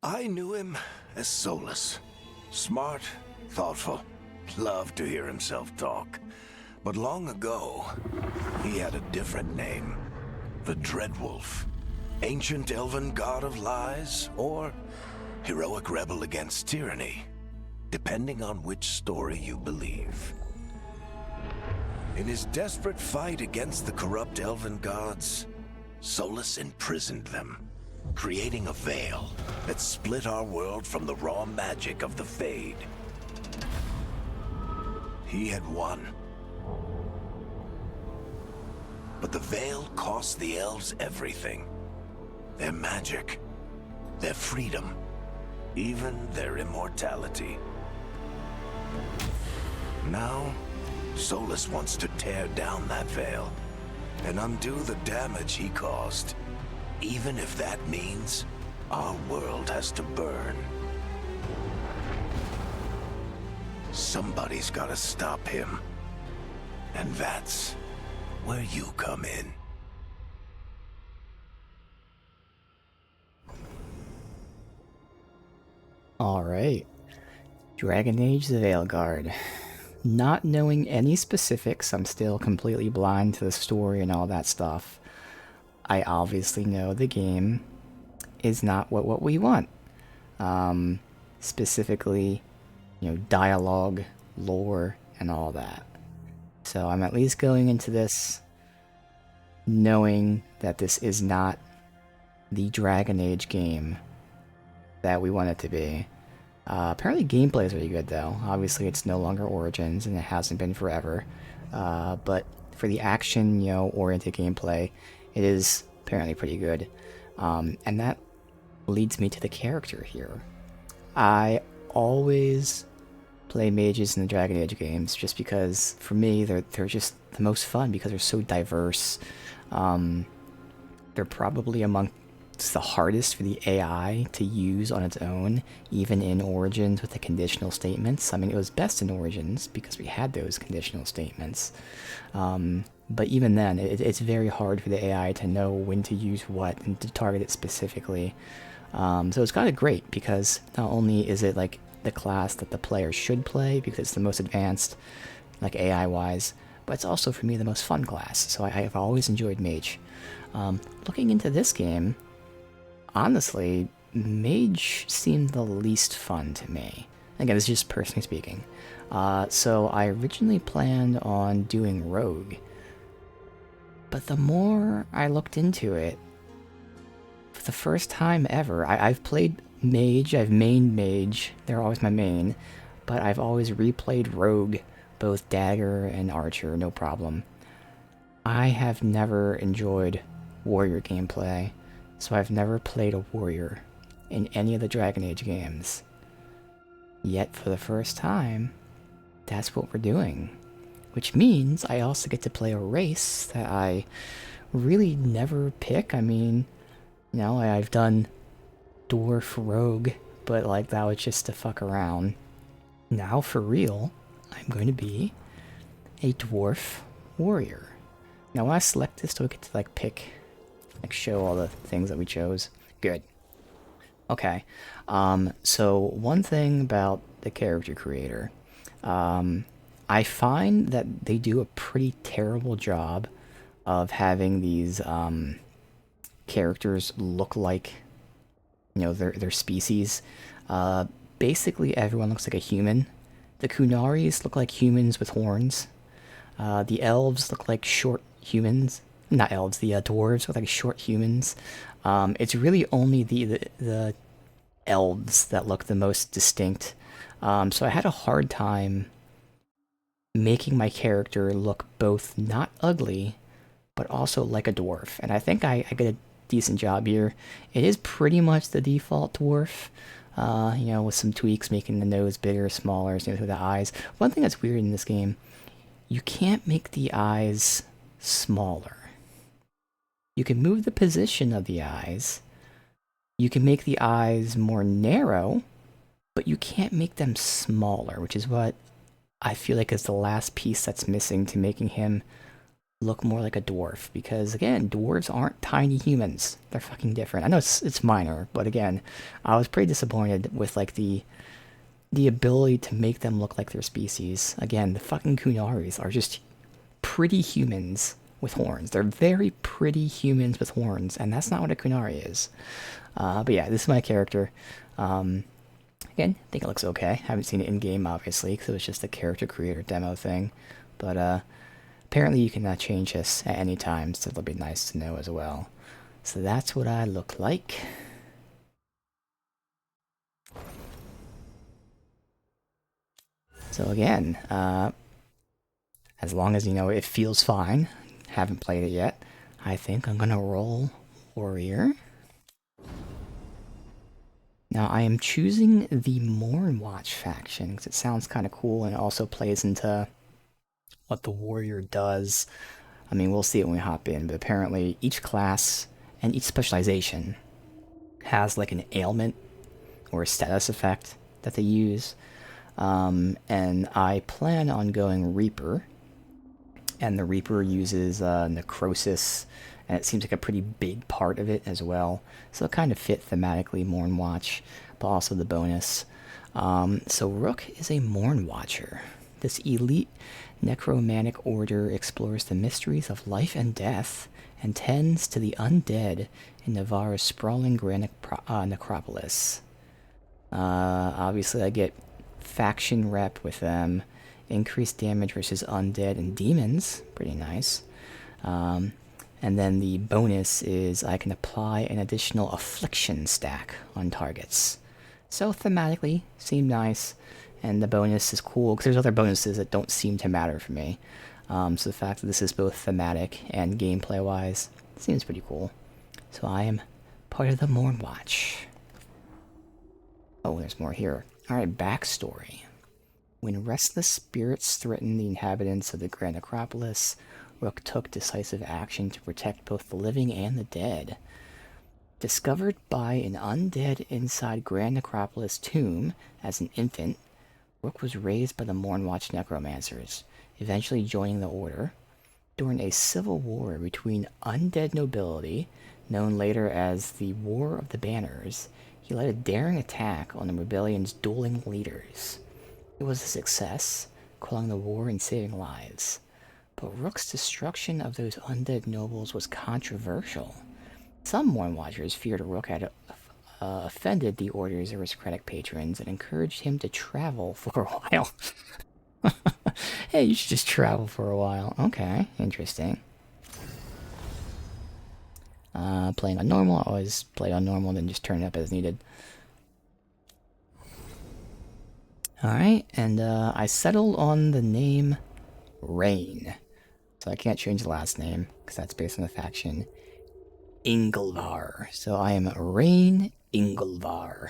I knew him as Solus. Smart, thoughtful, loved to hear himself talk. But long ago, he had a different name. The Dreadwolf. Ancient elven god of lies, or heroic rebel against tyranny, depending on which story you believe. In his desperate fight against the corrupt elven gods, Solus imprisoned them, creating a veil that split our world from the raw magic of the Fade. He had won. But the veil cost the elves everything. Their magic, their freedom, even their immortality. Now, Solus wants to tear down that veil and undo the damage he caused, even if that means our world has to burn. Somebody's gotta stop him. And that's where you come in. Alright. Dragon Age the Veilguard. Not knowing any specifics, I'm still completely blind to the story and all that stuff. I obviously know the game is not what we want. Specifically, dialogue, lore, and all that. So I'm at least going into this knowing that this is not the Dragon Age game that we want it to be. Apparently gameplay is really good though. Obviously it's no longer Origins and it hasn't been forever. But for the action, oriented gameplay, it is apparently pretty good. And that leads me to the character here. I always play mages in the Dragon Age games just because for me they're just the most fun because they're so diverse. They're probably among the hardest for the AI to use on its own, even in Origins with the conditional statements. I mean, it was best in Origins because we had those conditional statements. But even then, it's very hard for the AI to know when to use what and to target it specifically. So it's kind of great because not only is it like the class that the player should play because it's the most advanced, like AI-wise, but it's also for me the most fun class. So I've always enjoyed Mage. Looking into this game, honestly, Mage seemed the least fun to me. Again, this is just personally speaking. So I originally planned on doing Rogue. But the more I looked into it, for the first time ever, I've played Mage, I've mained Mage, they're always my main, but I've always replayed Rogue, both Dagger and Archer, no problem. I have never enjoyed Warrior gameplay. So I've never played a warrior in any of the Dragon Age games. Yet for the first time, that's what we're doing. Which means I also get to play a race that I really never pick. I mean, I've done Dwarf Rogue, but like that was just to fuck around. Now for real, I'm going to be a Dwarf Warrior. Now when I select this, do I get to pick, show all the things that we chose? Good. Okay. So one thing about the character creator, I find that they do a pretty terrible job of having these characters look like, their species. Basically everyone looks like a human. The Kunaris look like humans with horns. The elves look like short humans. Not elves, the dwarves look like short humans. It's really only the elves that look the most distinct. So I had a hard time making my character look both not ugly, but also like a dwarf. And I think I did a decent job here. It is pretty much the default dwarf, with some tweaks making the nose bigger, smaller, same with the eyes. One thing that's weird in this game, you can't make the eyes smaller. You can move the position of the eyes. You can make the eyes more narrow, but you can't make them smaller, which is what I feel like is the last piece that's missing to making him look more like a dwarf, because again, dwarves aren't tiny humans. They're fucking different. I know it's minor, but again, I was pretty disappointed with like the ability to make them look like their species. Again, the fucking Kunaris are just pretty humans with horns. They're very pretty humans with horns, and that's not what a Kunari is. But yeah, this is my character. Again, I think it looks okay. Haven't seen it in game, obviously, because it was just a character creator demo thing. But apparently you can change this at any time, so it'll be nice to know as well. So that's what I look like. So again, as long as, you know, it feels fine, haven't played it yet, I think I'm gonna roll Warrior. Now I am choosing the Mournwatch faction, because it sounds kind of cool, and it also plays into what the Warrior does. I mean, we'll see it when we hop in, but apparently each class and each specialization has like an ailment or a status effect that they use. And I plan on going Reaper, and the Reaper uses Necrosis, and it seems like a pretty big part of it as well. So it kind of fit thematically Mournwatch, but also the bonus. So Rook is a Mournwatcher. This elite necromantic order explores the mysteries of life and death and tends to the undead in Navarra's sprawling grand necropolis. Obviously I get faction rep with them, increased damage versus undead and demons, pretty nice. And then the bonus is I can apply an additional affliction stack on targets. So thematically, seemed nice, and the bonus is cool, because there's other bonuses that don't seem to matter for me. So the fact that this is both thematic and gameplay-wise seems pretty cool. So I am part of the Mournwatch. Oh, there's more here. Alright, backstory. When restless spirits threatened the inhabitants of the Grand Necropolis, Rook took decisive action to protect both the living and the dead. Discovered by an undead inside Grand Necropolis tomb as an infant, Rook was raised by the Mournwatch necromancers, eventually joining the order. During a civil war between undead nobility, known later as the War of the Banners, he led a daring attack on the rebellion's dueling leaders. It was a success, quelling the war and saving lives. But Rook's destruction of those undead nobles was controversial. Some Mournwatchers feared Rook had offended the Order's aristocratic patrons and encouraged him to travel for a while. Hey, you should just travel for a while. Okay, interesting. Playing on normal, I always play on normal, then just turn it up as needed. Alright, and I settled on the name Rain. So I can't change the last name, because that's based on the faction Inglevar. So I am Rain Inglevar.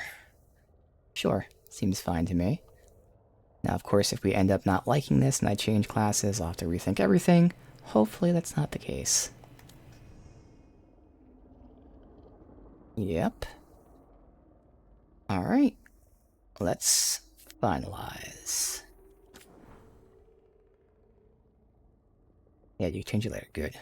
Sure, seems fine to me. Now, of course, if we end up not liking this and I change classes, I'll have to rethink everything. Hopefully that's not the case. Yep. Alright. Let's finalize. Yeah, you change it later. Good.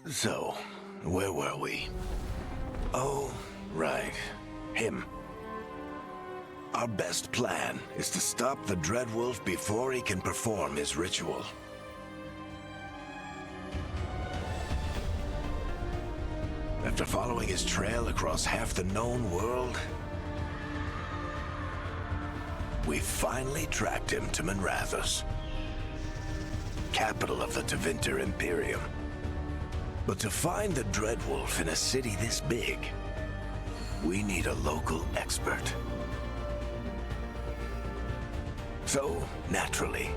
So, where were we? Oh, right. Him. Our best plan is to stop the Dreadwolf before he can perform his ritual. After following his trail across half the known world, we finally tracked him to Minrathous, capital of the Tevinter Imperium. But to find the Dreadwolf in a city this big, we need a local expert. So, naturally,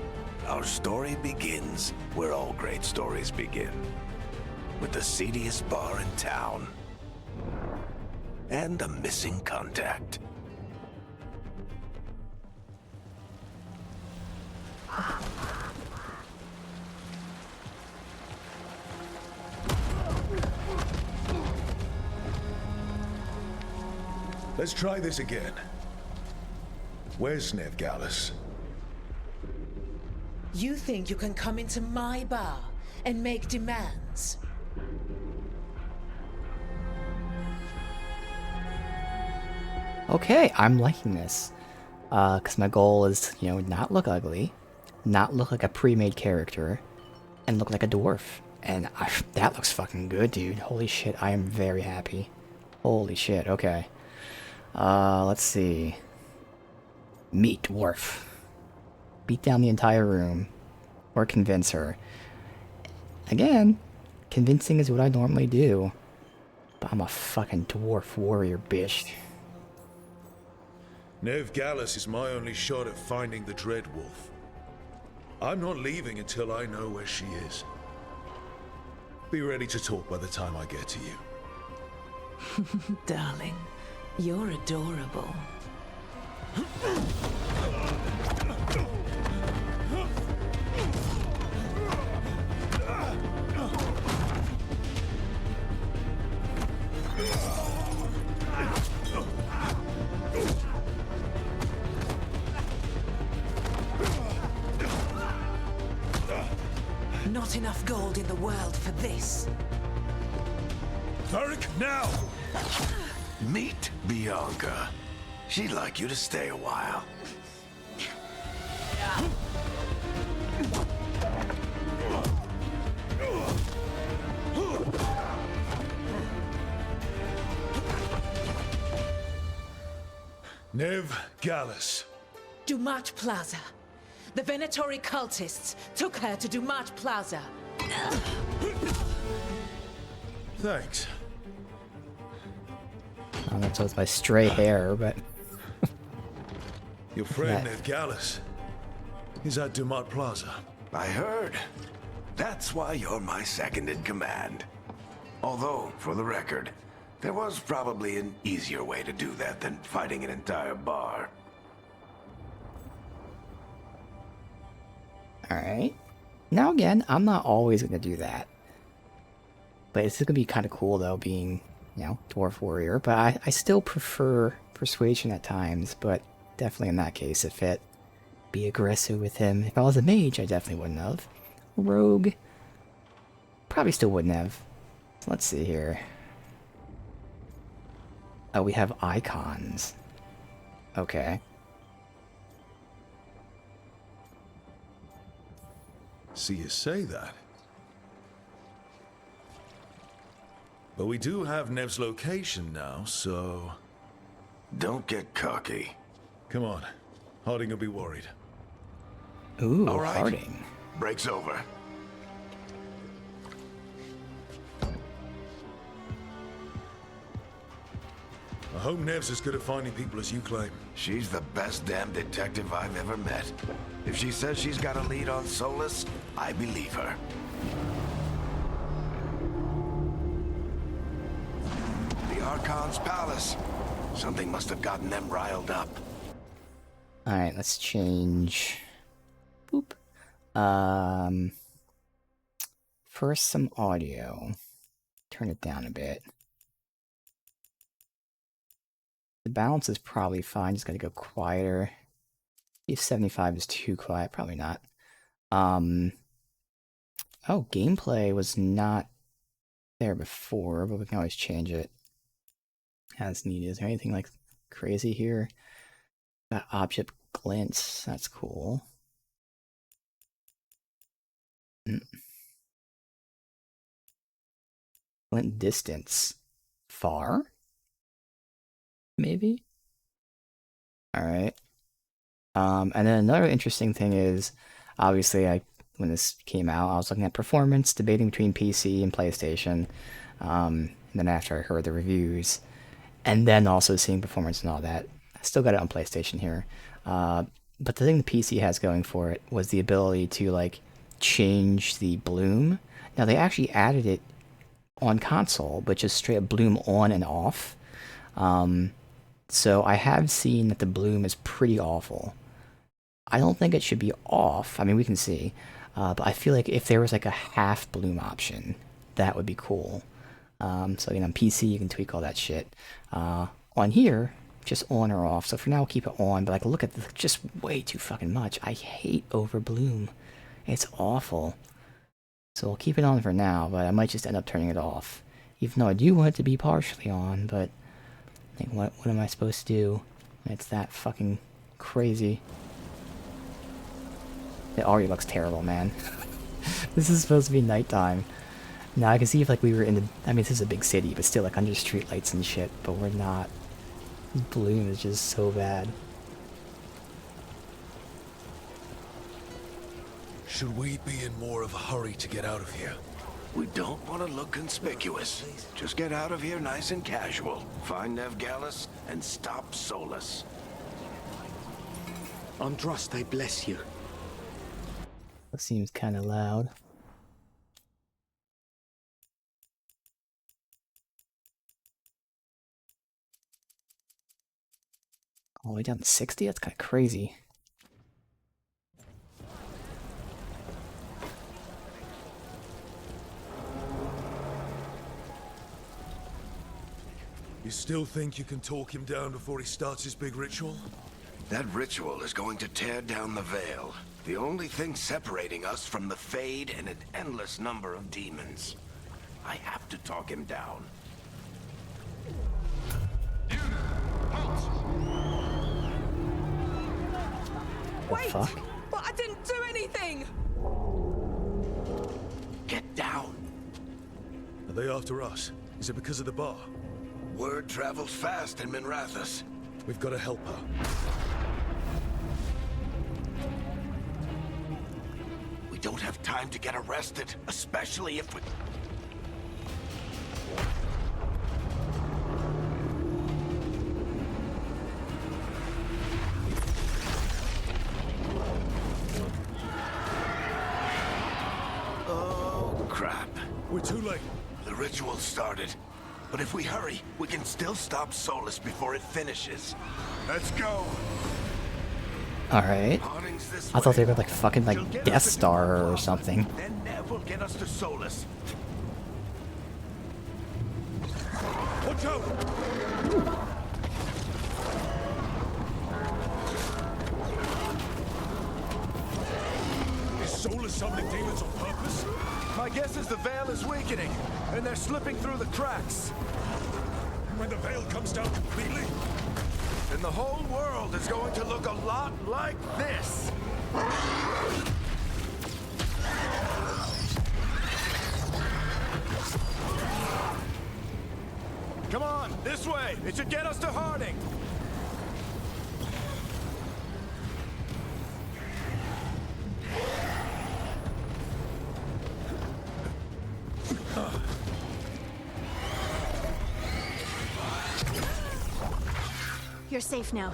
our story begins where all great stories begin. With the seediest bar in town. And a missing contact. Let's try this again. Where's Nev Gallus? You think you can come into my bar and make demands? Okay, I'm liking this. Because my goal is to, not look ugly, not look like a pre-made character, and look like a dwarf. And that looks fucking good, dude. Holy shit, I am very happy. Holy shit, okay. Let's see. Meet dwarf. Beat down the entire room. Or convince her. Again, convincing is what I normally do. But I'm a fucking dwarf warrior, bitch. Nev Gallus is my only shot at finding the Dread Wolf. I'm not leaving until I know where she is. Be ready to talk by the time I get to you. Darling, you're adorable. Not enough gold in the world for this. Varric, now! Meet Bianca. She'd like you to stay a while. Nev Gallus. Dumat Plaza. The Venatori cultists took her to Dumat Plaza. Thanks. I don't know if it's my stray hair, but... Your friend Yeah. Nev Gallus is at Dumat Plaza. I heard. That's why you're my second in command. Although, for the record, there was probably an easier way to do that than fighting an entire bar. Alright. Now again, I'm not always going to do that. But it's going to be kind of cool, though, being, dwarf warrior. But I still prefer persuasion at times, but definitely in that case, it fit. Be aggressive with him. If I was a mage, I definitely wouldn't have. Rogue, probably still wouldn't have. So let's see here. Oh, we have icons. Okay. See you say that. But we do have Nev's location now, so... Don't get cocky. Come on. Harding will be worried. Ooh, All right. Harding. Break's over. I hope Nev's as good at finding people as you claim. She's the best damn detective I've ever met. If she says she's got a lead on Solus, I believe her. The Archon's palace. Something must have gotten them riled up. Alright, let's change. Boop. First some audio. Turn it down a bit. The balance is probably fine, just gotta go quieter. If 75 is too quiet, probably not. Oh, gameplay was not there before, but we can always change it as needed. Is there anything like crazy here? Got object glints, that's cool. Glint distance. Far? Maybe? Alright. And then another interesting thing is, obviously, when this came out, I was looking at performance, debating between PC and PlayStation. And then after I heard the reviews, and then also seeing performance and all that, I still got it on PlayStation here. But the thing the PC has going for it was the ability to, change the bloom. Now, they actually added it on console, but just straight up bloom on and off. So I have seen that the bloom is pretty awful. I don't think it should be off. I mean, we can see. But I feel like if there was a half bloom option, that would be cool. So, on PC, you can tweak all that shit. On here, just on or off. So for now, we'll keep it on. But like, look at this, just way too fucking much. I hate Overbloom. It's awful. So we'll keep it on for now, but I might just end up turning it off. Even though I do want it to be partially on, but like, what am I supposed to do? It's that fucking crazy. It already looks terrible, man. This is supposed to be nighttime. Now I can see if like we were in the, I mean this is a big city, but still like under streetlights and shit, but we're not. This bloom is just so bad. Should we be in more of a hurry to get out of here? We don't want to look conspicuous. Just get out of here nice and casual. Find Veilguard and stop Solus. Andraste bless you. That seems kind of loud. All the way down to 60? That's kind of crazy. You still think you can talk him down before he starts his big ritual? That ritual is going to tear down the veil. The only thing separating us from the Fade and an endless number of demons. I have to talk him down. What the fuck? But I didn't do anything! Get down. Are they after us? Is it because of the bar? Word travels fast in Minrathous. We've got to help her. We don't have time to get arrested, especially if we... Oh, crap. We're too late. The ritual started. But if we hurry, we can still stop Solus before it finishes. Let's go. Alright. Harding's this I thought they way. were like fucking She'll like get Death us to Star or Dumat something. Then Nev will get us to Solus. Watch out! Is Solus summoning demons on purpose? My guess is the veil is weakening, and they're slipping through the cracks. When the veil comes down completely? And the whole world is going to look a lot like this. Come on, this way. It should get us to Harding. You're safe now.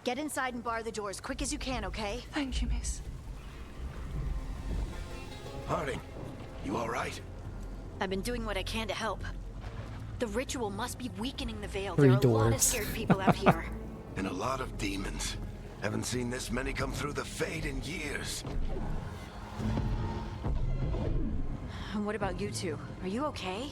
Get inside and bar the doors quick as you can, okay? Thank you, miss. Harding, you all right? I've been doing what I can to help. The ritual must be weakening the veil. Three There are a lot of dwarves. scared people out here. And a lot of demons. Haven't seen this many come through the Fade in years. And what about you two? Are you okay?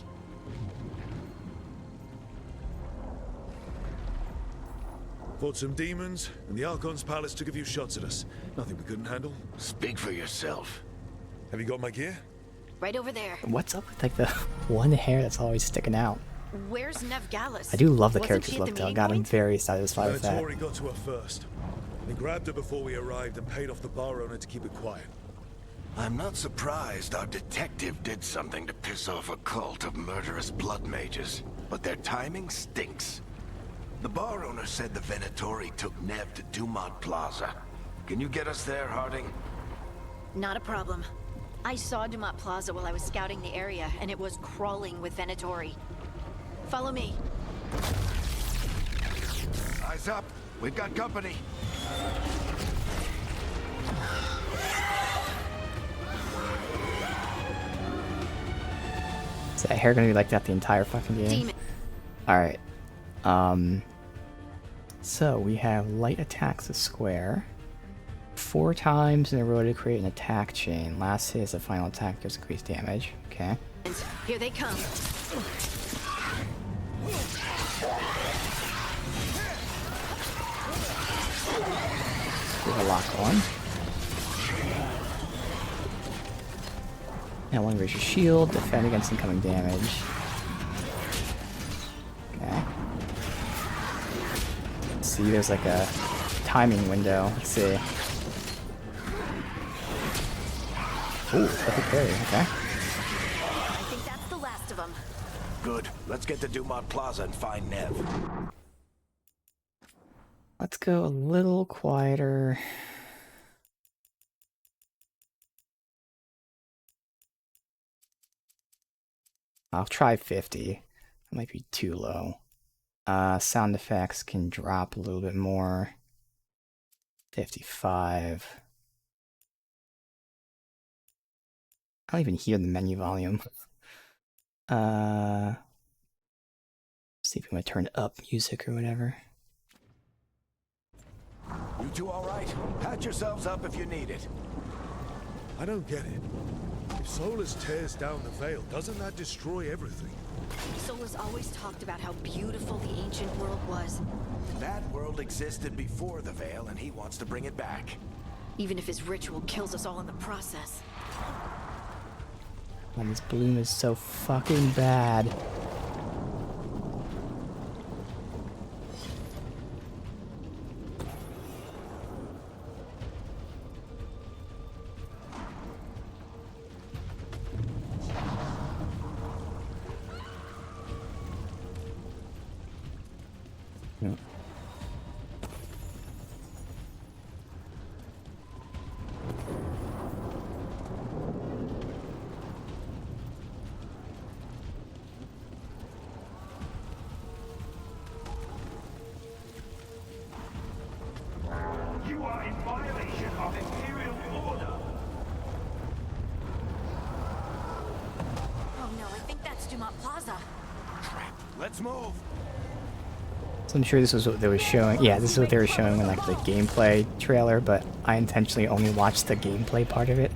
Fought some demons, and the Archon's palace took a few shots at us. Nothing we couldn't handle. Speak for yourself. Have you got my gear? Right over there. What's up with like the one hair that's always sticking out? Where's Veilguard? I do love the Wasn't character's she at look the though. meeting God, I'm point? very satisfied with that. Tori got to her first. They grabbed her before we arrived and paid off the bar owner to keep it quiet. I'm not surprised our detective did something to piss off a cult of murderous blood mages, but their timing stinks. The bar owner said the Venatori took Nev to Dumat Plaza. Can you get us there, Harding? Not a problem. I saw Dumat Plaza while I was scouting the area, and it was crawling with Venatori. Follow me. Eyes up. We've got company. Is that hair gonna be like that the entire fucking game? Demon. Alright. So we have light attacks a square. 4 times in a row to create an attack chain. Last hit is the final attack, gives increased damage. Okay. Here they come. There's a lock on. Now one raise your shield, defend against incoming damage. Okay. Let's see, there's like a timing window. Let's see. Ooh, perfect parry, okay. I think that's the last of them. Good. Let's get to Dumont Plaza and find Nev. Let's go a little quieter. I'll try 50. That might be too low. Sound effects can drop a little bit more. 55. I don't even hear the menu volume. See if we want to turn up music or whatever. You two all right? Patch yourselves up if you need it. I don't get it. If Solus tears down the Veil, doesn't that destroy everything? Solus always talked about how beautiful the ancient world was. That world existed before the Veil, and he wants to bring it back. Even if his ritual kills us all in the process. Man, this bloom is so fucking bad. Yep. You are in violation of Imperial order. Oh no, I think that's Dumont Plaza. Crap. Let's move. So I'm sure this was what they were showing. Yeah, this is what they were showing in like the gameplay trailer, but I intentionally only watched the gameplay part of it.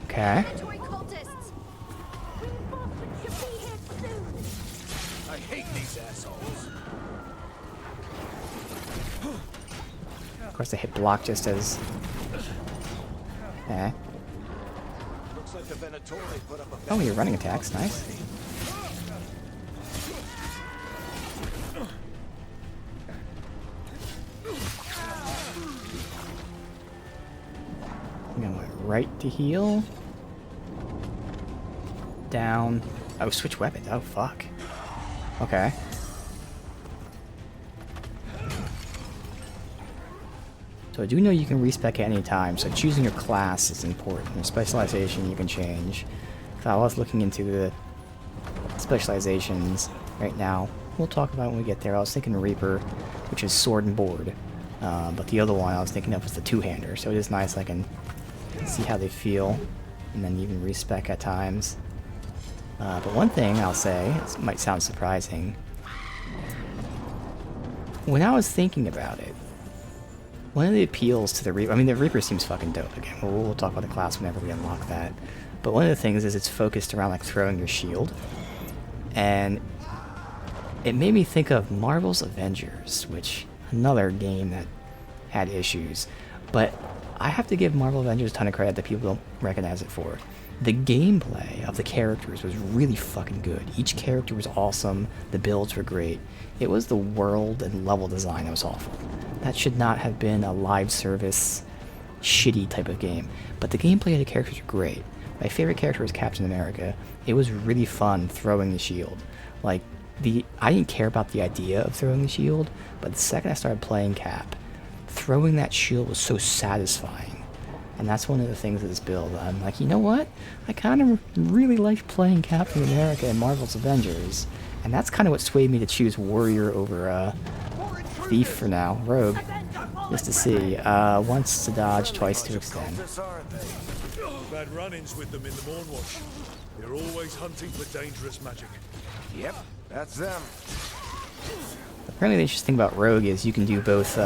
Okay. Venatory cultists! Reinforcements should be here soon. I hate these assholes. Of course, they hit block just as. Okay. Looks like the Venatori put up a Oh, you're running attacks. Nice. I'm gonna go right to heal. Down. Oh, switch weapons. Oh, fuck. Okay. So I do know you can respec at any time, so choosing your class is important. Your specialization you can change. So I was looking into the specializations right now. We'll talk about it when we get there. I was thinking Reaper, which is sword and board. But the other one I was thinking of was the two-hander, so it is nice I can see how they feel, and then even respec at times. But one thing I'll say, it might sound surprising, when I was thinking about it, one of the appeals to the Reaper, I mean the Reaper seems fucking dope again, we'll talk about the class whenever we unlock that, but one of the things is it's focused around like throwing your shield, and it made me think of Marvel's Avengers, which, another game that had issues, but I have to give Marvel Avengers a ton of credit that people don't recognize it for. The gameplay of the characters was really fucking good. Each character was awesome, the builds were great. It was the world and level design that was awful. That should not have been a live service, shitty type of game. But the gameplay of the characters were great. My favorite character was Captain America. It was really fun throwing the shield. Like, I didn't care about the idea of throwing the shield, but the second I started playing Cap, throwing that shield was so satisfying. And that's one of the things of this build. I'm like, you know what? I kind of really liked playing Captain America in Marvel's Avengers. And that's kind of what swayed me to choose Warrior over Thief for now. Rogue. Just to see. Once to dodge, twice to extend. We've had run-ins with them in the Mornwash. They're always hunting for dangerous magic. Yep, that's them. Apparently the interesting thing about Rogue is you can do both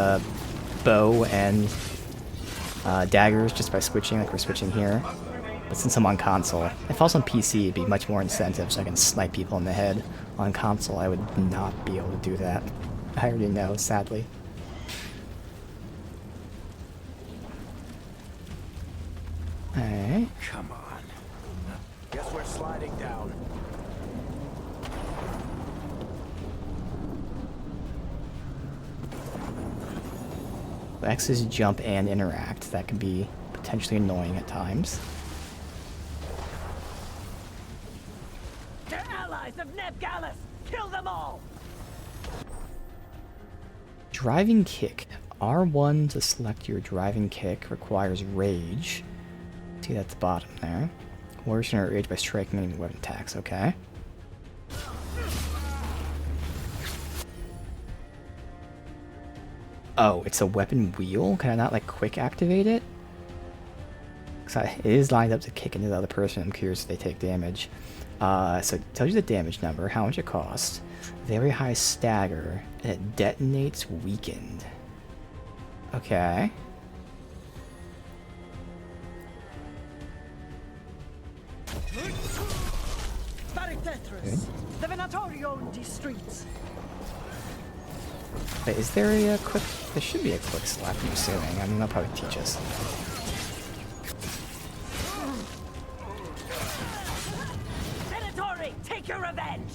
bow and daggers just by switching, like we're switching here. But since I'm on console, if I was on PC, it'd be much more incentive so I can snipe people in the head. On console, I would not be able to do that. I already know, sadly. X is jump and interact. That can be potentially annoying at times. They're allies of Neb Gallus! Kill them all! Driving kick. R1 to select your driving kick requires rage. See that at the bottom there. Warriors generate rage by striking enemy weapon attacks. Okay. Oh, it's a weapon wheel? Can I not, like, quick activate it? Because it is lined up to kick into the other person. I'm curious if they take damage. So it tells you the damage number, how much it costs, very high stagger, and it detonates weakened. Okay. Good. The Venatori own these streets. Wait, is there a quick... There should be a quick slap, I'm assuming. I mean, they'll probably teach us. Venatori, take your revenge!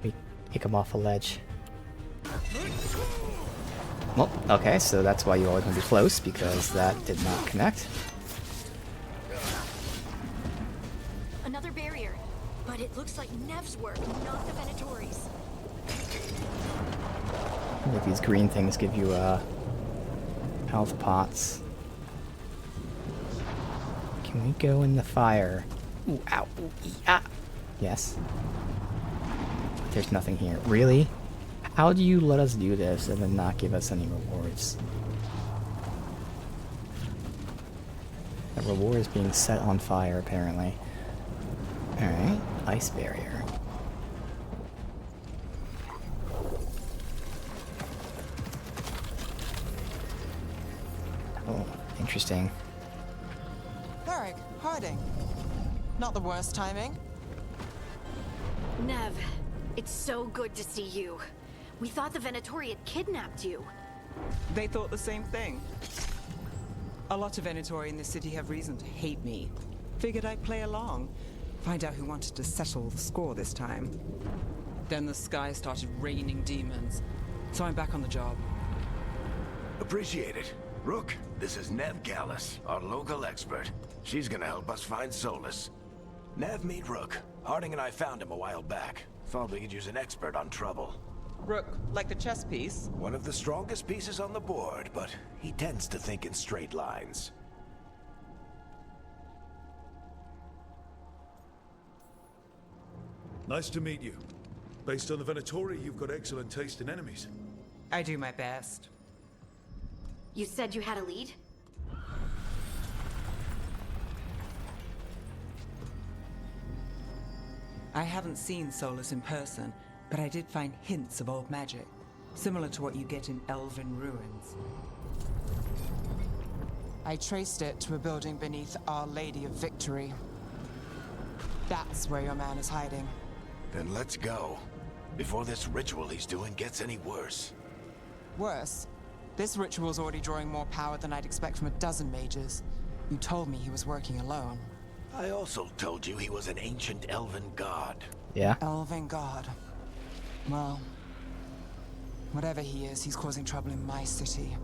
We kick him off a ledge. Well, okay, so that's why you always want to be close, because that did not connect. Another barrier. But it looks like Nev's work, not the Venatori's. Like these green things give you health pots. Can we go in the fire? Ooh, ow, ooh, ah. Yes. But there's nothing here. Really? How do you let us do this and then not give us any rewards? The reward is being set on fire, apparently. Alright, ice barrier. Oh, interesting. Varric, Harding. Not the worst timing. Nev, it's so good to see you. We thought the Venatori had kidnapped you. They thought the same thing. A lot of Venatori in this city have reason to hate me. Figured I'd play along. Find out who wanted to settle the score this time. Then the sky started raining demons. So I'm back on the job. Appreciate it. Rook, this is Neb Gallus, our local expert. She's gonna help us find Solus. Nev, meet Rook. Harding and I found him a while back. Thought we could use an expert on trouble. Rook, like the chess piece? One of the strongest pieces on the board, but he tends to think in straight lines. Nice to meet you. Based on the Venatori, you've got excellent taste in enemies. I do my best. You said you had a lead? I haven't seen Solus in person, but I did find hints of old magic, similar to what you get in elven ruins. I traced it to a building beneath Our Lady of Victory. That's where your man is hiding. Then let's go. Before this ritual he's doing gets any worse. Worse, this ritual's already drawing more power than I'd expect from a dozen mages. You told me he was working alone. I also told you he was an ancient elven god. Yeah? Elven god. Well, whatever he is, he's causing trouble in my city.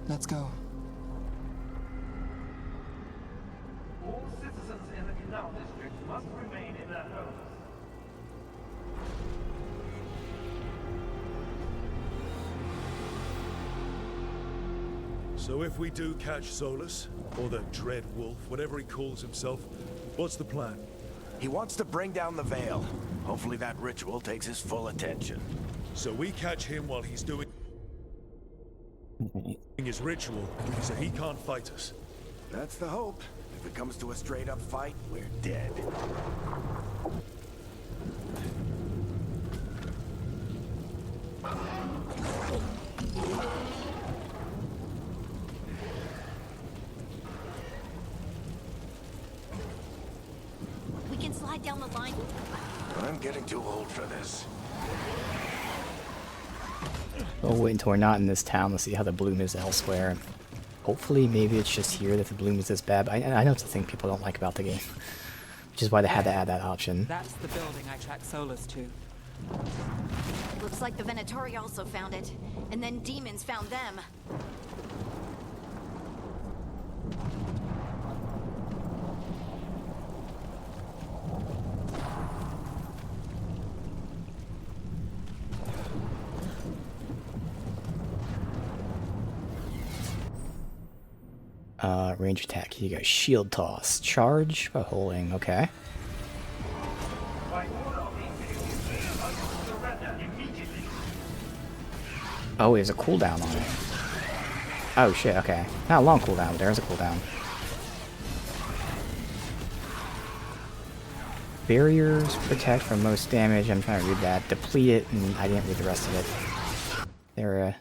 Let's go. All citizens in the Canal District must remain in their homes. So if we do catch Solus, or the Dread Wolf, whatever he calls himself, what's the plan? He wants to bring down the Veil. Hopefully that ritual takes his full attention. So we catch him while he's doing his ritual, so he can't fight us. That's the hope. If it comes to a straight-up fight, we're dead. We can slide down the line. I'm getting too old for this. We'll wait until we're not in this town to see how the bloom is elsewhere. Hopefully, maybe it's just here that the bloom is this bad. But I know it's the thing people don't like about the game, which is why they had to add that option. That's the building I tracked Solus to. Looks like the Venatori also found it, and then demons found them. Range attack. Here you go. Shield toss. Charge by holding. Okay. By order of the Imperium, I must surrender immediately. Oh, there's a cooldown on it. Oh shit, okay. Not a long cooldown, but there's a cooldown. Barriers protect from most damage. I'm trying to read that. Deplete it, and I didn't read the rest of it. There's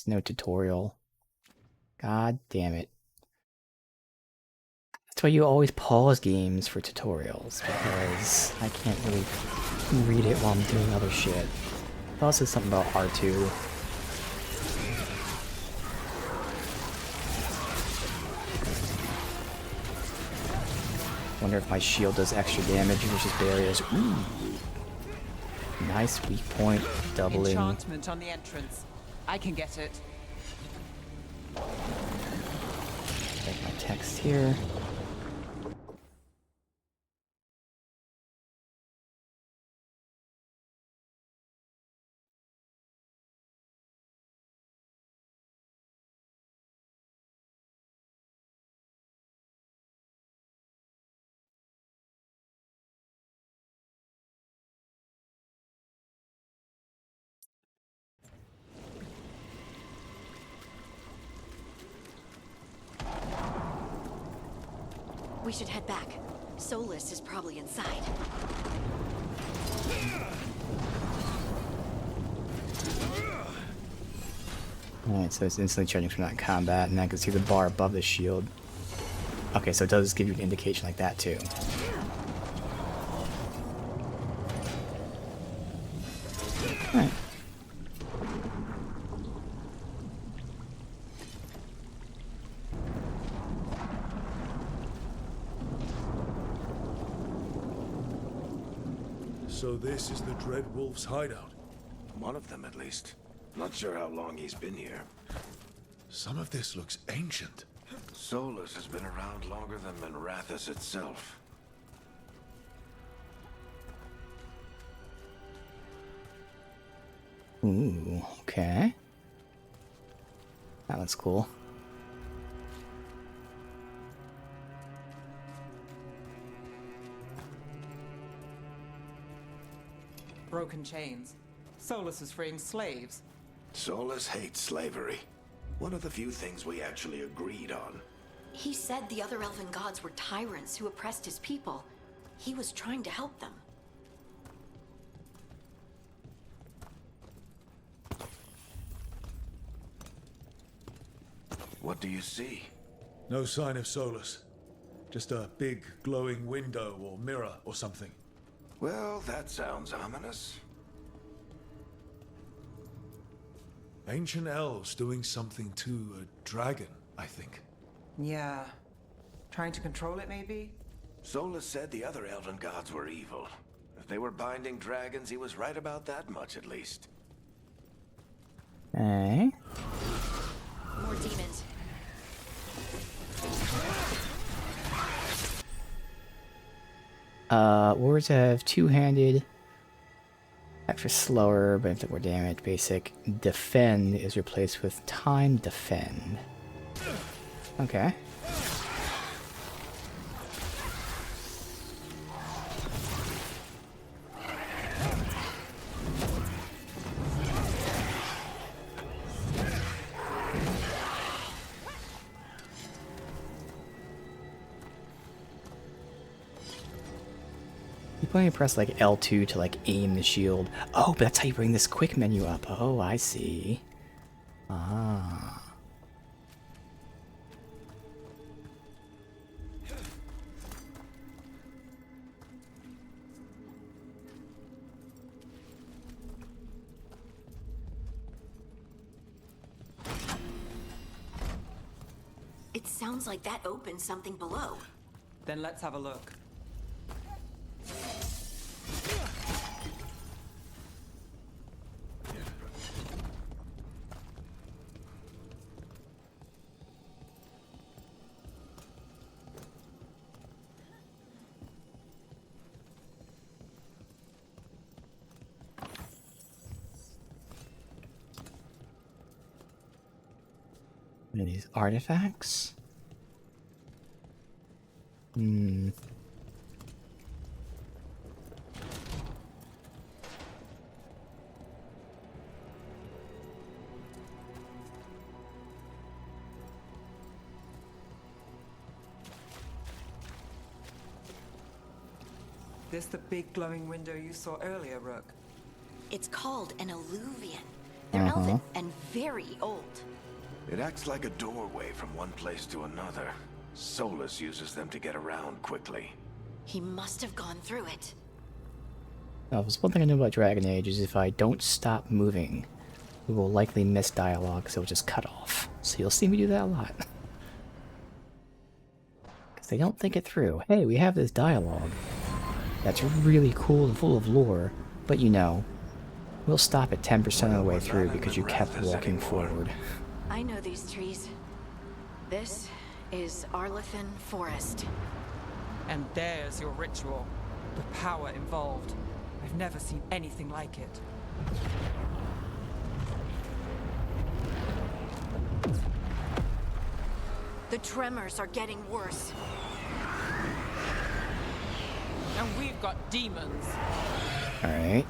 no tutorial. God damn it. That's why you always pause games for tutorials, because I can't really read it while I'm doing other shit. It also says something about R2. Wonder if my shield does extra damage versus barriers. Ooh. Nice weak point doubling. Enchantment on the entrance. I can get it. Check my text here. We should head back. Solus is probably inside. Alright, so it's instantly charging from that in combat, and I can see the bar above the shield. Okay, so it does give you an indication like that too. Alright. So this is the Dread Wolf's hideout. One of them, at least. Not sure how long he's been here. Some of this looks ancient. Solus has been around longer than Minrathous itself. Ooh, okay. That looks cool. Broken chains. Solus is freeing slaves. Solus hates slavery. One of the few things we actually agreed on. He said the other elven gods were tyrants who oppressed his people. He was trying to help them. What do you see? No sign of Solus. Just a big glowing window or mirror or something. Well, that sounds ominous. Ancient elves doing something to a dragon, I think. Yeah. Trying to control it, maybe? Solus said the other elven gods were evil. If they were binding dragons, he was right about that much, at least. Okay. More demons. Wards have two-handed. Act for slower, but inflict more damage. Basic. Defend is replaced with time defend. Okay. You can only press like L2 to like aim the shield. Oh, but that's how you bring this quick menu up. Oh, I see. Ah. It sounds like that opened something below. Then let's have a look. What are these artifacts? Hmm. This the big glowing window you saw earlier, Rook? It's called an alluvian. They're elven and very old. It acts like a doorway from one place to another. Solus uses them to get around quickly. He must have gone through it. There's one thing I know about Dragon Age is if I don't stop moving, we will likely miss dialogue, so it'll just cut off. So you'll see me do that a lot. Because they don't think it through. Hey, we have this dialogue that's really cool and full of lore, but you know, we'll stop at 10% of the way through because you kept walking forward. I know these trees. This is Arlethan Forest. And there's your ritual. The power involved. I've never seen anything like it. The tremors are getting worse. And we've got demons. Alright.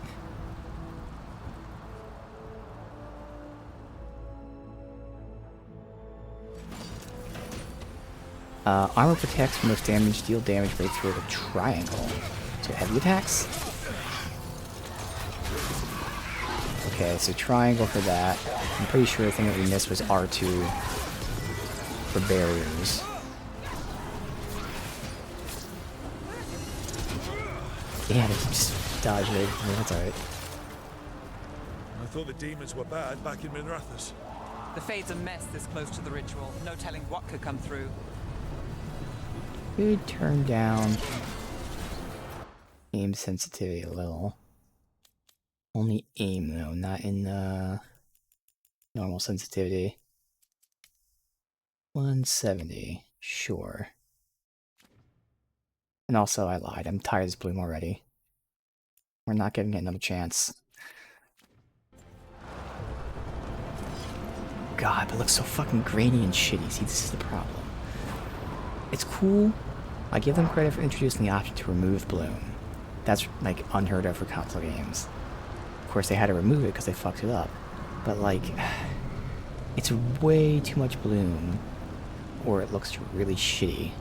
Armor protects from most damage, deal damage right through the triangle. So heavy attacks? Okay, so triangle for that. I'm pretty sure the thing that we missed was R2 for barriers. Yeah, they just dodge right. Yeah, that's alright. I thought the demons were bad back in Minrathous. The Fade's a mess this close to the ritual. No telling what could come through. Could turn down aim sensitivity a little. Only aim though, not in normal sensitivity. 170, sure. And also I lied, I'm tired of this bloom already. We're not giving it another chance. God, but it looks so fucking grainy and shitty. See, this is the problem. It's cool. I give them credit for introducing the option to remove bloom. That's like unheard of for console games. Of course, they had to remove it because they fucked it up. But like, it's way too much bloom, or it looks really shitty.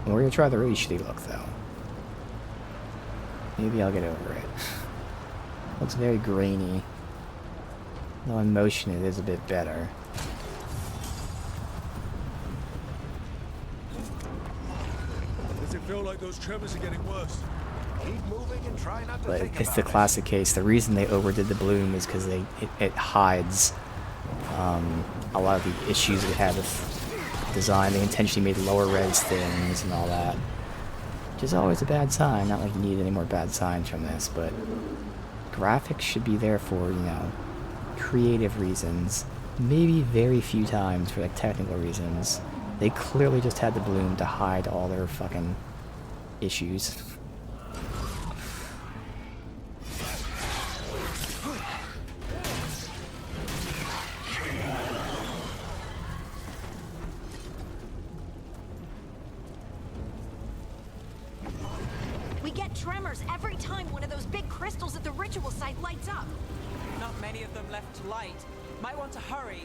We're gonna try the really shitty look though. Maybe I'll get over it. Looks very grainy. Though in motion it is a bit better. Does it feel like those tremors are getting worse? Keep moving and try not to But think it's about the it. classic case. The reason they overdid the bloom is because it hides a lot of the issues it had with design. They intentionally made lower res things and all that. Which is always a bad sign. Not like you need any more bad signs from this, but graphics should be there for, you know, creative reasons. Maybe very few times for like technical reasons. They clearly just had the bloom to hide all their fucking issues. We get tremors every time one of those big crystals at the ritual site lights up. Not many of them left to light. Might want to hurry.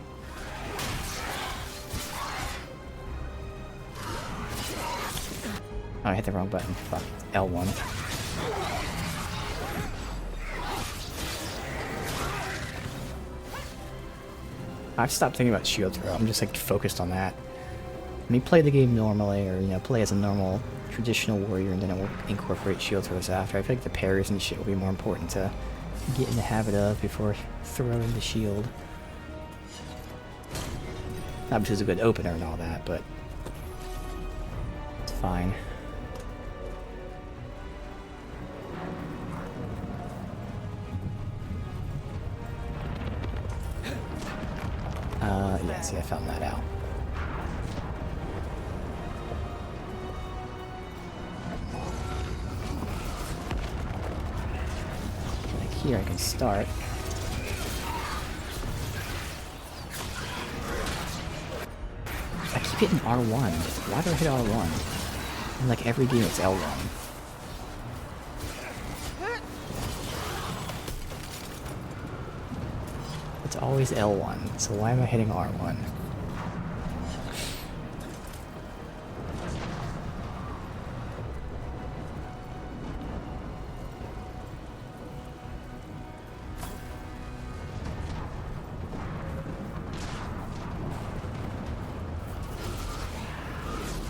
Oh, I hit the wrong button. Fuck. L1. I've stopped thinking about shield throw. I'm just like focused on that. I mean, play the game normally, or you know, play as a normal traditional warrior, and then it will incorporate shield throws after. I feel like the parries and shit will be more important to get in the habit of before throwing the shield. Obviously, it's a good opener and all that, but it's fine. Yeah, see, I found that out. Like here, I can start. I keep hitting R1. Why do I hit R1? In like every game, it's L1. It's always L1, so why am I hitting R1?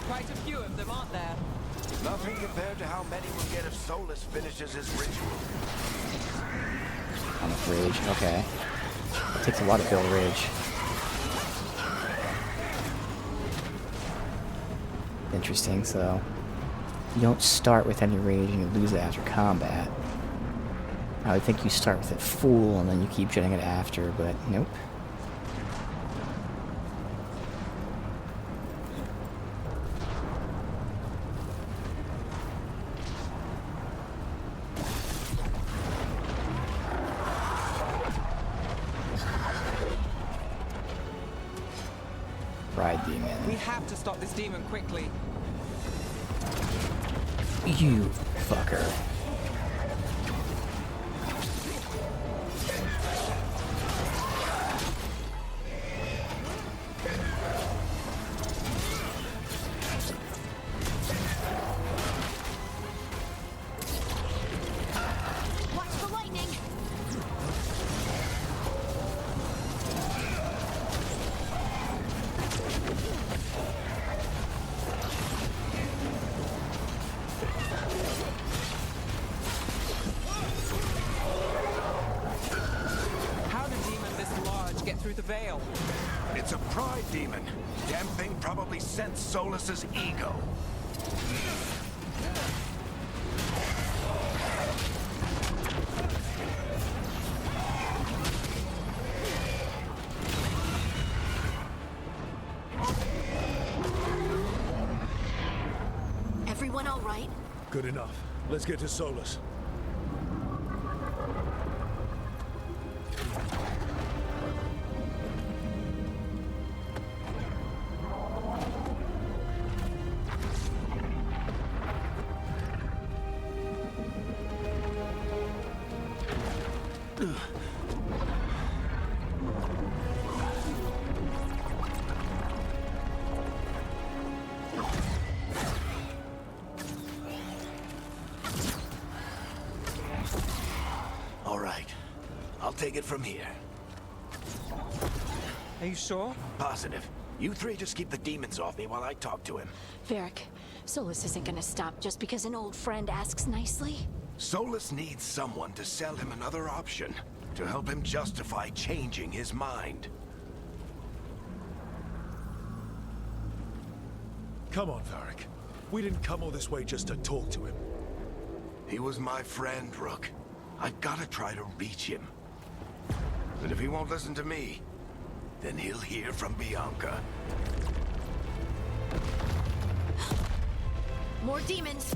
Quite a few of them, aren't there? Nothing compared to how many we'll get if Solus finishes his ritual. Enough rage, okay. It takes a lot to build rage. Interesting, so you don't start with any rage and you lose it after combat. I would think you start with it full and then you keep getting it after, but nope. Pride demon. We have to stop this demon quickly. You fucker. Watch the lightning! How did a demon this large get through the veil? It's a pride demon. Damn thing probably sensed Solus's ego. Everyone all right? Good enough. Let's get to Solus. All right. I'll take it from here. Are you sure? Positive. You three just keep the demons off me while I talk to him. Varric, Solus isn't gonna stop just because an old friend asks nicely. Solus needs someone to sell him another option, to help him justify changing his mind. Come on, Varric. We didn't come all this way just to talk to him. He was my friend, Rook. I've got to try to reach him. And if he won't listen to me, then he'll hear from Bianca. More demons!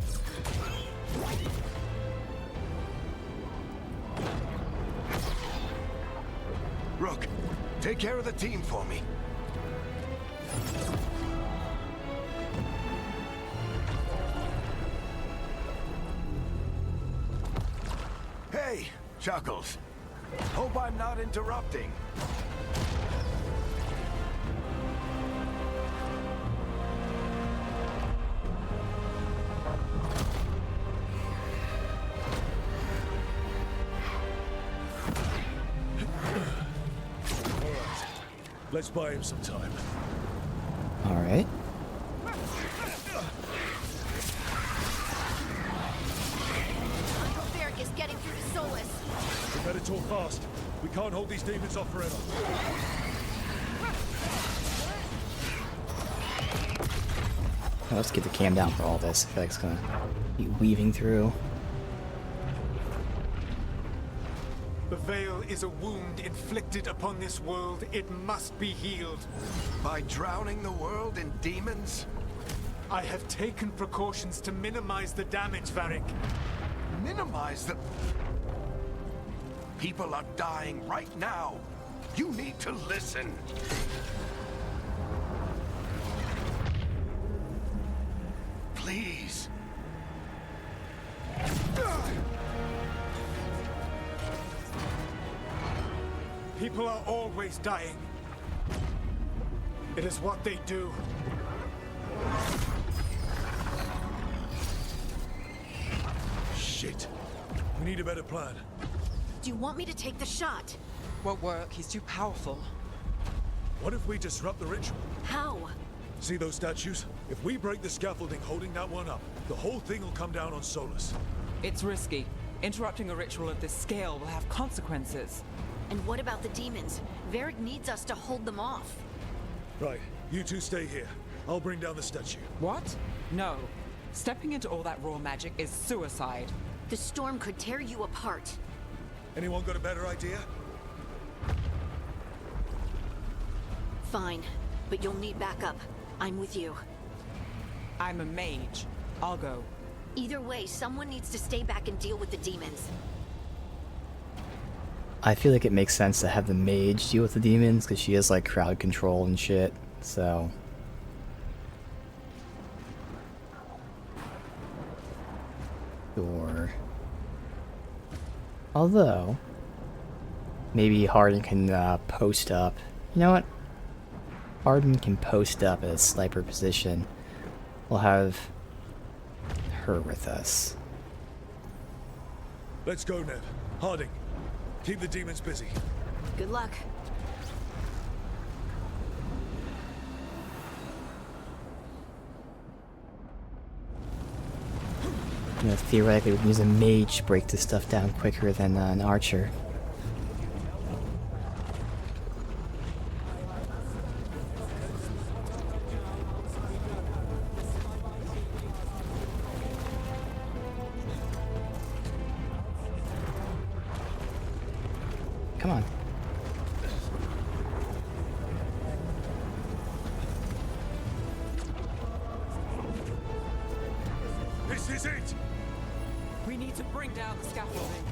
Rook, take care of the team for me. Hey, Chuckles. Hope I'm not interrupting. Let's buy him some time. Alright. Uncle Varric is getting through to Solus. We better talk fast. We can't hold these demons off forever. Let's get the cam down for all this. I feel like it's gonna be weaving through. The Veil is a wound inflicted upon this world. It must be healed. By drowning the world in demons? I have taken precautions to minimize the damage, Varric. Minimize the... People are dying right now. You need to listen. Please. People are always dying. It is what they do. Shit. We need a better plan. Do you want me to take the shot? Won't work. He's too powerful. What if we disrupt the ritual? How? See those statues? If we break the scaffolding holding that one up, the whole thing will come down on Solus. It's risky. Interrupting a ritual of this scale will have consequences. And what about the demons? Varric needs us to hold them off. Right, you two stay here. I'll bring down the statue. What? No. Stepping into all that raw magic is suicide. The storm could tear you apart. Anyone got a better idea? Fine, but you'll need backup. I'm with you. I'm a mage. I'll go. Either way, someone needs to stay back and deal with the demons. I feel like it makes sense to have the mage deal with the demons because she has like crowd control and shit. So. Sure. Although, maybe Hardin can post up. You know what? Hardin can post up at a sniper position. We'll have her with us. Let's go, Neb. Harding, keep the demons busy. Good luck. You know, theoretically, we can use a mage to break this stuff down quicker than an archer. Come on. This is it! We need to bring down the scaffolding.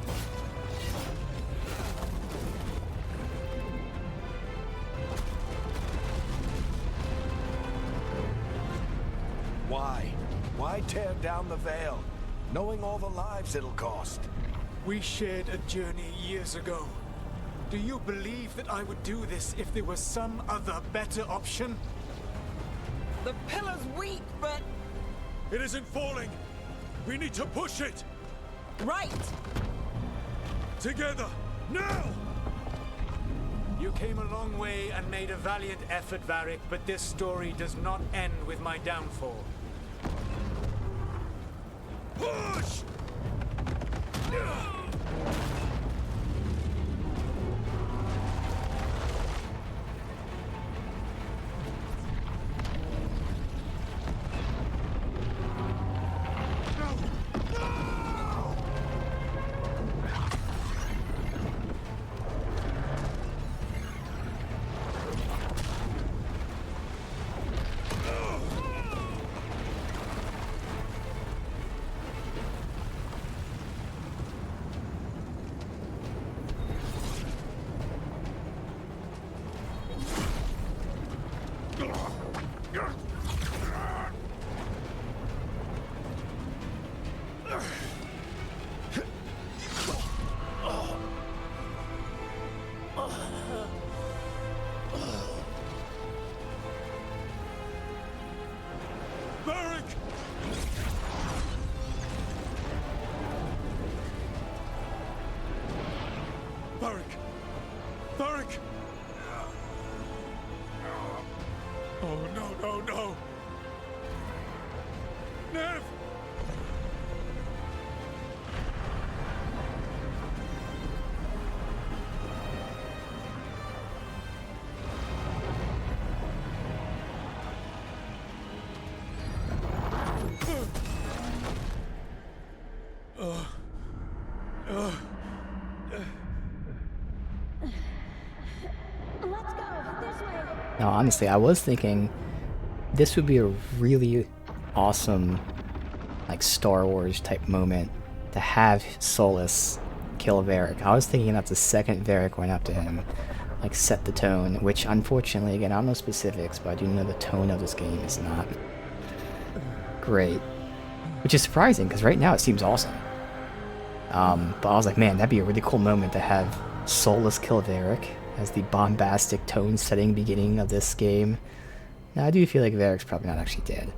Why? Why tear down the Veil, knowing all the lives it'll cost? We shared a journey years ago. Do you believe that I would do this if there was some other better option? The pillar's weak, but... It isn't falling! We need to push it! Right! Together! Now! You came a long way and made a valiant effort, Varric, but this story does not end with my downfall. Push! Varric! Varric! Varric! Oh, no, no, no! Nev! Now, honestly, I was thinking this would be a really awesome, like, Star Wars type moment to have Solus kill Varric. I was thinking that the second Varric went up to him, like, set the tone, which, unfortunately, again, I don't know specifics, but I do know the tone of this game is not great. Which is surprising, because right now it seems awesome. But I was like, man, that'd be a really cool moment to have Solus kill Varric as the bombastic tone-setting beginning of this game. Now, I do feel like Varric's probably not actually dead.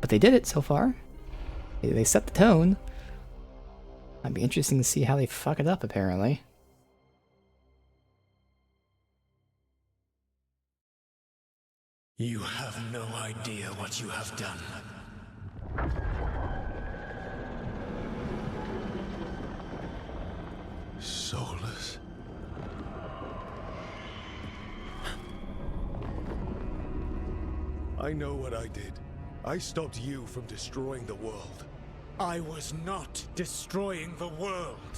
But they did it so far. They set the tone. Might be interesting to see how they fuck it up, apparently. You have no idea what you have done. Solus? I know what I did. I stopped you from destroying the world. I was not destroying the world.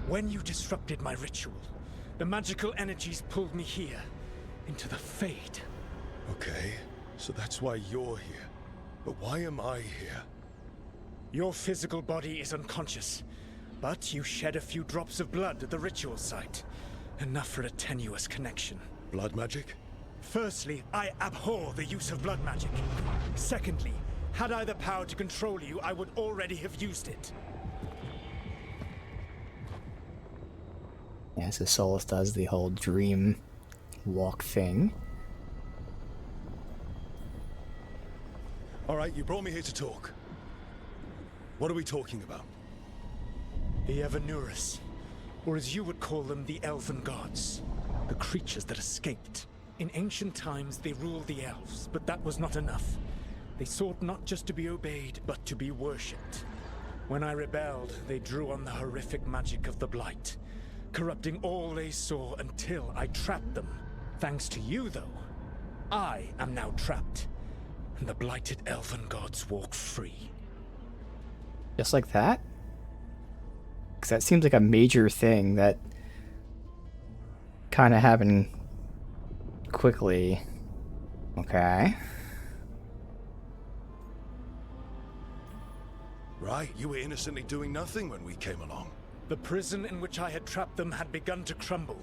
When you disrupted my ritual, the magical energies pulled me here, into the Fade. Okay, so that's why you're here. But why am I here? Your physical body is unconscious, but you shed a few drops of blood at the ritual site. Enough for a tenuous connection. Blood magic? Firstly, I abhor the use of blood magic. Secondly, had I the power to control you, I would already have used it. Yeah, so Solus does the whole dream walk thing. Alright, you brought me here to talk. What are we talking about? The Evanurus, or as you would call them, the Elven Gods. The creatures that escaped. In ancient times, they ruled the elves, but that was not enough. They sought not just to be obeyed, but to be worshipped. When I rebelled, they drew on the horrific magic of the Blight, corrupting all they saw until I trapped them. Thanks to you, though, I am now trapped, and the blighted Elven Gods walk free. Just like that? Because that seems like a major thing that kind of happened quickly. Okay. Right, you were innocently doing nothing when we came along. The prison in which I had trapped them had begun to crumble.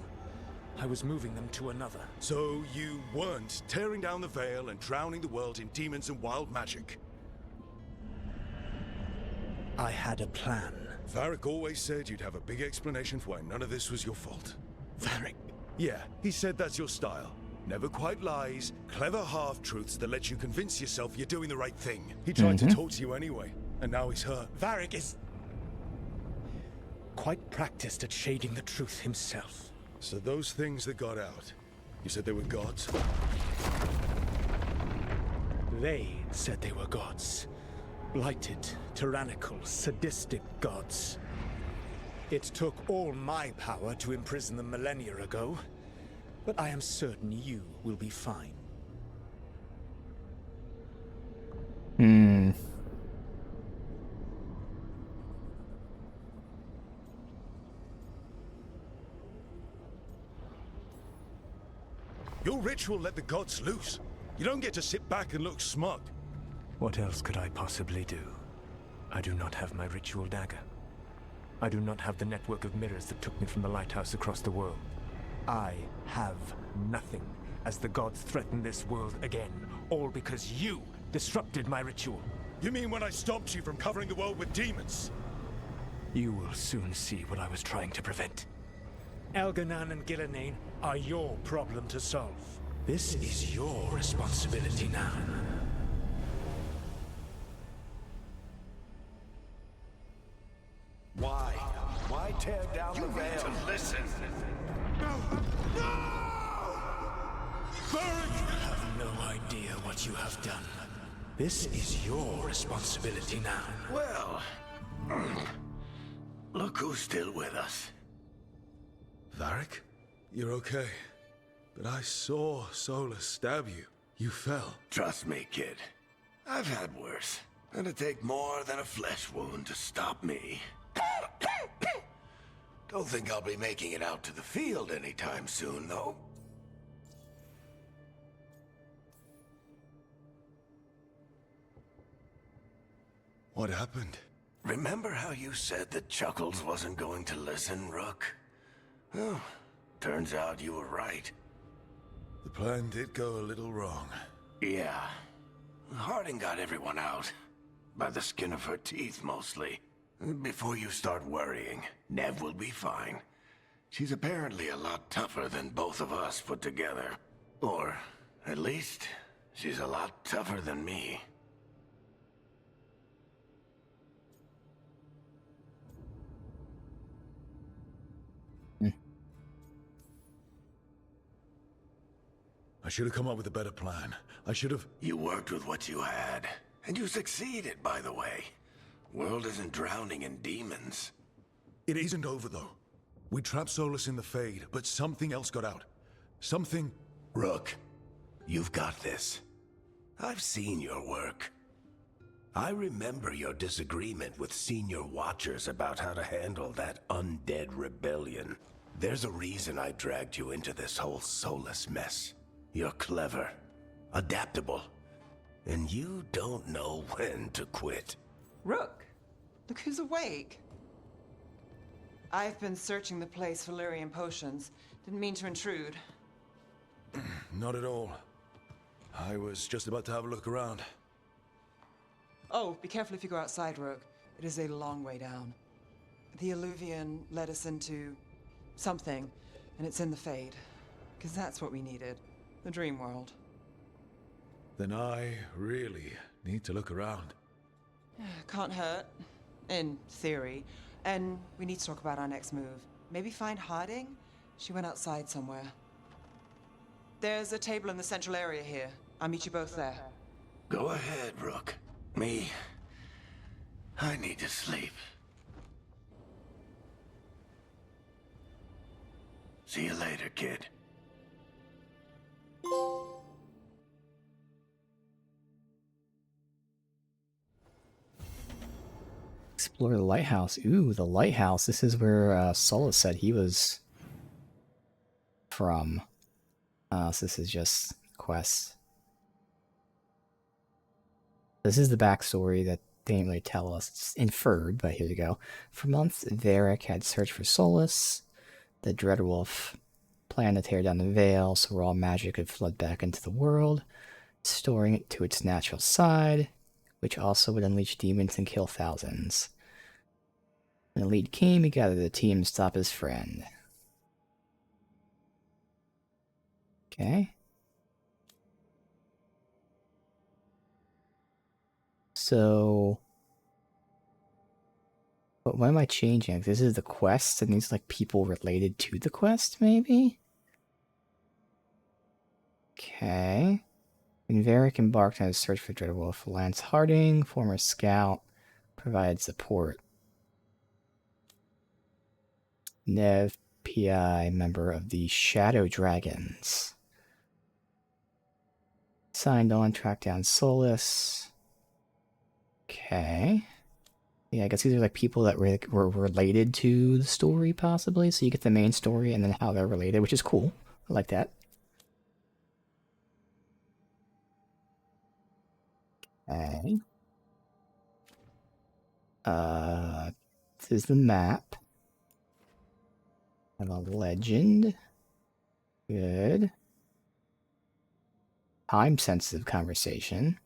I was moving them to another. So you weren't tearing down the veil and drowning the world in demons and wild magic? I had a plan. Varric always said you'd have a big explanation for why none of this was your fault. Varric? Yeah, he said that's your style. Never quite lies, clever half-truths that let you convince yourself you're doing the right thing. He tried to talk to you anyway, and now he's hurt. Varric is quite practiced at shading the truth himself. So those things that got out, you said they were gods? They said they were gods. Blighted, tyrannical, sadistic gods. It took all my power to imprison them millennia ago, but I am certain you will be fine. Your ritual let the gods loose. You don't get to sit back and look smug. What else could I possibly do? I do not have my ritual dagger. I do not have the network of mirrors that took me from the lighthouse across the world. I have nothing as the gods threaten this world again, all because you disrupted my ritual. You mean when I stopped you from covering the world with demons? You will soon see what I was trying to prevent. Elganan and Gillenane are your problem to solve. This is your responsibility now. Why? Why tear down the veil? To listen. You have no idea what you have done. This is your responsibility now. Well, look who's still with us. Varric? You're okay. But I saw Solus stab you. You fell. Trust me, kid. I've had worse. It'd take more than a flesh wound to stop me. Don't think I'll be making it out to the field anytime soon, though. What happened? Remember how you said that Chuckles wasn't going to listen, Rook? Well, turns out you were right. The plan did go a little wrong. Yeah. Harding got everyone out. By the skin of her teeth, mostly. Before you start worrying, Nev will be fine. She's apparently a lot tougher than both of us put together. Or, at least, she's a lot tougher than me. I should have come up with a better plan. I should have... You worked with what you had. And you succeeded, by the way. World isn't drowning in demons. It isn't over, though. We trapped Solus in the Fade, but something else got out. Something... Rook, you've got this. I've seen your work. I remember your disagreement with senior Watchers about how to handle that undead rebellion. There's a reason I dragged you into this whole Solus mess. You're clever, adaptable, and you don't know when to quit. Rook, look who's awake. I've been searching the place for Lyrian potions. Didn't mean to intrude. Not at all. I was just about to have a look around. Oh, be careful if you go outside, Rook. It is a long way down. The Illuvian led us into something, and it's in the Fade. Because that's what we needed. The dream world. Then I really need to look around. Can't hurt. In theory. And we need to talk about our next move. Maybe find Harding? She went outside somewhere. There's a table in the central area here. I'll meet you both there. Go ahead, Rook. Me, I need to sleep. See you later, kid. Explore the lighthouse. Ooh, the lighthouse. This is where Solus said he was from. So this is just quests. This is the backstory that they didn't really tell us. It's inferred, but here you go. For months, Varric had searched for Solus. The Dreadwolf planned to tear down the veil so raw magic could flood back into the world, storing it to its natural side, which also would unleash demons and kill thousands. When the lead came, he gathered the team to stop his friend. Okay. So... But what am I changing? This is the quest, and these are like people related to the quest, maybe? Okay. When Varric embarked on his search for Dreadwolf, Lance Harding, former scout, provided support. Nev, PI, member of the Shadow Dragons. Signed on, tracked down Solus. Okay. Yeah, I guess these are like people that were related to the story, possibly. So you get the main story and then how they're related, which is cool. I like that. Okay. This is the map. I have a legend. Good. Time-sensitive conversation.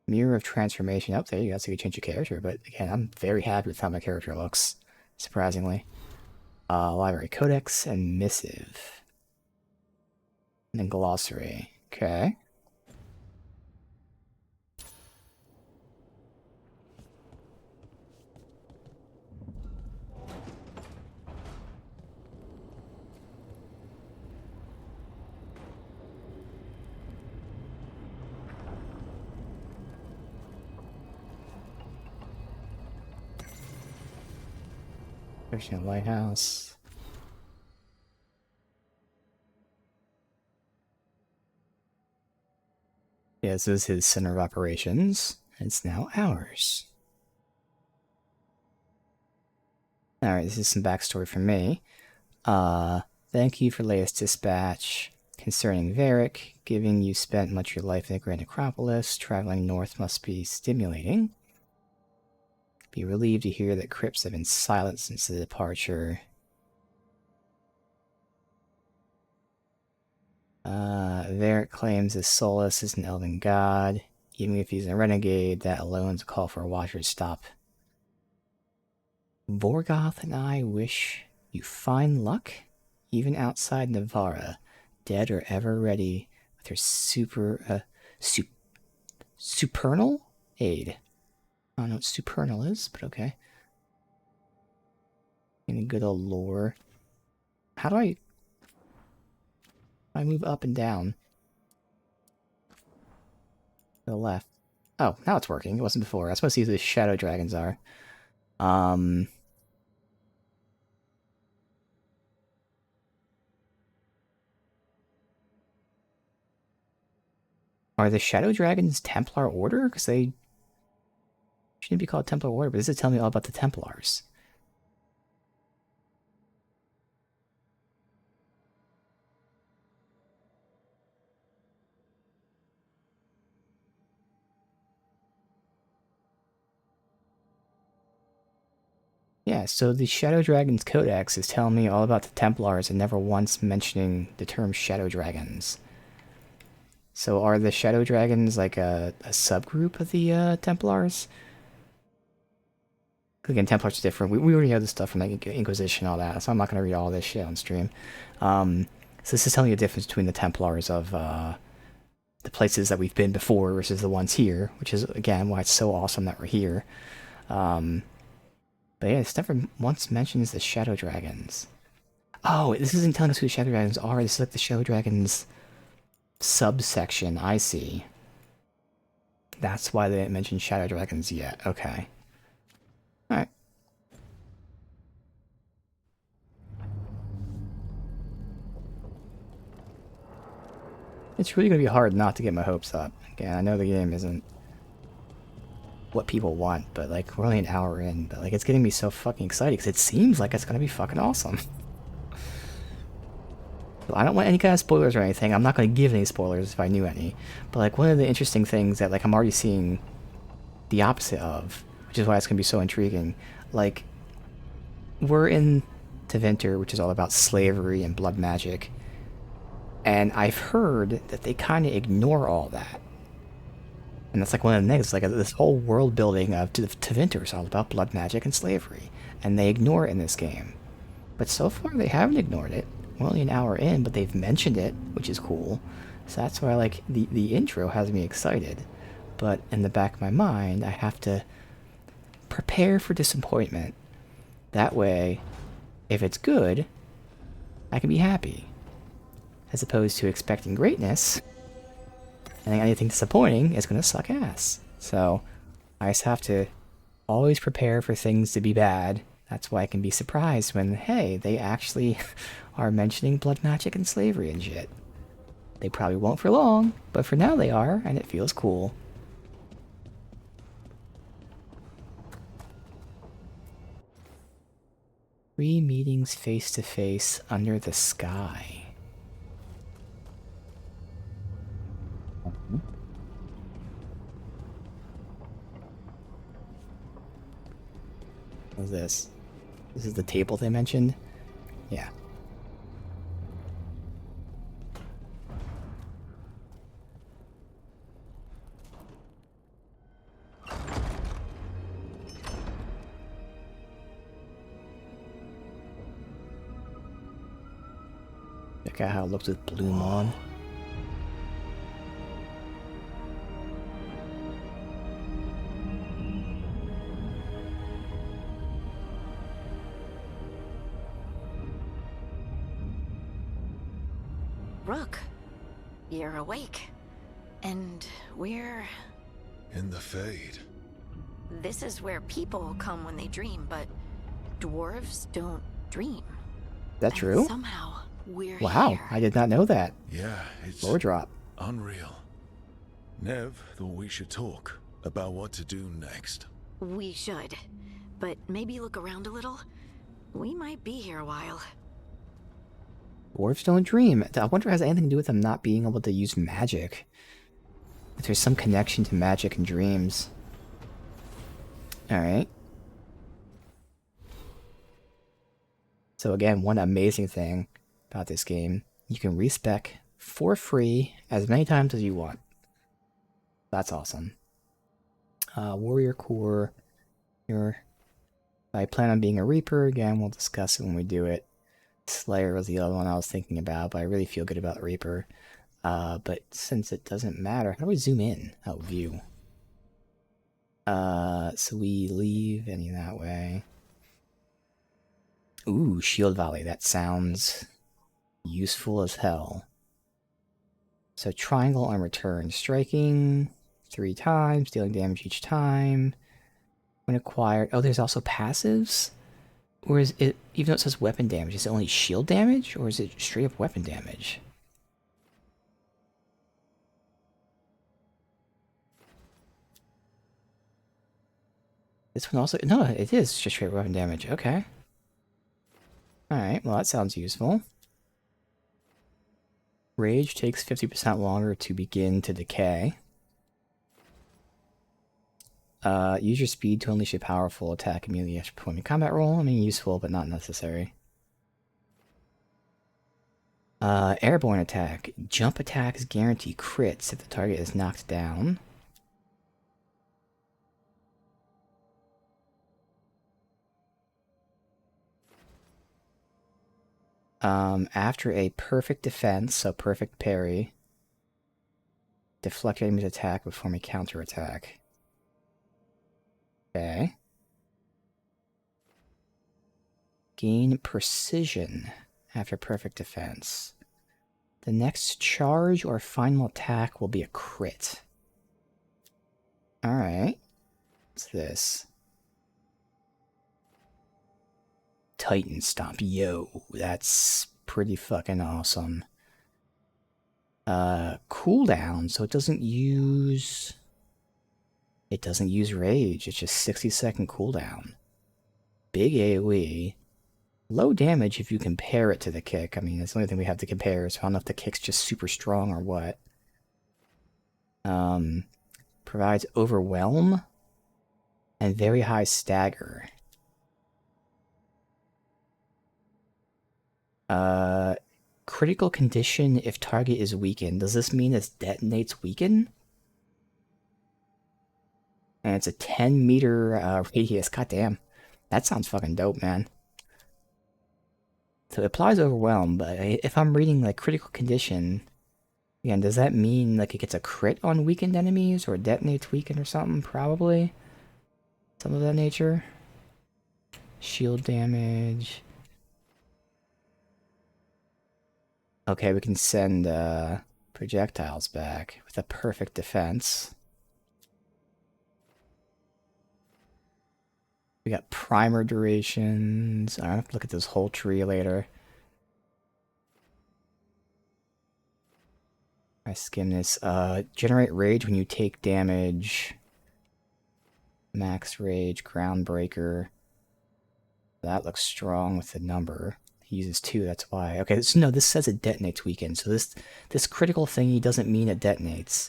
Mirror of transformation. Up there, you guys can change your character, but again, I'm very happy with how my character looks, surprisingly. Library Codex and Missive. And then Glossary. Okay. Searching a lighthouse. Yeah, this is his center of operations. It's now ours. Alright, this is some backstory from me. Thank you for latest dispatch concerning Varric. Given you spent much of your life in the Grand Necropolis, traveling north must be stimulating. Be relieved to hear that crypts have been silent since the departure. Varric claims his Solus is an elven god. Even if he's a renegade, that alone is a call for a watcher to stop. Vorgoth and I wish you fine luck, even outside Navarra, dead or ever ready with her supernal aid. I don't know what supernal is, but okay. Any good old lore. How do I move up and down? To the left. Oh, now it's working. It wasn't before. I was supposed to see who the shadow dragons are. Are the shadow dragons Templar Order? Because they shouldn't be called Templar Order, but this is telling me all about the Templars. Yeah, so the Shadow Dragons Codex is telling me all about the Templars and never once mentioning the term Shadow Dragons. So are the Shadow Dragons like a subgroup of the Templars? Again, Templars are different. We already know this stuff from like Inquisition and all that, so I'm not going to read all this shit on stream. So this is telling you the difference between the Templars of the places that we've been before versus the ones here, which is, again, why it's so awesome that we're here. But yeah, it's never once mentions the Shadow Dragons. Oh, this isn't telling us who the Shadow Dragons are. This is like the Shadow Dragons subsection. I see. That's why they didn't mention Shadow Dragons yet. Okay. Alright. It's really going to be hard not to get my hopes up. Again, I know the game isn't what people want, but like, we're only an hour in, but like, it's getting me so fucking excited because it seems like it's going to be fucking awesome. So I don't want any kind of spoilers or anything. I'm not going to give any spoilers if I knew any. But like, one of the interesting things that like I'm already seeing the opposite of, which is why it's going to be so intriguing. Like, we're in Tevinter, which is all about slavery and blood magic. And I've heard that they kind of ignore all that. And that's like one of the negatives. Like, this whole world building of Tevinter is all about blood magic and slavery. And they ignore it in this game. But so far, they haven't ignored it. We're only an hour in, but they've mentioned it, which is cool. So that's why, like, the intro has me excited. But in the back of my mind, I have to prepare for disappointment. That way, if it's good, I can be happy. As opposed to expecting greatness, and anything disappointing is going to suck ass. So, I just have to always prepare for things to be bad. That's why I can be surprised when, hey, they actually are mentioning blood magic and slavery and shit. They probably won't for long, but for now they are, and it feels cool. Three meetings face-to-face under the sky. What's this? This is the table they mentioned? Yeah. Check out how it looks with Bloom on. Rook, you're awake. And we're... In the Fade. This is where people come when they dream, but dwarves don't dream. That true? And somehow, we're Wow, here. I did not know that. Yeah, it's Lore drop. unreal. Nev thought we should talk about what to do next. We should. But maybe look around a little. We might be here a while. Dwarves don't dream. I wonder if it has anything to do with them not being able to use magic. If there's some connection to magic and dreams. Alright. So again, one amazing thing about this game, you can respec for free as many times as you want. That's awesome. Warrior Core. I plan on being a Reaper. Again, we'll discuss it when we do it. Slayer was the other one I was thinking about, but I really feel good about Reaper. But since it doesn't matter, how do we zoom in? Oh, view. So we leave any that way. Ooh, Shield Volley. That sounds useful as hell. So triangle on return. Striking 3 times, dealing damage each time. When acquired... Oh, there's also passives? Or is it... Even though it says weapon damage, is it only shield damage? Or is it straight up weapon damage? This one also... No, it is just straight weapon damage. Okay. Alright, well that sounds useful. Rage takes 50% longer to begin to decay. Use your speed to unleash a powerful attack immediately after performing a combat roll. I mean, useful, but not necessary. Airborne attack. Jump attacks guarantee crits if the target is knocked down. After a perfect defense, so perfect parry, deflect your enemy's attack before a counterattack. Okay. Gain precision after perfect defense. The next charge or final attack will be a crit. Alright. What's this? Titan Stomp. Yo, that's pretty fucking awesome. Cooldown, so it doesn't use rage, it's just 60-second cooldown. Big AoE. Low damage if you compare it to the kick. I mean, that's the only thing we have to compare, so I don't know if the kick's just super strong or what. Provides overwhelm and very high stagger. Critical condition if target is weakened. Does this mean it detonates weaken? And it's a 10-meter radius. Goddamn. That sounds fucking dope, man. So it applies overwhelm, but if I'm reading like critical condition, again, does that mean like it gets a crit on weakened enemies or detonates weakened or something? Probably. Some of that nature. Shield damage. Okay, we can send projectiles back with a perfect defense. We got primer durations. I have to look at this whole tree later. I skim this. Generate rage when you take damage. Max rage, groundbreaker. That looks strong with the number. He uses 2, that's why. Okay, so no, this says it detonates weakened. So this critical thingy doesn't mean it detonates.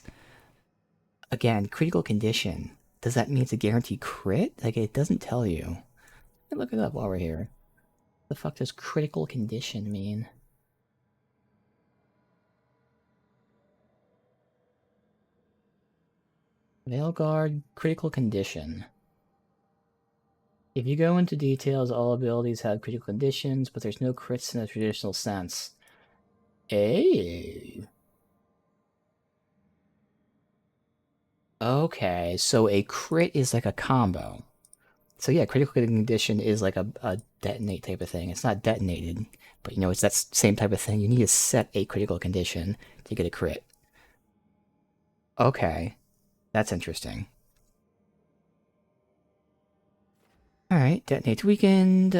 Again, critical condition. Does that mean it's a guaranteed crit? Like, it doesn't tell you. Let me look it up while we're here. What the fuck does critical condition mean? Veilguard, critical condition. If you go into details, all abilities have critical conditions, but there's no crits in the traditional sense. Hey. Okay, so a crit is like a combo. So yeah, critical condition is like a detonate type of thing. It's not detonated, but you know, it's that same type of thing. You need to set a critical condition to get a crit. Okay, that's interesting. Alright, detonates weakened,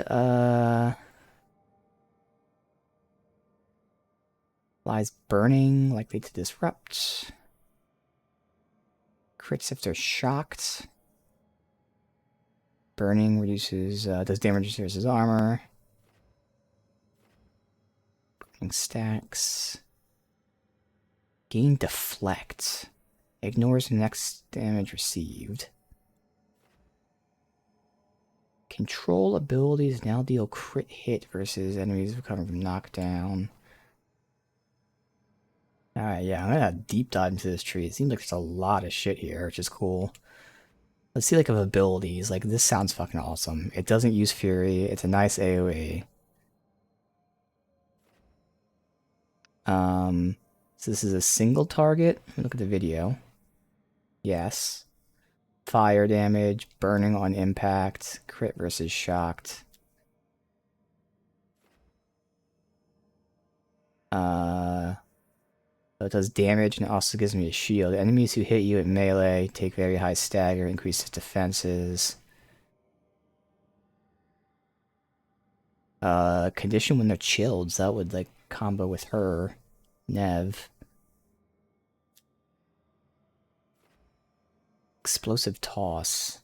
lies burning, likely to disrupt. Crits if they're shocked. Burning reduces, does damage versus armor. Stacks. Gain deflect. Ignores the next damage received. Control abilities now deal crit hit versus enemies recovering from knockdown. Alright, yeah, I'm gonna deep dive into this tree. It seems like there's a lot of shit here, which is cool. Let's see, like, of abilities. Like, this sounds fucking awesome. It doesn't use Fury. It's a nice AoE. So this is a single target. Let me look at the video. Yes. Fire damage, burning on impact, crit versus shocked. So it does damage and it also gives me a shield. Enemies who hit you at melee take very high stagger, increases defenses. Condition when they're chilled, so that would like combo with her. Nev. Explosive toss.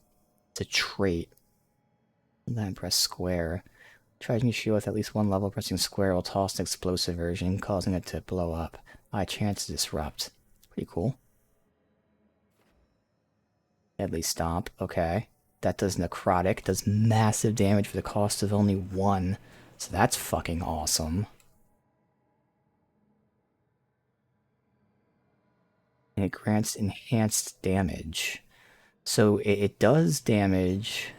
It's a trait. Then press square. Charging a shield with at least one level, pressing square will toss an explosive version, causing it to blow up. High chance to disrupt. Pretty cool. Deadly Stomp. Okay. That does necrotic. Does massive damage for the cost of only 1. So that's fucking awesome. And it grants enhanced damage. So it does damage.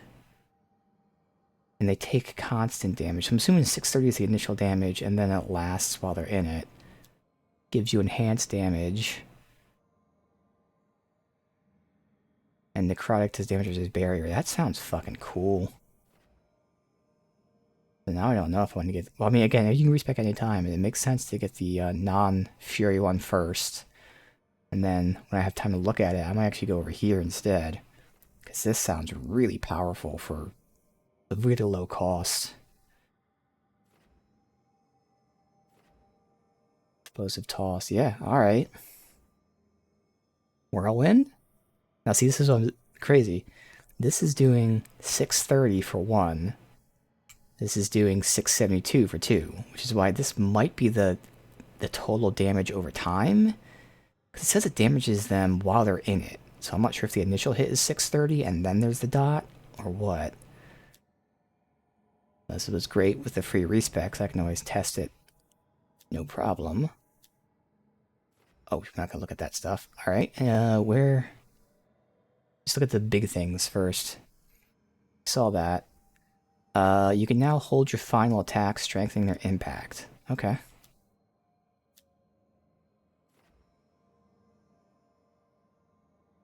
And they take constant damage. So I'm assuming 630 is the initial damage, and then it lasts while they're in it. Gives you enhanced damage. And necrotic does damage as barrier. That sounds fucking cool. So now I don't know if I want to get... Well, I mean, again, you can respec any time, and it makes sense to get the non-Fury one first. And then, when I have time to look at it, I might actually go over here instead. Because this sounds really powerful for a really low cost. Explosive toss. Yeah, alright. Whirlwind? Now see, this is what crazy. This is doing 630 for 1. This is doing 672 for 2. Which is why this might be the total damage over time. Because it says it damages them while they're in it. So I'm not sure if the initial hit is 630 and then there's the dot, or what. This was great with the free respecs. I can always test it. No problem. Oh, we're not gonna look at that stuff. Alright, where... Let's look at the big things first. Saw that. You can now hold your final attack, strengthening their impact. Okay.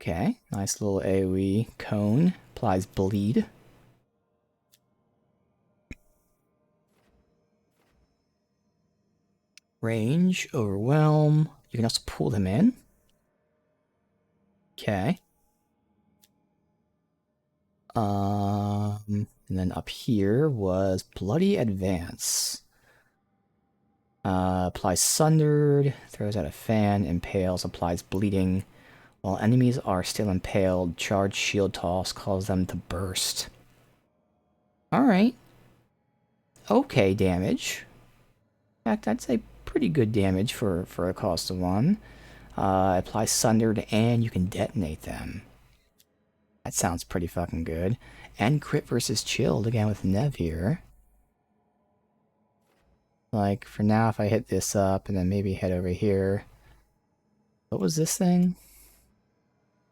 Okay, nice little AoE cone. Applies bleed. Range, overwhelm. You can also pull them in. Okay. And then up here was Bloody Advance. Applies Sundered, throws out a fan, impales, applies bleeding. While enemies are still impaled, charged shield toss causes them to burst. Alright. Okay damage. In fact, I'd say pretty good damage for a cost of 1. Applies Sundered and you can detonate them. That sounds pretty fucking good. And crit versus chilled again with Nev here. Like, for now, if I hit this up and then maybe head over here. What was this thing?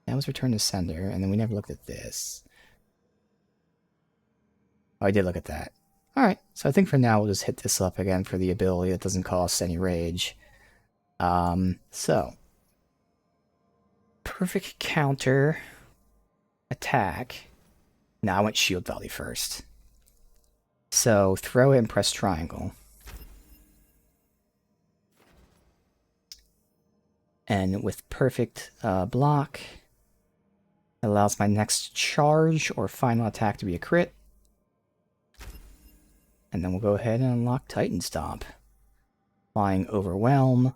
That was Return to Sender, and then we never looked at this. Oh, I did look at that. Alright, so I think for now we'll just hit this up again for the ability that doesn't cost any rage. So. Perfect counter. Attack. Now I went Shield Volley first. So, throw it and press triangle. And with perfect block, it allows my next charge or final attack to be a crit. And then we'll go ahead and unlock Titan Stomp. Applying Overwhelm.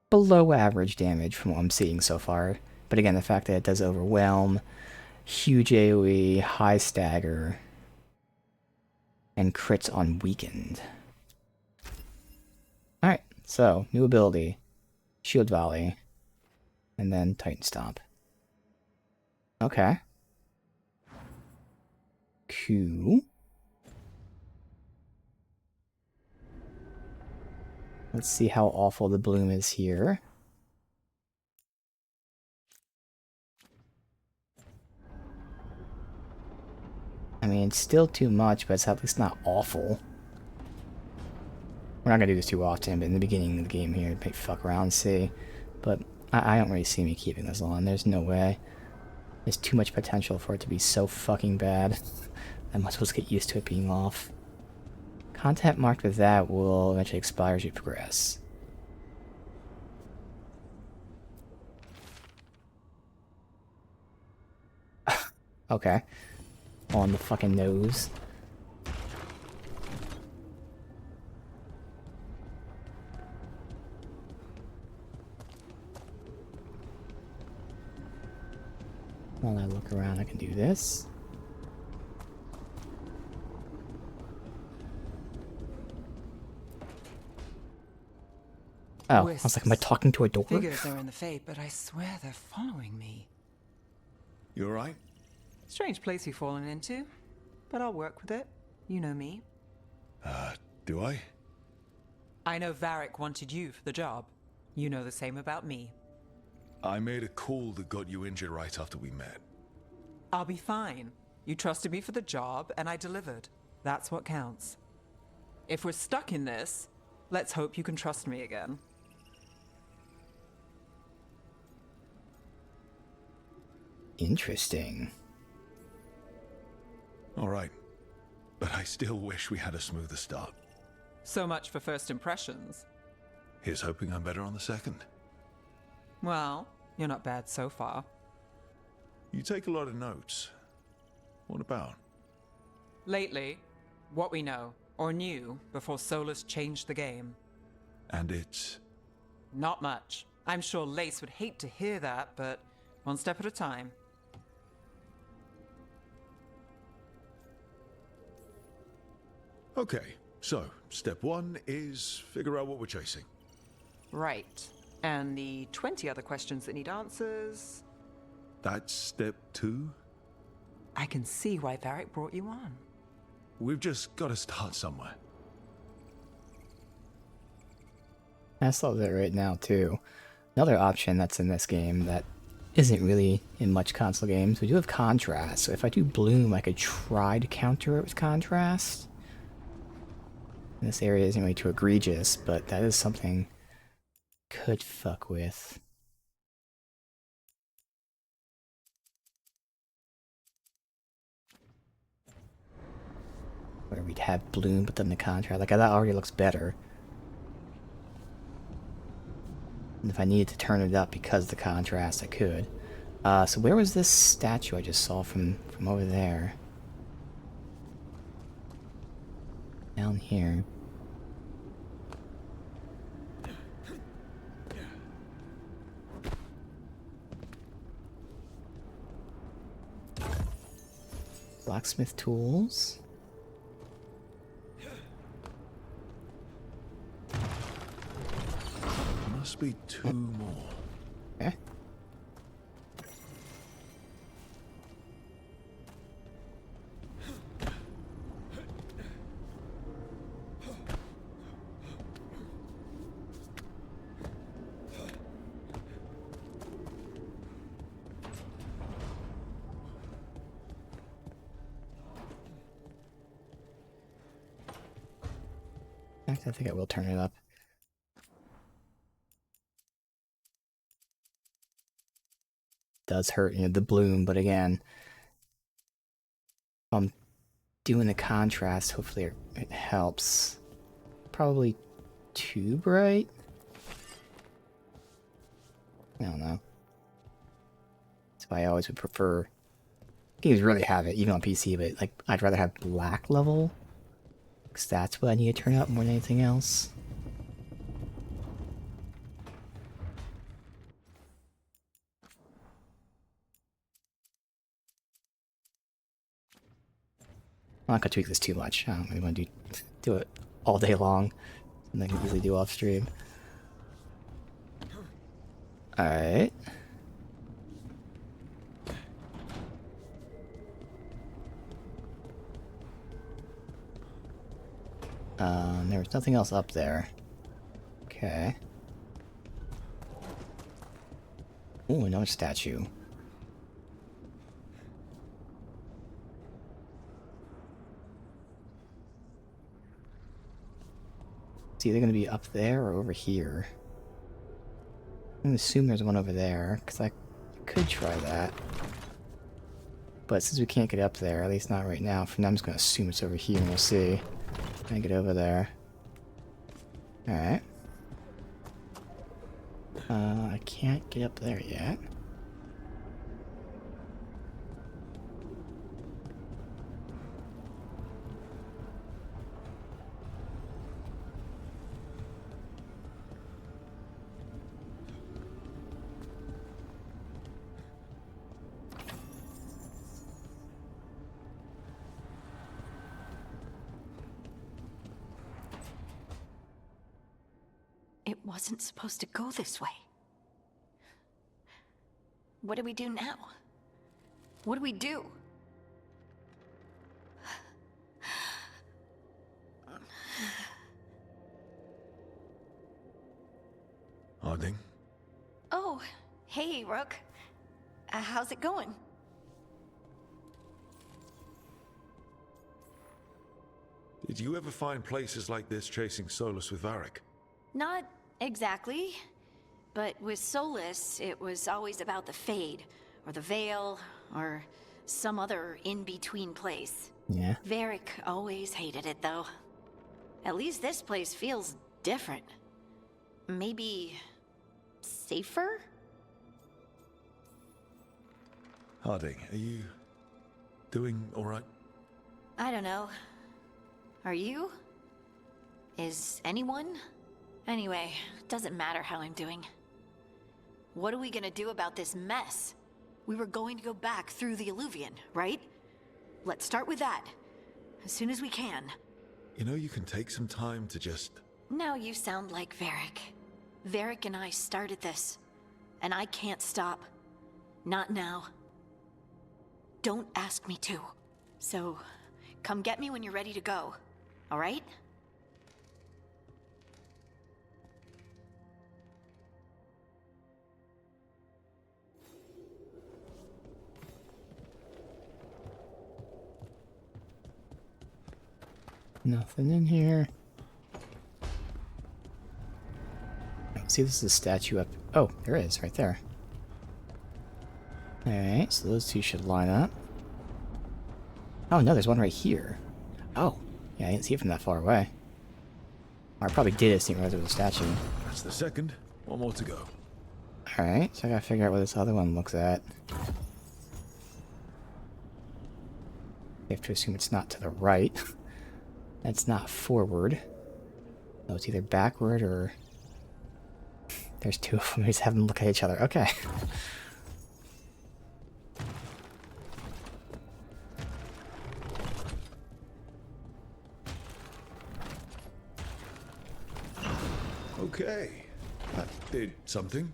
Below average damage from what I'm seeing so far. But again, the fact that it does Overwhelm, huge AoE, high stagger. And crits on weakened. Alright, so new ability. Shield Volley. And then Titan Stomp. Okay. Cool. Let's see how awful the bloom is here. I mean, it's still too much, but it's at least not awful. We're not gonna do this too often, but in the beginning of the game here, maybe fuck around and see. But I don't really see me keeping this on. There's no way. There's too much potential for it to be so fucking bad. I must well get used to it being off. Content marked with that will eventually expire as you progress. Okay. On the fucking nose. While I look around, I can do this. Oh, I was like, am I talking to a door? Figures are in the fate, but I swear they're following me. You alright? Strange place you've fallen into, but I'll work with it. You know me. Do I? I know Varric wanted you for the job. You know the same about me. I made a call that got you injured right after we met. I'll be fine. You trusted me for the job, and I delivered. That's what counts. If we're stuck in this, let's hope you can trust me again. Interesting. Alright. But I still wish we had a smoother start. So much for first impressions. Here's hoping I'm better on the second. Well, you're not bad so far. You take a lot of notes. What about? Lately, what we know, or knew, before Solus changed the game. And it's... Not much. I'm sure Lace would hate to hear that, but one step at a time. Okay, so step one is figure out what we're chasing. Right. And the 20 other questions that need answers... That's step two? I can see why Varric brought you on. We've just got to start somewhere. I saw that right now, too. Another option that's in this game that isn't really in much console games, we do have contrast. So if I do bloom, I could try to counter it with contrast. And this area isn't really too egregious, but that is something could fuck with. Where we'd have bloom, but then the contrast. Like, that already looks better. And if I needed to turn it up because of the contrast, I could. So where was this statue I just saw from over there? Down here. Blacksmith tools. Must be two more. Okay. I think I will turn it up. Does hurt, you know, the bloom, but again, if I'm doing the contrast, hopefully it helps. Probably too bright? I don't know. So I always would prefer, games really have it, even on PC, but like I'd rather have black level, because that's what I need to turn up more than anything else. I'm not gonna tweak this too much. I don't really want to do it all day long. Something I can easily do off stream. Alright. There was nothing else up there. Okay. Ooh, another statue. It's either going to be up there or over here. I'm going to assume there's one over there, because I could try that. But since we can't get up there, at least not right now, for now I'm just going to assume it's over here and we'll see. Can I get over there? Alright. I can't get up there yet. It wasn't supposed to go this way. What do we do now? What do we do? Harding? Oh, hey, Rook. How's it going? Did you ever find places like this chasing Solus with Varric? Not exactly. But with Solus, it was always about the Fade, or the Veil, or some other in-between place. Yeah. Varric always hated it, though. At least this place feels different. Maybe... safer? Harding, are you doing alright? I don't know. Are you? Is anyone? Anyway, doesn't matter how I'm doing. What are we gonna do about this mess? We were going to go back through the Illuvian, right? Let's start with that. As soon as we can. You know, you can take some time to just... Now you sound like Varric. Varric and I started this. And I can't stop. Not now. Don't ask me to. So, come get me when you're ready to go. Alright? Nothing in here. See, this is a statue up. Oh, there is, right there. Alright, so those two should line up. Oh no, there's one right here. Oh, yeah, I didn't see it from that far away. Or I probably did, I just didn't realize there was a statue. That's the second. One more to go. Alright, so I gotta figure out what this other one looks at. I have to assume it's not to the right. That's not forward. No, it's either backward or... There's two of them. We just have them look at each other. Okay. Okay. That did something.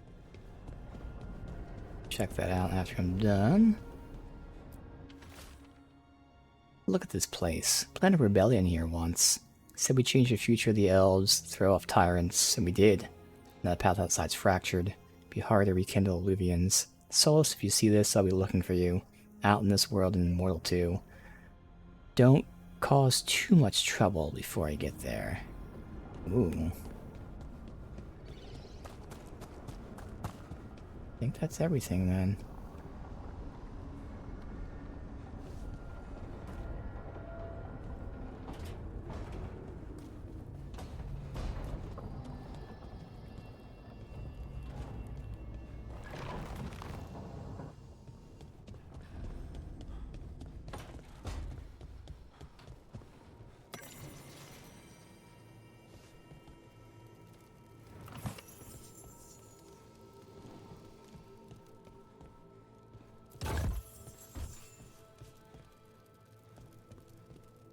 Check that out after I'm done. Look at this place. Planned a rebellion here once. Said we change the future of the elves, throw off tyrants, and we did. Now the path outside's fractured. Be hard to rekindle Illuvians. Solus, if you see this, I'll be looking for you. Out in this world and immortal too. Don't cause too much trouble before I get there. Ooh. I think that's everything then.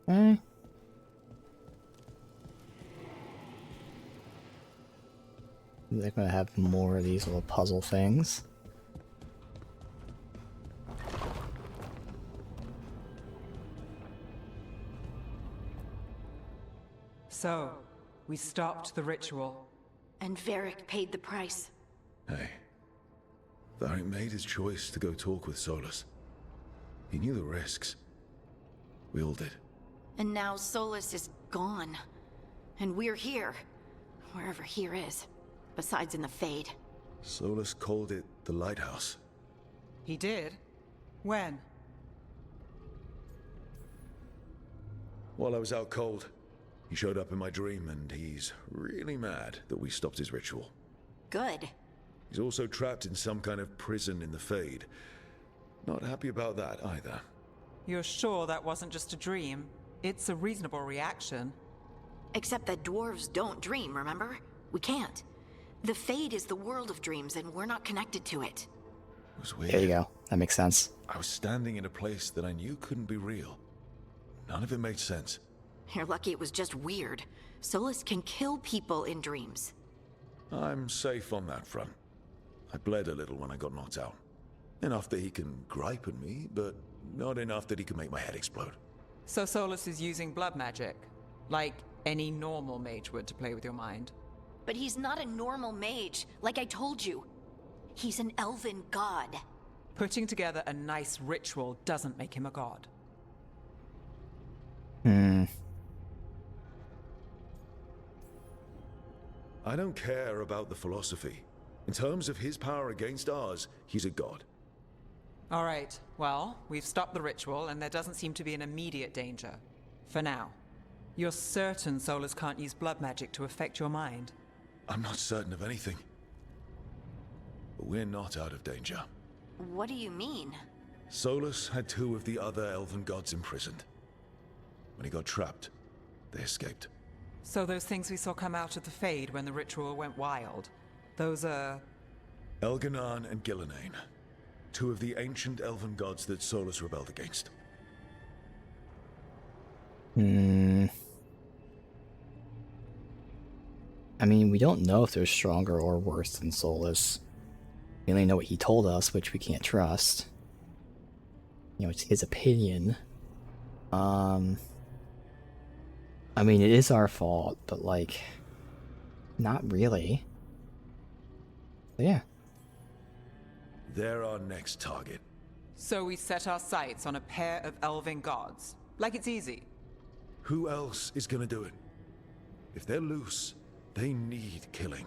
Okay. They're gonna have more of these little puzzle things. So, we stopped the ritual. And Varric paid the price. Hey. Varric made his choice to go talk with Solus. He knew the risks. We all did. And now Solus is gone. And we're here. Wherever here is. Besides in the Fade. Solus called it the Lighthouse. He did? When? While I was out cold, he showed up in my dream, and he's really mad that we stopped his ritual. Good. He's also trapped in some kind of prison in the Fade. Not happy about that either. You're sure that wasn't just a dream? It's a reasonable reaction. Except that dwarves don't dream, remember? We can't. The Fade is the world of dreams, and we're not connected to it. It was weird. There you go. That makes sense. I was standing in a place that I knew couldn't be real. None of it made sense. You're lucky it was just weird. Solus can kill people in dreams. I'm safe on that front. I bled a little when I got knocked out. Enough that he can gripe at me, but not enough that he can make my head explode. So Solus is using blood magic, like any normal mage would to play with your mind. But he's not a normal mage, like I told you. He's an elven god. Putting together a nice ritual doesn't make him a god. I don't care about the philosophy. In terms of his power against ours, he's a god. All right, well, we've stopped the ritual, and there doesn't seem to be an immediate danger. For now. You're certain Solus can't use blood magic to affect your mind? I'm not certain of anything. But we're not out of danger. What do you mean? Solus had 2 of the other elven gods imprisoned. When he got trapped, they escaped. So those things we saw come out of the Fade when the ritual went wild, those are... Elganan and Gillenane. 2 of the ancient elven gods that Solus rebelled against. I mean, we don't know if they're stronger or worse than Solus. We only know what he told us, which we can't trust. You know, it's his opinion. I mean, it is our fault, but, like, not really. So, yeah. They're our next target. So we set our sights on a pair of elven gods. Like it's easy. Who else is gonna do it? If they're loose, they need killing.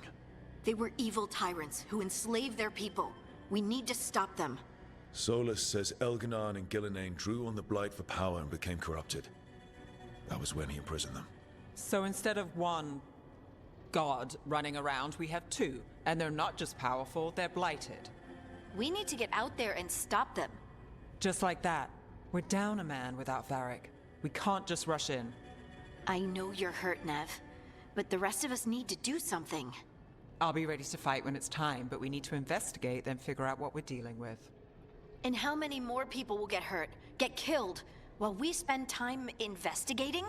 They were evil tyrants who enslaved their people. We need to stop them. Solus says Elganan and Gillenane drew on the Blight for power and became corrupted. That was when he imprisoned them. So instead of one god running around, we have 2. And they're not just powerful, they're blighted. We need to get out there and stop them. Just like that. We're down a man without Varric. We can't just rush in. I know you're hurt, Nev. But the rest of us need to do something. I'll be ready to fight when it's time, but we need to investigate, then figure out what we're dealing with. And how many more people will get hurt, get killed, while we spend time investigating?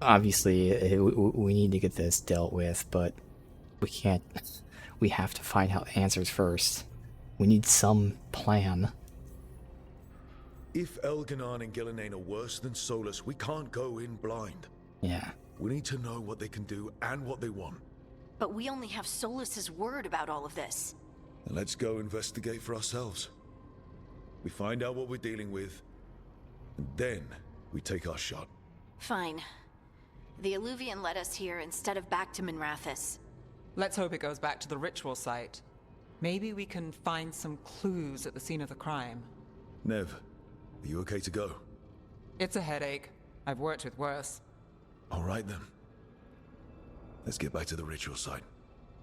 Obviously, we need to get this dealt with, but we can't... We have to find out answers first. We need some plan. If Elganan and Gillenane are worse than Solus, we can't go in blind. Yeah. We need to know what they can do and what they want. But we only have Solus's word about all of this. And let's go investigate for ourselves. We find out what we're dealing with, and then we take our shot. Fine. The Illuvian led us here instead of back to Minrathous. Let's hope it goes back to the ritual site. Maybe we can find some clues at the scene of the crime. Nev, are you okay to go? It's a headache. I've worked with worse. All right then. Let's get back to the ritual site.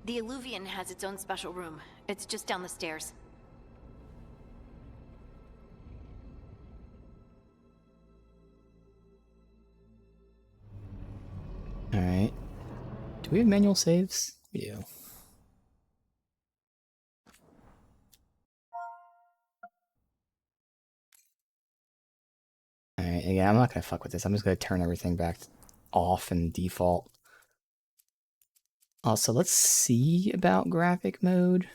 The Illuvian has its own special room. It's just down the stairs. Alright. Do we have manual saves? We do. Alright, again, I'm not gonna fuck with this. I'm just gonna turn everything back off and default. Also, let's see about graphic mode.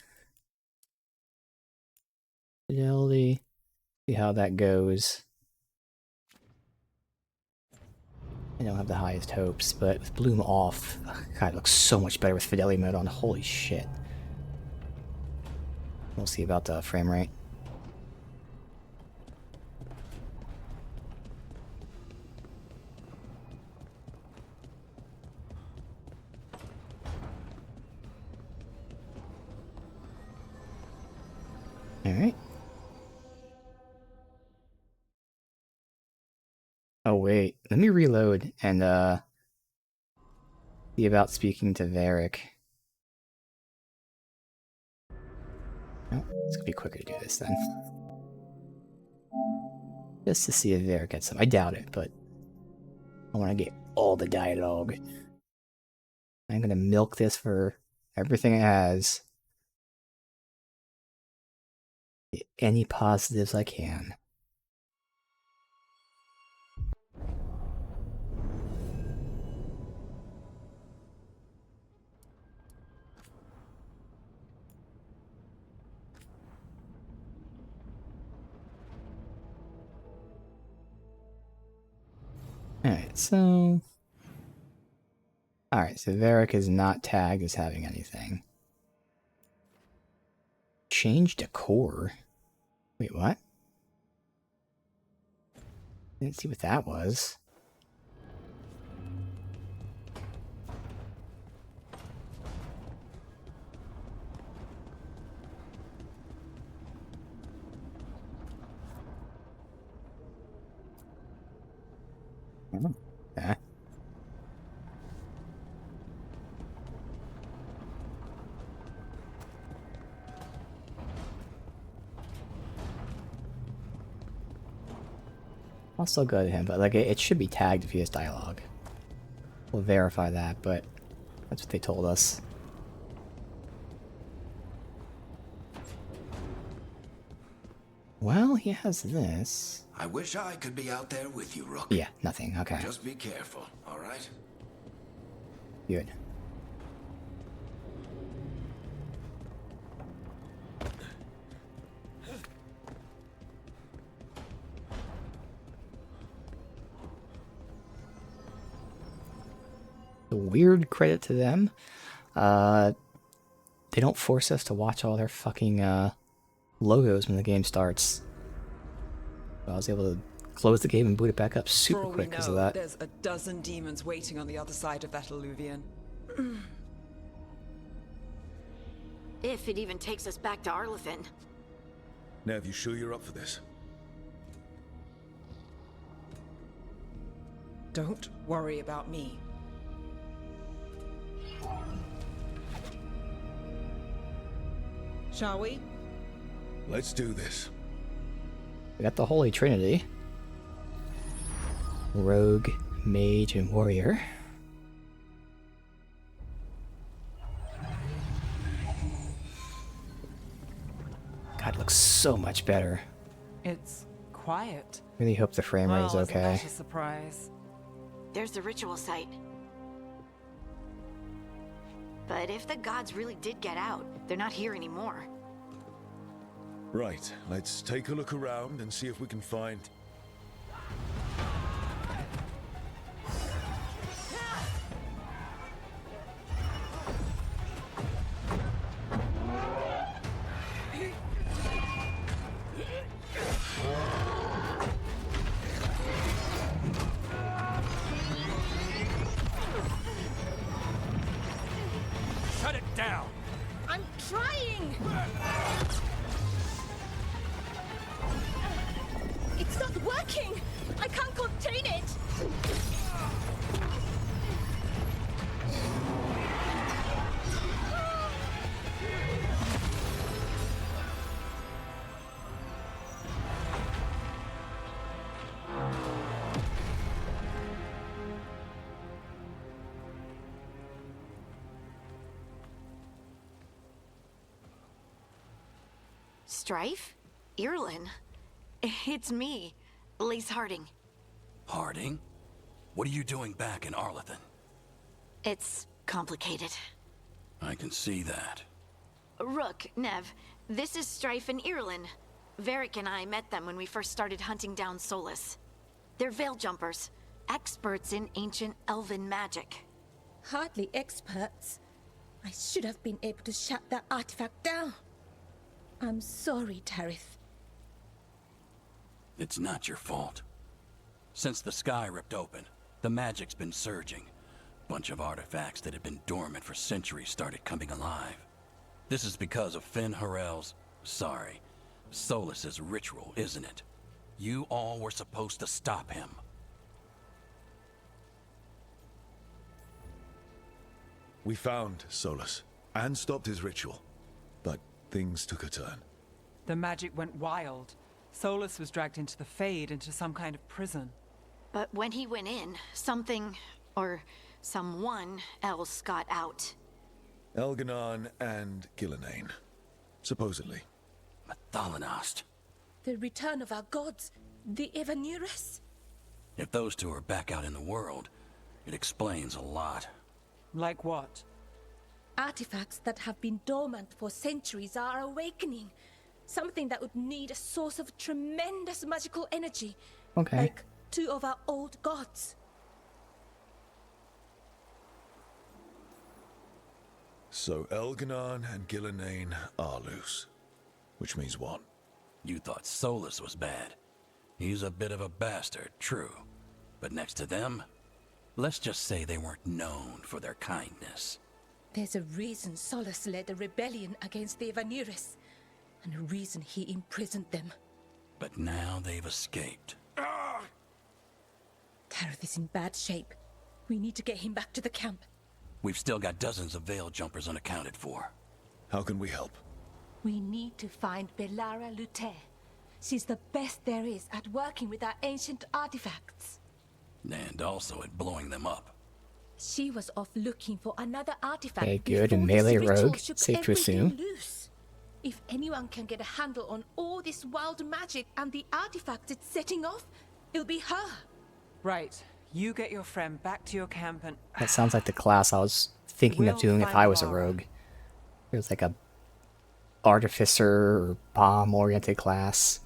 Fidelity. See how that goes. I don't have the highest hopes, but with bloom off, God, it looks so much better with fidelity mode on. Holy shit. We'll see about the frame rate. Alright. Oh wait, let me reload and see about speaking to Varric. Oh, it's gonna be quicker to do this then. Just to see if Varric gets some. I doubt it, but I want to get all the dialogue. I'm gonna milk this for everything it has. Get any positives I can. Alright, so... Alright, so Varric is not tagged as having anything. Change decor? Wait, what? Didn't see what that was. Oh, okay. I'll still go to him, but like it should be tagged if he has dialogue. We'll verify that, but that's what they told us. Well, he has this. I wish I could be out there with you, Rook. Yeah, nothing. Okay. Just be careful, all right? Good. A weird credit to them. They don't force us to watch all their fucking logos when the game starts. I was able to close the game and boot it back up super quick because of that. There's a dozen demons waiting on the other side of that alluvion. If it even takes us back to Arlithin. Nav, you sure you're up for this? Don't worry about me. Shall we? Let's do this. We got the Holy Trinity. Rogue, Mage, and Warrior. God, it looks so much better. It's quiet. Really hope the frame rate is Isn't okay. that a surprise? There's the ritual site. But if the gods really did get out, they're not here anymore. Right, let's take a look around and see if we can find... Shut it down! I'm trying! It's not working! I can't contain it! Strife? Irlin? It's me, Lace Harding. Harding? What are you doing back in Arlethan? It's complicated. I can see that. Rook, Nev, this is Strife and Irulan. Varric and I met them when we first started hunting down Solus. They're veil jumpers, experts in ancient elven magic. Hardly experts. I should have been able to shut that artifact down. I'm sorry, Tarith. It's not your fault. Since the sky ripped open, the magic's been surging. Bunch of artifacts that had been dormant for centuries started coming alive. This is because of Finn Harel's... sorry, Solus's ritual, isn't it? You all were supposed to stop him. We found Solus and stopped his ritual, but things took a turn. The magic went wild. Solus was dragged into the Fade, into some kind of prison. But when he went in, something, or someone else got out. Elganon and Gillenane, supposedly. Mathalanost. The return of our gods, the Evanurus. If those two are back out in the world, it explains a lot. Like what? Artifacts that have been dormant for centuries are awakening. Something that would need a source of tremendous magical energy. Okay. Like two of our old gods. So Elganon and Gillenane are loose. Which means what? You thought Solus was bad. He's a bit of a bastard, true. But next to them, let's just say they weren't known for their kindness. There's a reason Solus led a rebellion against the Evanurus, and a reason he imprisoned them. But now they've escaped. Tarith is in bad shape. We need to get him back to the camp. We've still got dozens of veil jumpers unaccounted for. How can we help? We need to find Belara Luther. She's the best there is at working with our ancient artifacts. And also at blowing them up. She was off looking for another artifact. Okay, good. before And this melee ritual rogue, shook safe to everything assume. loose. If anyone can get a handle on all this wild magic and the artifacts it's setting off, it'll be her. Right. You get your friend back to your camp and... That sounds like the class I was thinking of We'll doing if find I was a Laura. rogue. It was like a artificer or bomb-oriented class.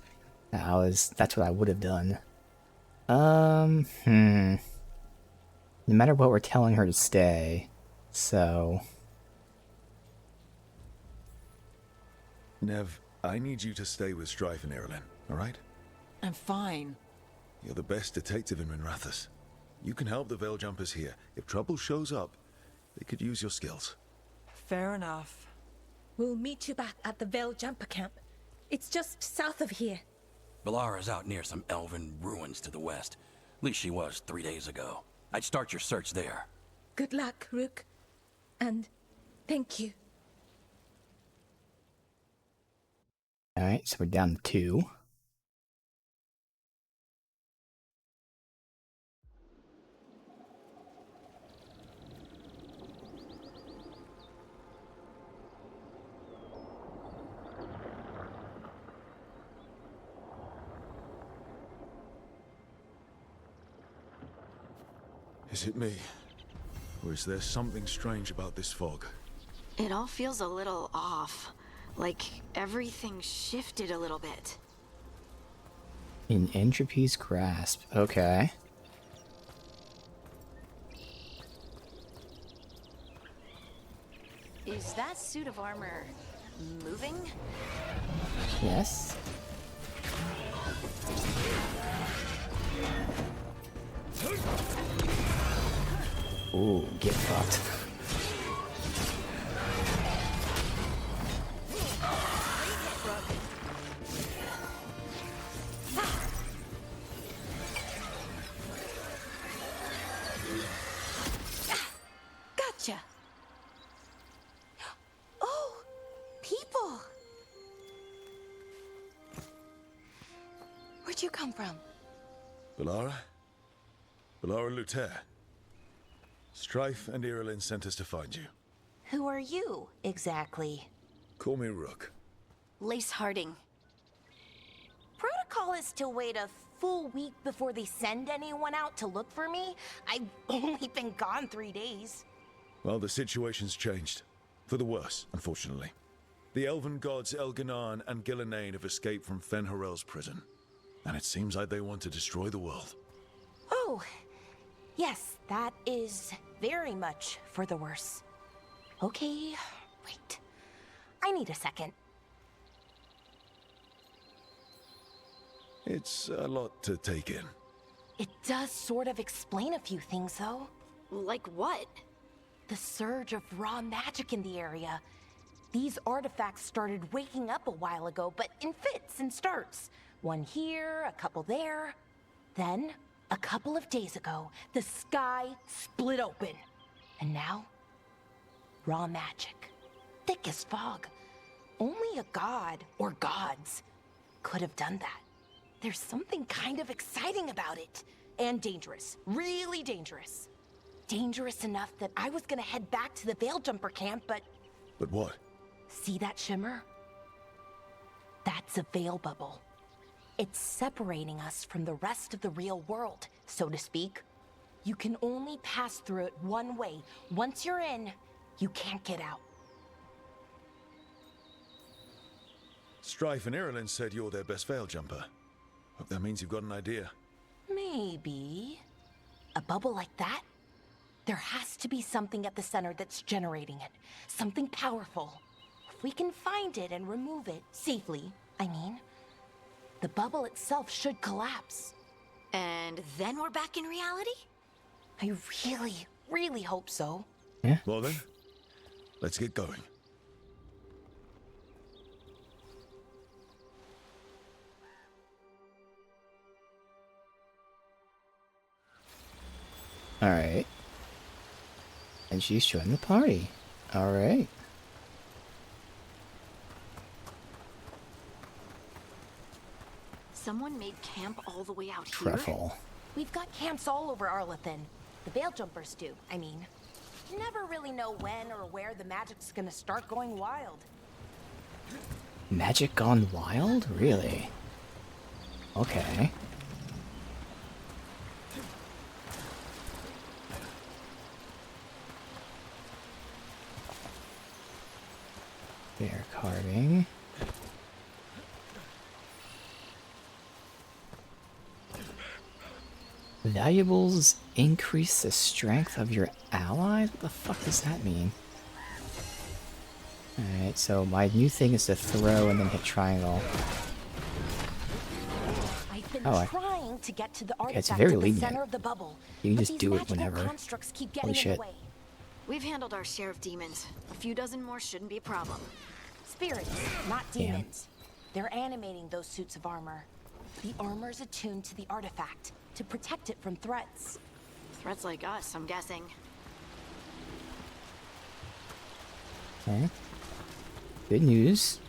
That's what I would have done. No matter what, we're telling her to stay. So, Nev, I need you to stay with Strife and Irulan, alright? I'm fine. You're the best detective in Minrathous. You can help the Veil Jumpers here. If trouble shows up, they could use your skills. Fair enough. We'll meet you back at the Veil Jumper camp. It's just south of here. Belara's out near some elven ruins to the west. At least she was 3 days ago. I'd start your search there. Good luck, Rook. And thank you. alright, so we're down to 2. Is it me? Or is there something strange about this fog? It all feels a little off. Like everything shifted a little bit. In Entropy's grasp. Okay. Is that suit of armor moving? Yes. Ooh, get fucked. Gotcha. Oh, people. Where'd you come from? Belara? Belara Luther. Strife and Irulan sent us to find you. Who are you, exactly? Call me Rook. Lace Harding. call is to wait a full week before they send anyone out to look for me? I've only been gone 3 days. Well, the situation's changed. For the worse, unfortunately. The elven gods Elganan and Gillenane have escaped from Fen'Harel's prison. And it seems like they want to destroy the world. Oh, yes, that is very much for the worse. Okay, wait. I need a second. It's a lot to take in. It does sort of explain a few things, though. Like what? The surge of raw magic in the area. These artifacts started waking up a while ago, but in fits and starts. One here, a couple there. Then, a couple of days ago, the sky split open. And now, raw magic. Thick as fog. Only a god, or gods, could have done that. There's something kind of exciting about it. And dangerous. Really dangerous. Dangerous enough that I was gonna head back to the Veilgjumper camp, but... But what? See that shimmer? That's a veil bubble. It's separating us from the rest of the real world, so to speak. You can only pass through it one way. Once you're in, you can't get out. Strife and Irilyn said you're their best Veilgjumper. Hope that means you've got an idea. Maybe. A bubble like that? There has to be something at the center that's generating it. Something powerful. If we can find it and remove it, safely, I mean, the bubble itself should collapse. And then we're back in reality? I really, really hope so. Yeah. Well then, let's get going. Alright. And she's joined the party. Alright. Someone made camp all the way out here? Truffle. We've got camps all over Arlathan. The Veiljumpers do, I mean. You never really know when or where the magic's gonna start going wild. Magic gone wild? Really? Okay. Bear carving. Valuables increase the strength of your allies? What the fuck does that mean? Alright, so my new thing is to throw and then hit triangle. I've been Oh, trying to get to the artifact it's very at the lenient. center of the bubble. You can but just these do it magical whenever. constructs keep getting Holy in shit. the way. We've handled our share of demons. A few dozen more shouldn't be a problem. Spirits, not Damn. demons. They're animating those suits of armor. The armor's attuned to the artifact to protect it from threats. Threats like us, I'm guessing. Okay. Good news.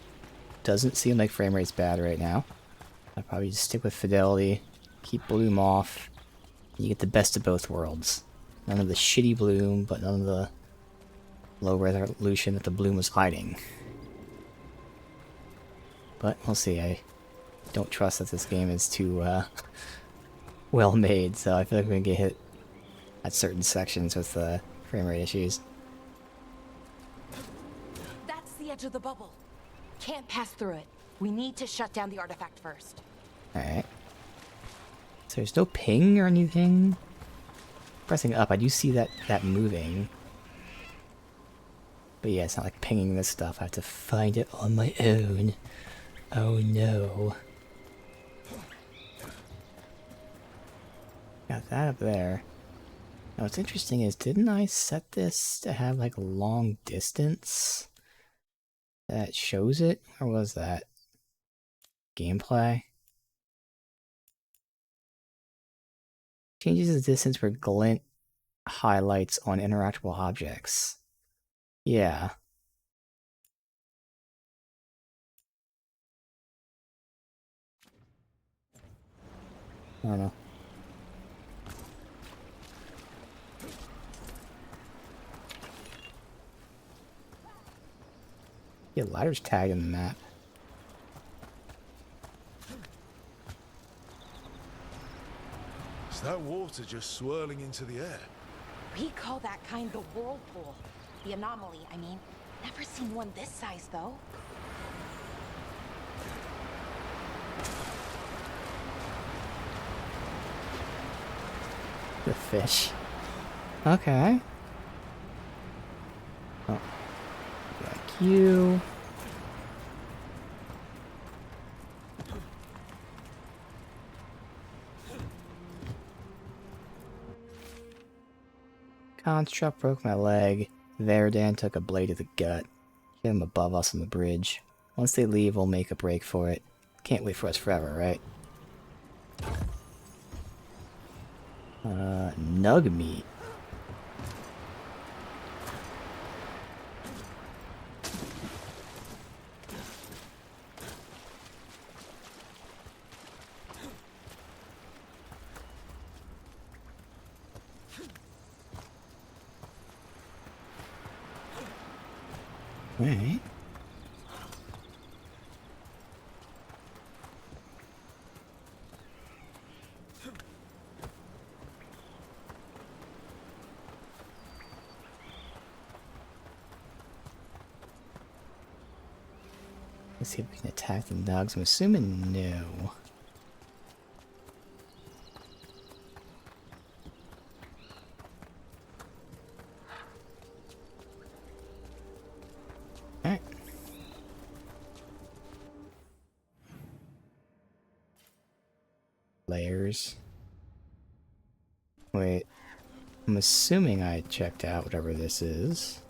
Doesn't seem like frame rate's bad right now. I'll probably just stick with fidelity, keep bloom off. You get the best of both worlds. None of the shitty bloom, but none of the low resolution that the bloom was hiding. But we'll see. I don't trust that this game is too well made, so I feel like we're gonna get hit at certain sections with frame rate issues. That's the edge of the bubble. Can't pass through it. We need to shut down the artifact first. Alright. So there's no ping or anything? Pressing up, I do see that moving. But yeah, it's not like pinging this stuff. I have to find it on my own. Oh no. Got that up there. Now what's interesting is, didn't I set this to have like long distance that shows it? Or was that gameplay? Changes the distance where glint highlights on interactable objects. Yeah. I don't know. Yeah, ladder's tagged in the map. Is that water just swirling into the air? We call that kind the whirlpool. The anomaly, I mean. Never seen one this size, though. The fish. Okay. Oh. Like you. Construct broke my leg. Verdan took a blade to the gut. Get him above us on the bridge. Once they leave, we'll make a break for it. Can't wait for us forever, right? Nug meat. Right. Let's see if we can attack the nugs. I'm assuming no. Alright. Layers. Wait. I'm assuming I checked out whatever this is.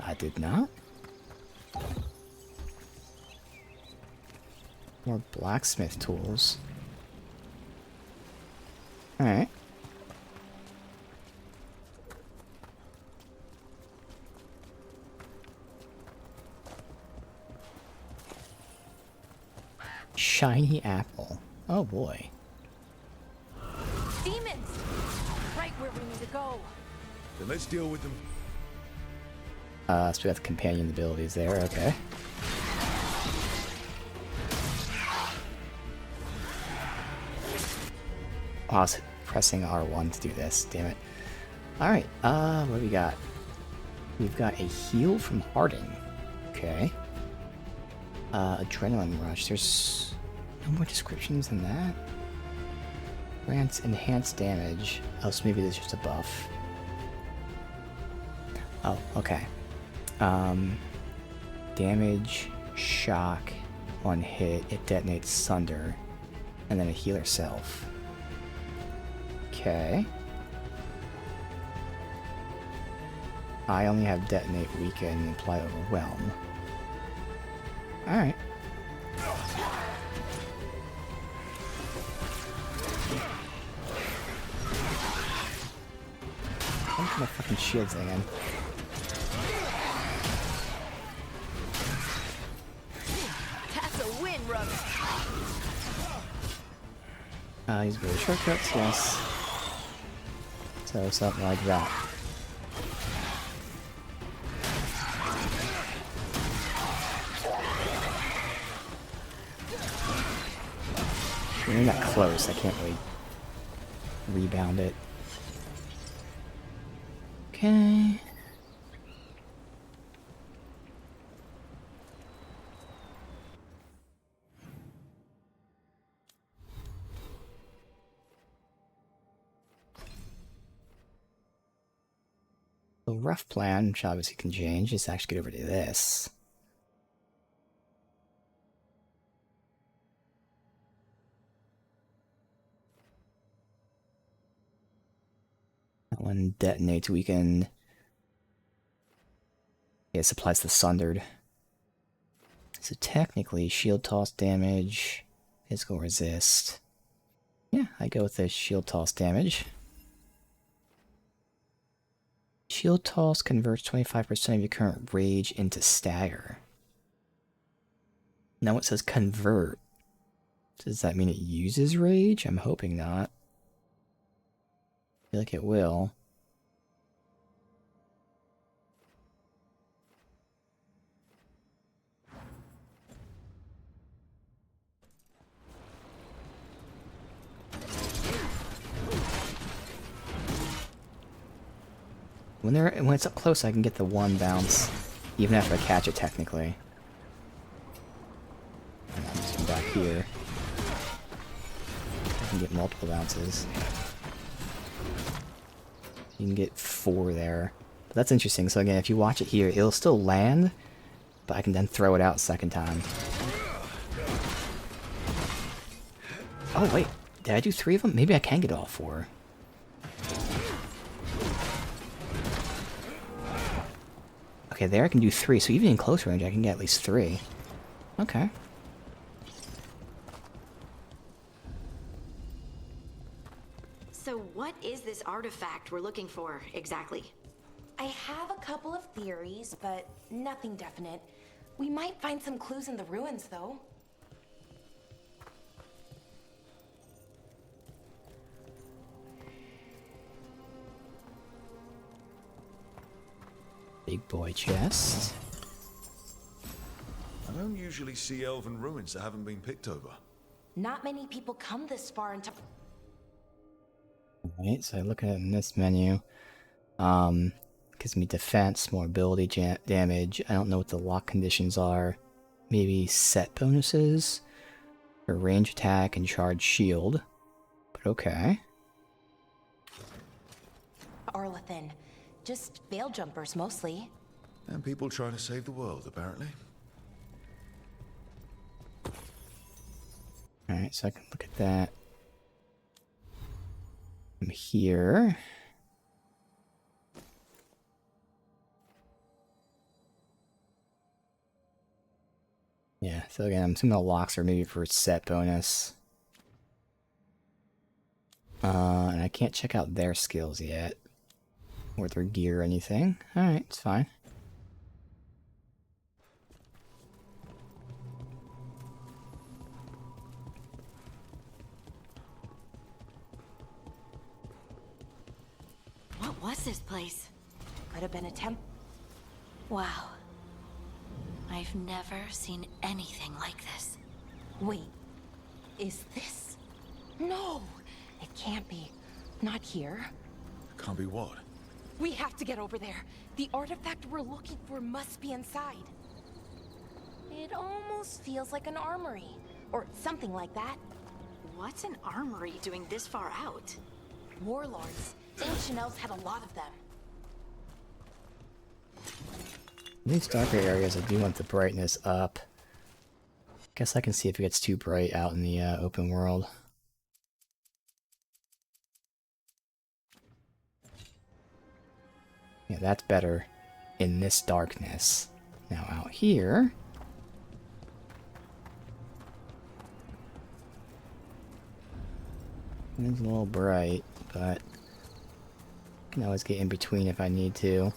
I did not. More blacksmith tools. Alright. Shiny apple. Oh boy. Demons! Right where we need to go. Then let's deal with them. So we got the companion abilities there, okay. Oh, I was pressing R1 to do this, damn it. Alright, what do we got? We've got a heal from Harding. Okay. Adrenaline rush. There's no more descriptions than that. Grants enhanced damage. Oh, so maybe there's just a buff. Oh, okay. Damage, shock, on hit, it detonates Sunder, and then a healer self. Okay. I only have detonate, weaken, and apply overwhelm. Alright. Look at my fucking shield thing in. Use really shortcuts, yes. So something like that. When you're not close, I can't really rebound it. Okay. The rough plan, which obviously can change, is to actually get over to this. That one detonates weakened. It supplies the sundered. So technically, shield toss damage, physical resist. Yeah, I go with the shield toss damage. Shield toss converts 25% of your current rage into stagger. Now it says convert. Does that mean it uses rage? I'm hoping not. I feel like it will. When it's up close, I can get the one bounce, even after I catch it, technically. And I'm just back here. I can get multiple bounces. You can get 4 there. But that's interesting. So again, if you watch it here, it'll still land, but I can then throw it out second time. Oh wait, did I do 3 of them? Maybe I can get all 4. Okay, there I can do 3, so even in close range I can get at least 3. Okay. So what is this artifact we're looking for, exactly? I have a couple of theories, but nothing definite. We might find some clues in the ruins, though. Big boy chest. I don't usually see elven ruins that haven't been picked over. Not many people come this far into... Alright, so I look at it in this menu. Gives me defense, more ability damage. I don't know what the lock conditions are. Maybe set bonuses? Or range attack and charge shield. But okay. Arlathan. Just veil jumpers, mostly. And people trying to save the world, apparently. Alright, so I can look at that. From here. Yeah, so again, I'm assuming the locks are maybe for set bonus. And I can't check out their skills yet. Or their gear or anything. Alright, it's fine. What was this place? Could have been a temp. Wow. I've never seen anything like this. Wait. Is this? No! It can't be. Not here. Can't be what? We have to get over there. The artifact we're looking for must be inside. It almost feels like an armory. Or something like that. What's an armory doing this far out? Warlords. Ancient elves had a lot of them. These darker areas, I do want the brightness up. Guess I can see if it gets too bright out in the open world. Yeah, that's better in this darkness. Now out here... it's a little bright, but... I can always get in between if I need to.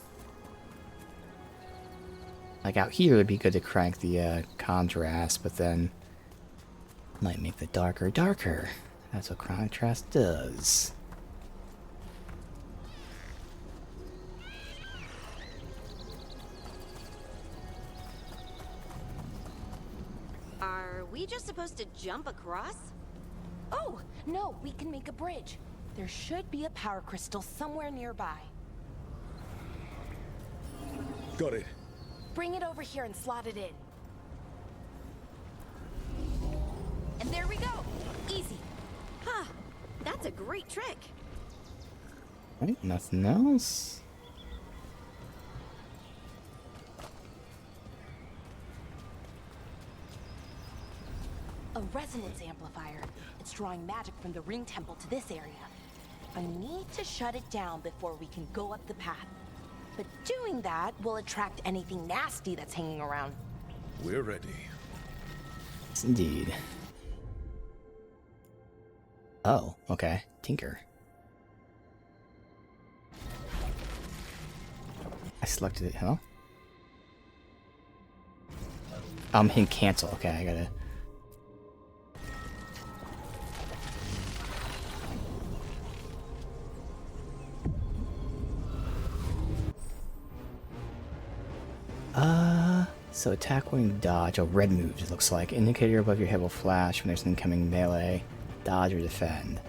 Like out here it would be good to crank the contrast, but then... might make the darker darker. That's what contrast does. Are we just supposed to jump across? Oh, no, we can make a bridge. There should be a power crystal somewhere nearby. Got it. Bring it over here and slot it in. And there we go. Easy. Huh. That's a great trick. Right, nothing else? A resonance amplifier. It's drawing magic from the ring temple to this area. I need to shut it down before we can go up the path. But doing that will attract anything nasty that's hanging around. We're ready. Yes, indeed. Oh, okay. Tinker. I selected it, huh? I'm hitting cancel. Okay, I gotta... So attack, wing, dodge. Oh, red moves, it looks like. Indicator above your head will flash when there's an incoming melee. Dodge or defend.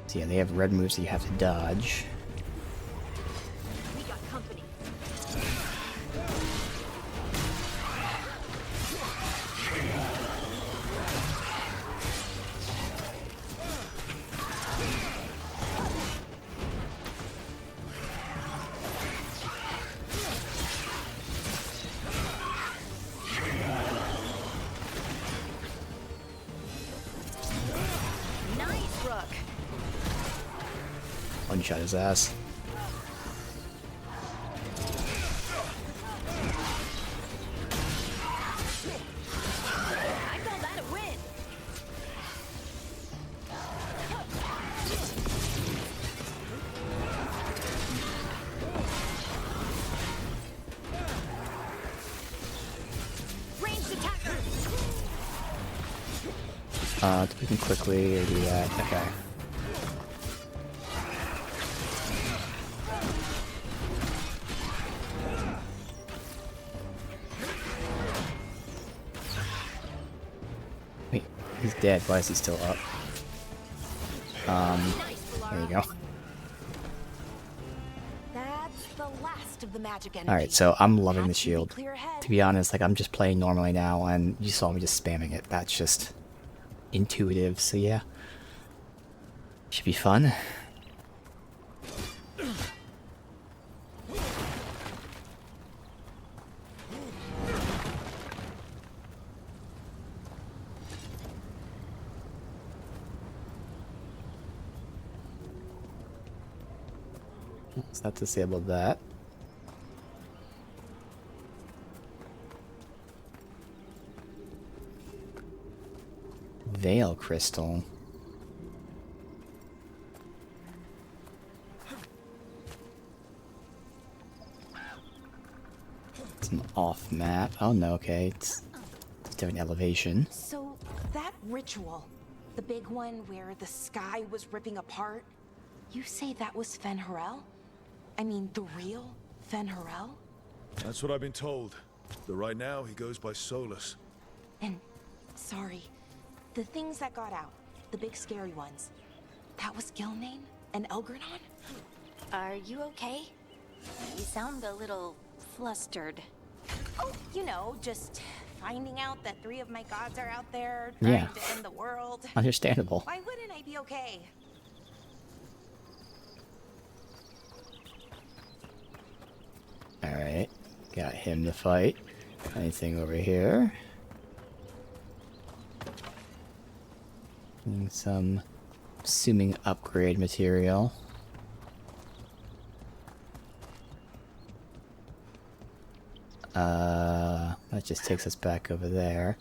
So yeah, they have red moves that you have to dodge. one-shot his ass. I call that a win. Ranged attacker. We can quickly do that. Okay. Wait, he's dead. Why is he still up? There you go. That's the last of the magic energy. Alright, so I'm loving the Has to be shield. clear ahead. To be honest, like, I'm just playing normally now, and you saw me just spamming it. That's just intuitive, so yeah. Should be fun. So that disabled that. Veil crystal. It's an off map. Oh no, okay. It's different elevation. So, that ritual, the big one where the sky was ripping apart, you say that was Fen'Harel? I mean, the real Fen'Harel? That's what I've been told. Though right now, he goes by Solus. And, sorry, the things that got out, the big scary ones, that was Gilnane and Elgranon? Are you okay? You sound a little flustered. Oh, you know, just finding out that 3 of my gods are out there trying Yeah. to end the world. Understandable. Why wouldn't I be okay? Alright. Got him to fight. Anything over here? Need some, assuming, upgrade material. That just takes us back over there.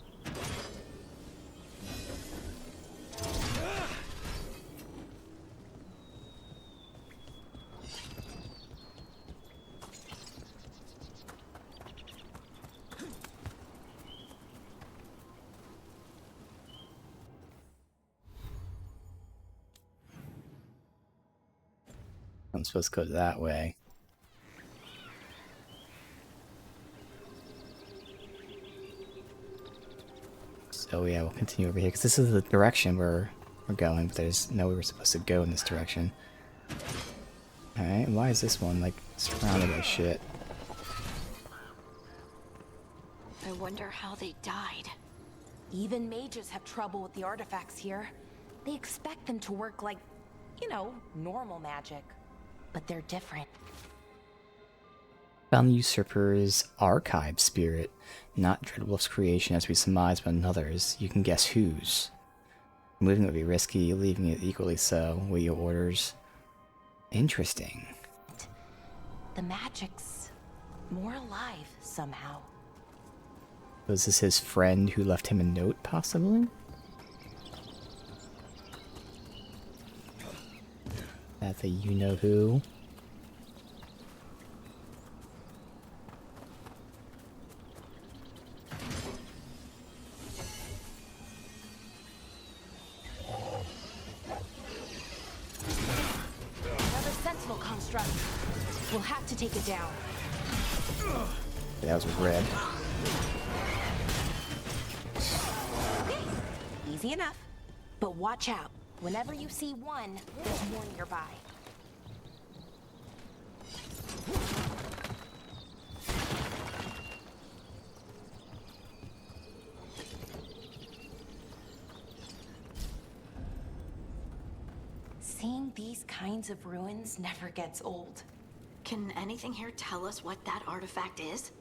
I'm supposed to go that way. So yeah, we'll continue over here, because this is the direction we're going, but there's no way we're supposed to go in this direction. Alright, why is this one, like, surrounded by shit? I wonder how they died. Even mages have trouble with the artifacts here. They expect them to work like, you know, normal magic. But they're different. Found the Usurper's archive spirit, not Dreadwolf's creation as we surmise, but another's. You can guess whose. Moving it would be risky, leaving it equally so. Wait your orders. Interesting. The magic's more alive somehow. Was this his friend who left him a note, possibly? That the you-know-who? Another sentinel construct. We'll have to take it down. That was red. Easy enough. But watch out. Whenever you see one, there's more nearby. Seeing these kinds of ruins never gets old. Can anything here tell us what that artifact is?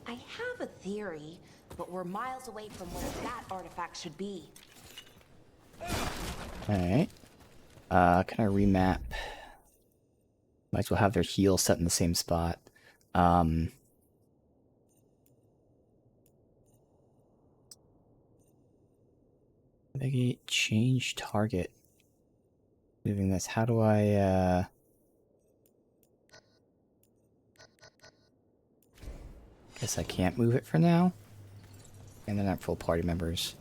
I have a theory, but we're miles away from where that artifact should be. Alright. Can I remap Might as well have their heal set in the same spot. Navigate, change target. Moving this. How do I, guess I can't move it for now. And they're not full party members.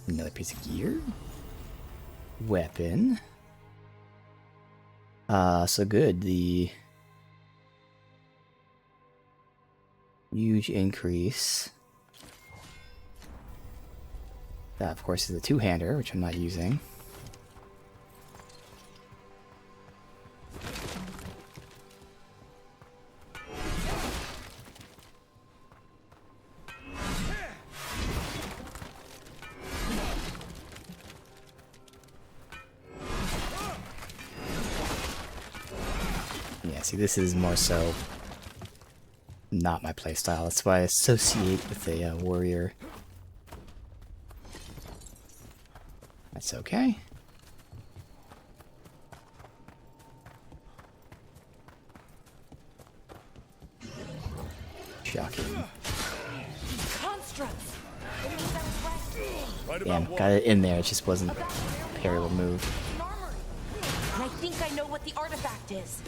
Another piece of gear. Weapon. So good. The huge increase. That, of course, is the two-hander, which I'm not using. See, this is more so not my playstyle. That's why I associate with a warrior. That's okay. Shocking. Damn, got it in there. It just wasn't a parryable move. And I think I know what the artifact is.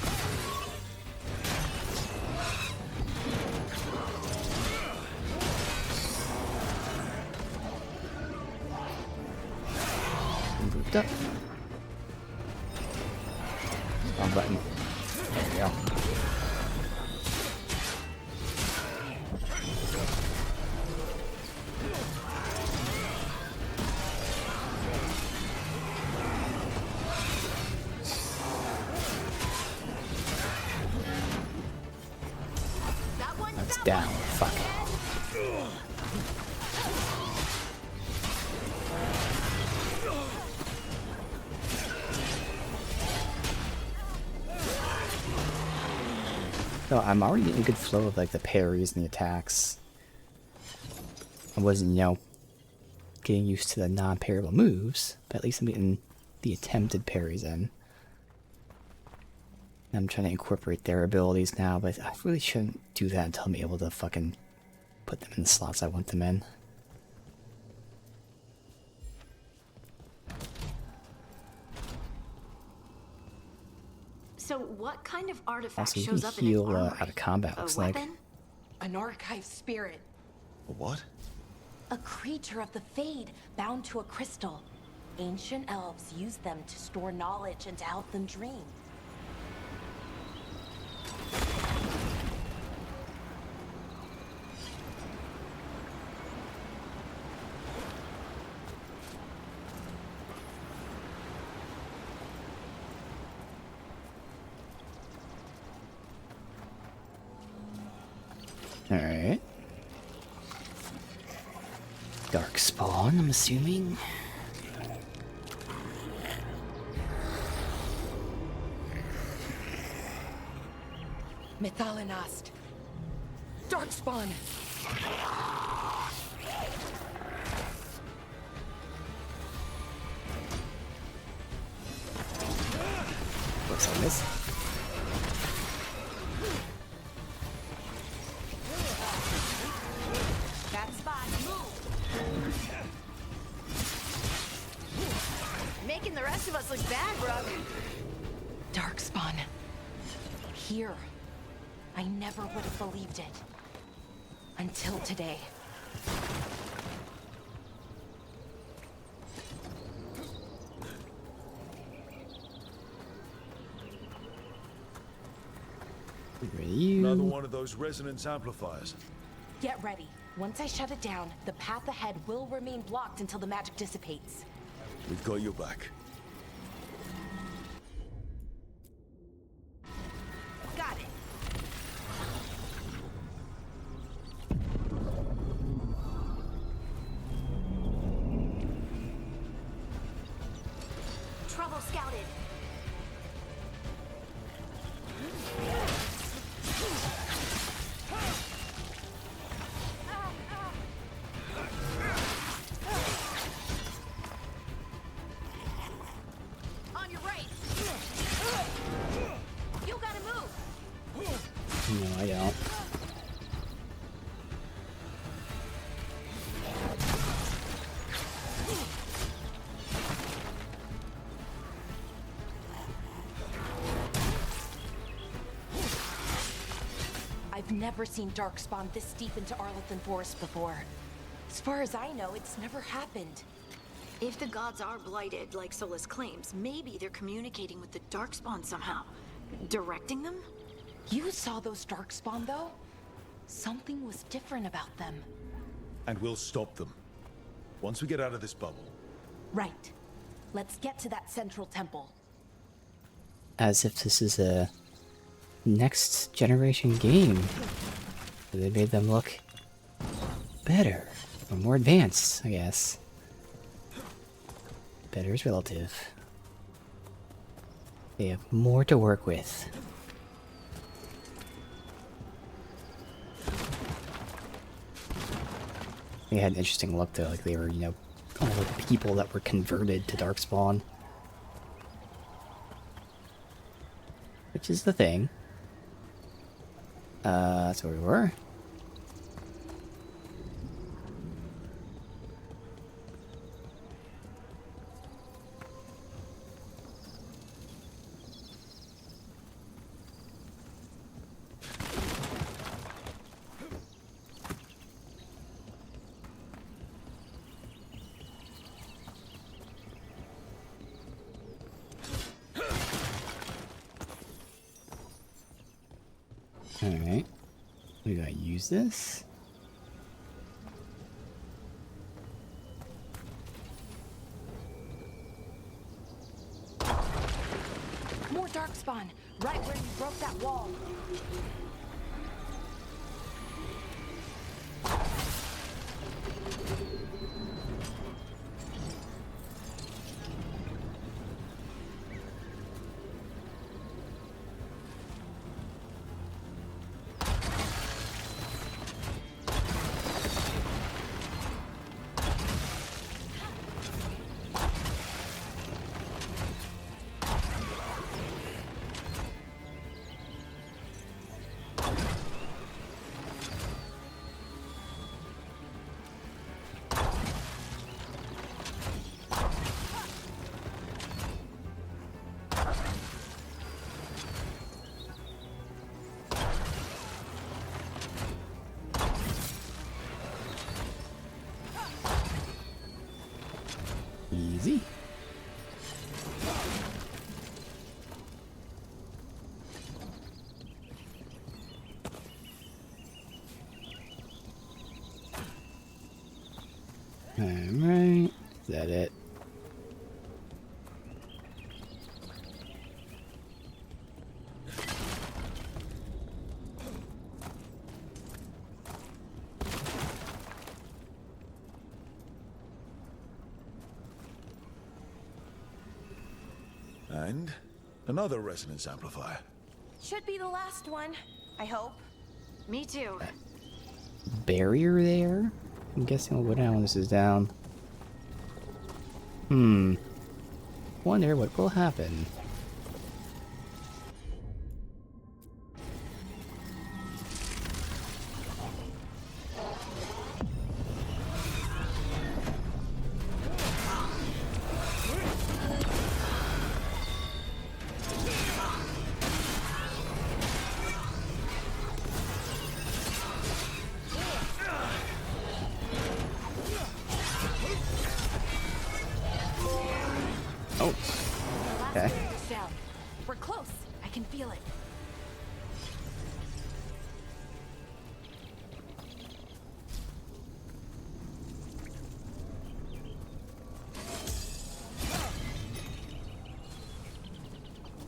Grouped up. Wrong button. There we go. That's down. Fuck. So I'm already getting a good flow of like the parries and the attacks. I wasn't, you know, getting used to the non-parryable moves, but at least I'm getting the attempted parries in. I'm trying to incorporate their abilities now, but I really shouldn't do that until I'm able to fucking put them in the slots I want them in. So what kind of artifact Also, you shows can up in his heal armory? out of combat, A looks like. weapon? An archive spirit. A what? A creature of the Fade, bound to a crystal. Ancient elves used them to store knowledge and to help them dream. Alright. Darkspawn, I'm assuming. Methalinast. Darkspawn. Looks like this. That spot. Move. Making the rest of us look bad, Brooke. Darkspawn. Here. I never would have believed it. Until today. Another one of those resonance amplifiers. Get ready. Once I shut it down, the path ahead will remain blocked until the magic dissipates. We've got your back. Got it. Bravo scouted. On your right. You gotta move. No, I don't. I've never seen Darkspawn this deep into Arlington Forest before. As far as I know, it's never happened. If the gods are blighted, like Solus claims, maybe they're communicating with the Darkspawn somehow. Directing them? You saw those Darkspawn, though? Something was different about them. And we'll stop them. Once we get out of this bubble. Right. Let's get to that central temple. As if this is a next generation game. They made them look better. Or more advanced, I guess. Better is relative. They have more to work with. They had an interesting look though, like they were, you know, all the people that were converted to Darkspawn. Which is the thing. That's where we were. Alright. We gotta use this. More Darkspawn, right where you broke that wall. Easy. Alright, is that it? And another resonance amplifier. Should be the last one, I hope. Me too. Barrier there? I'm guessing we'll go down when this is down. Wonder what will happen. Oh. Okay. Shell. We're close. I can feel it.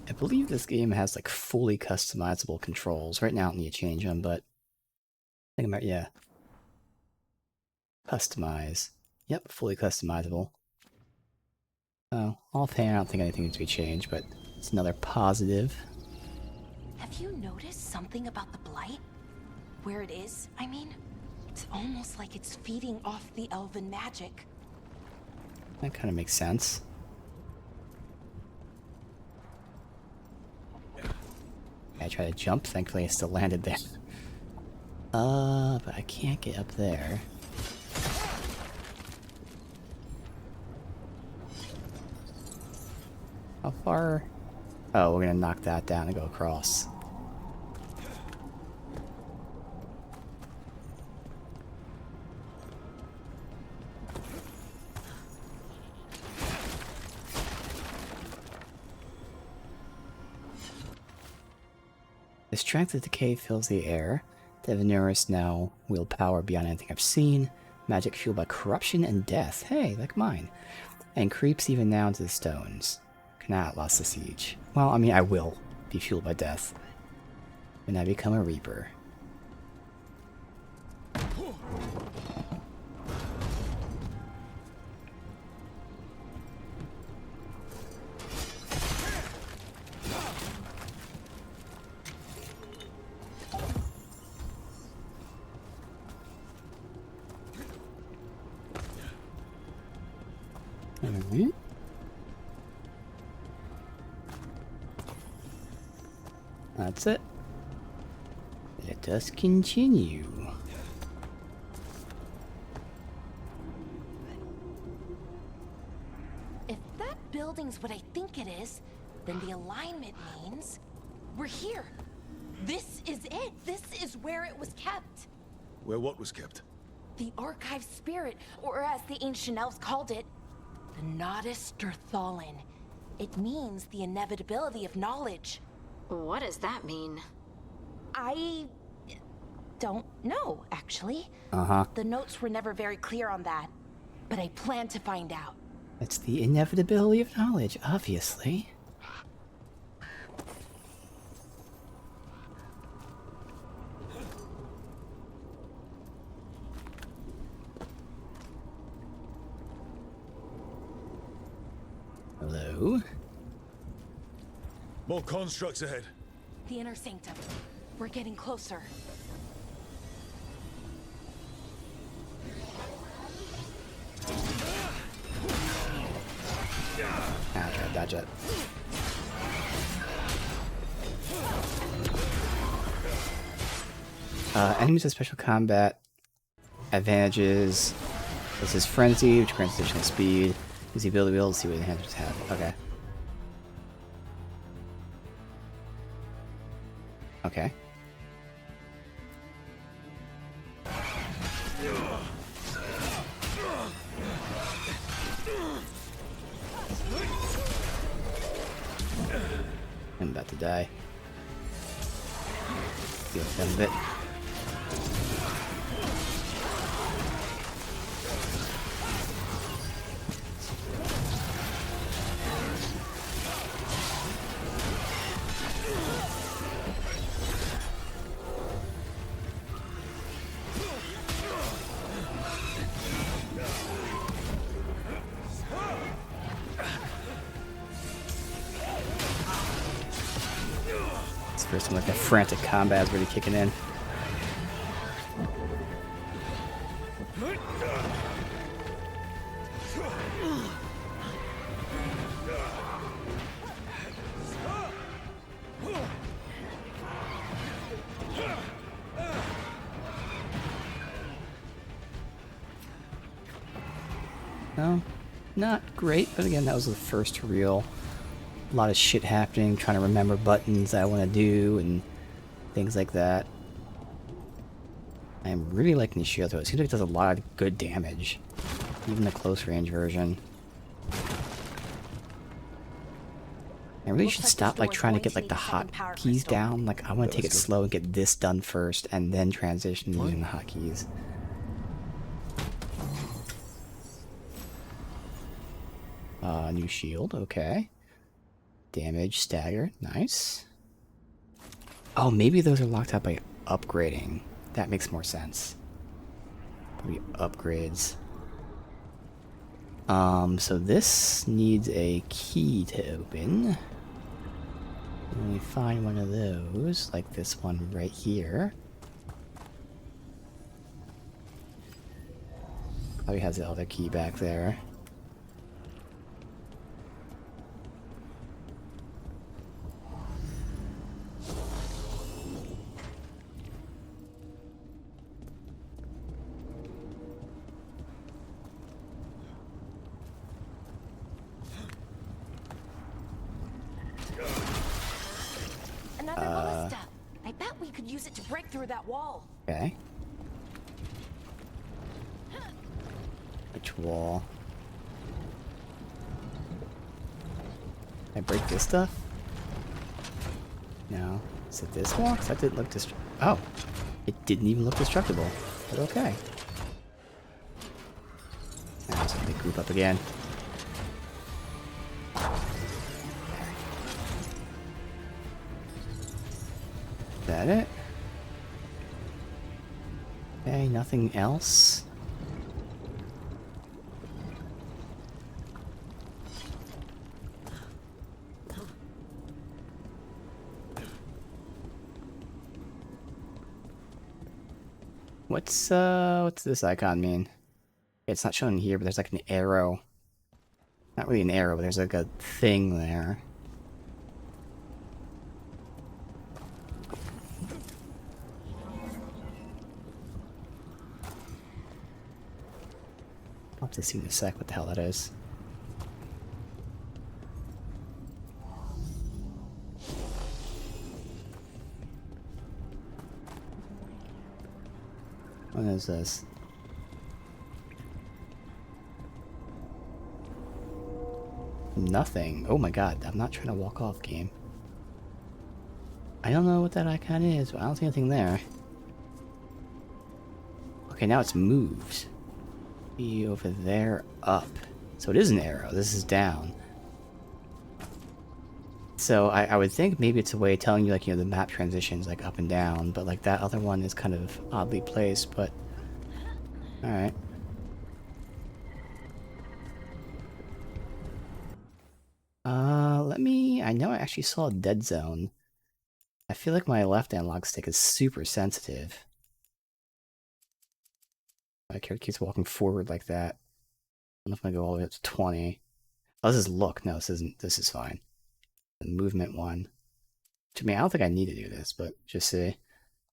I believe this game has like fully customizable controls. Right now I don't need to change them, but I think about, yeah. Customize. Yep, fully customizable. Oh, offhand, I don't think anything needs to be changed, but it's another positive. Have you noticed something about the blight? Where it is, I mean? It's almost like it's feeding off the elven magic. That kind of makes sense. I tried to jump, thankfully I still landed there. But I can't get up there. How far? Oh, we're gonna knock that down and go across. The strength of decay fills the air. The Veneris now wield power beyond anything I've seen. Magic fueled by corruption and death. Hey, like mine. And creeps even now into the stones. Cannot last the siege. Well, I mean, I will be fueled by death. When I become a Reaper. Alright. That's it. Let us continue. If that building's what I think it is, then the alignment means we're here. This is it. This is where it was kept. Where what was kept? The archive spirit, or as the ancient elves called it, the Nodus Sturthalin. It means the inevitability of knowledge. What does that mean? I don't know, actually. Uh-huh. The notes were never very clear on that, but I plan to find out. It's the inevitability of knowledge, obviously. Hello? More constructs ahead. The inner sanctum. We're getting closer. Ah, try to dodge it. Enemies with special combat advantages. This is Frenzy, which grants additional speed. Use the ability to be able to see what enhancements have. Okay. Okay. I'm about to die. Feel them a bit. First one, like the frantic combat is really kicking in. No, not great, but again, that was the first real. A lot of shit happening, trying to remember buttons that I want to do and things like that. I'm really liking the shield though. It seems like it does a lot of good damage. Even the close range version. I really should stop like trying to get like the hotkeys down. Like I want to take it slow and get this done first and then transition to using the hotkeys. New shield, okay. Damage, stagger, nice. Oh, maybe those are locked up by upgrading. That makes more sense. Maybe upgrades. So this needs a key to open. When we find one of those, like this one right here. Probably has the other key back there. Another ballista. I bet we could use it to break through that wall. Okay. Which wall? Can I break this stuff? No. Is it this wall? 'Cause that didn't look oh! It didn't even look destructible. But okay. Now let's let me group up again. Is that it? Okay, nothing else. What's this icon mean? It's not shown here, but there's like an arrow. Not really an arrow, but there's like a thing there. I'll have to see in a sec what the hell that is. What is this? Nothing. Oh my god, I'm not trying to walk off, game. I don't know what that icon is, but I don't see anything there. Okay, now it's moved. Be over there, up. So it is an arrow. This is down. So I would think maybe it's a way of telling you, like, you know, the map transitions, like, up and down, but, like, that other one is kind of oddly placed, but... Alright. Let me... I know I actually saw a dead zone. I feel like my left analog stick is super sensitive. My character keeps walking forward like that. I don't know if I'm gonna go all the way up to 20. Oh, this is look. No, this isn't. This is fine. The movement one. To me, I don't think I need to do this, but just see.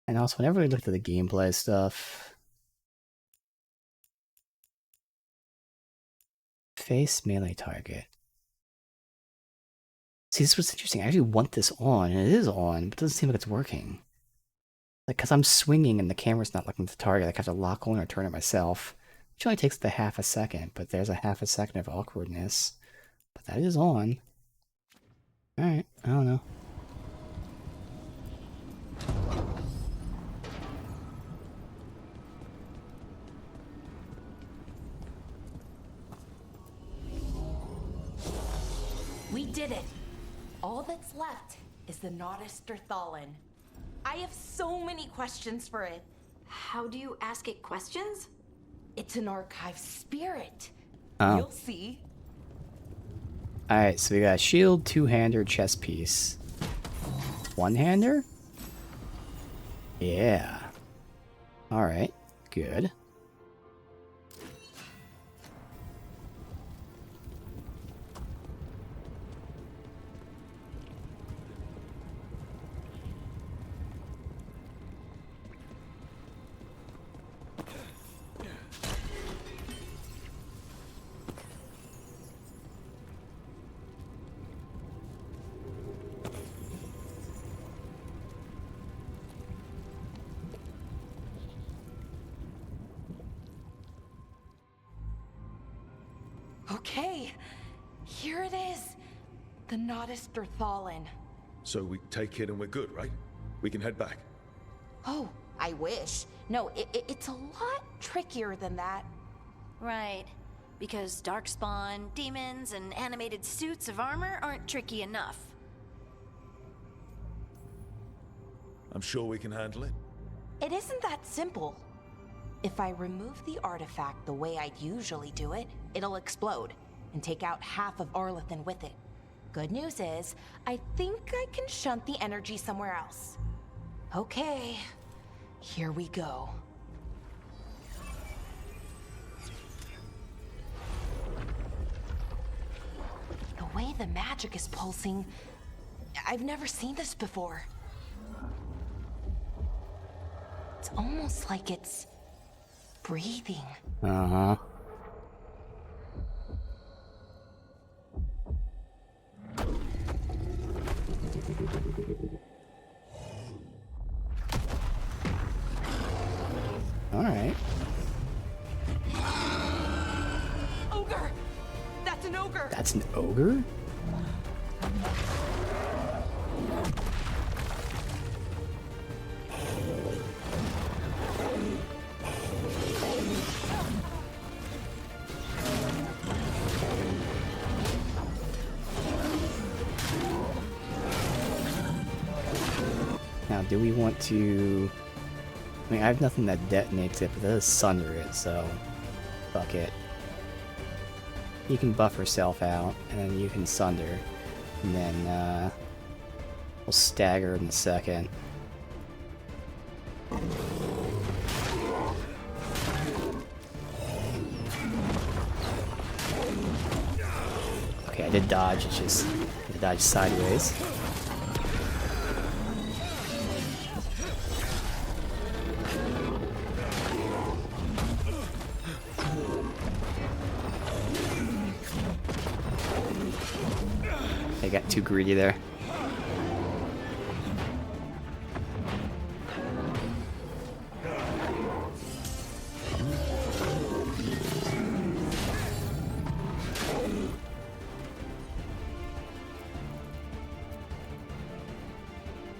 And also, whenever we look at the gameplay stuff... Face melee target. See, this was interesting. I actually want this on, and it is on, but it doesn't seem like it's working. Like, because I'm swinging and the camera's not looking at the target, like I have to lock on or turn it myself. Which only takes the half a second, but there's a half a second of awkwardness. But that is on. Alright, I don't know. We did it. All that's left is the Nodus Thalin. I have so many questions for it. How do you ask it questions? It's an archive spirit. Oh. You'll see. Alright, so we got a shield, two-hander, chest piece. One-hander? Yeah. Alright, good. Okay, here it is. The Nodus Thalin. So we take it and we're good, right? We can head back. Oh, I wish. No, it's a lot trickier than that. Right. Because darkspawn, demons, and animated suits of armor aren't tricky enough. I'm sure we can handle it. It isn't that simple. If I remove the artifact the way I'd usually do it, it'll explode and take out half of Arlathan with it. Good news is, I think I can shunt the energy somewhere else. Okay, here we go. The way the magic is pulsing, I've never seen this before. It's almost like it's breathing. Uh-huh. Alright. Ogre! That's an ogre! That's an ogre? Now, do we want to... I mean, I have nothing that detonates it, but that does sunder it, so... Fuck it. You can buff herself out, and then you can sunder. And then, we'll stagger in a second. Okay, I did dodge, it's just... I dodged sideways. I got too greedy there.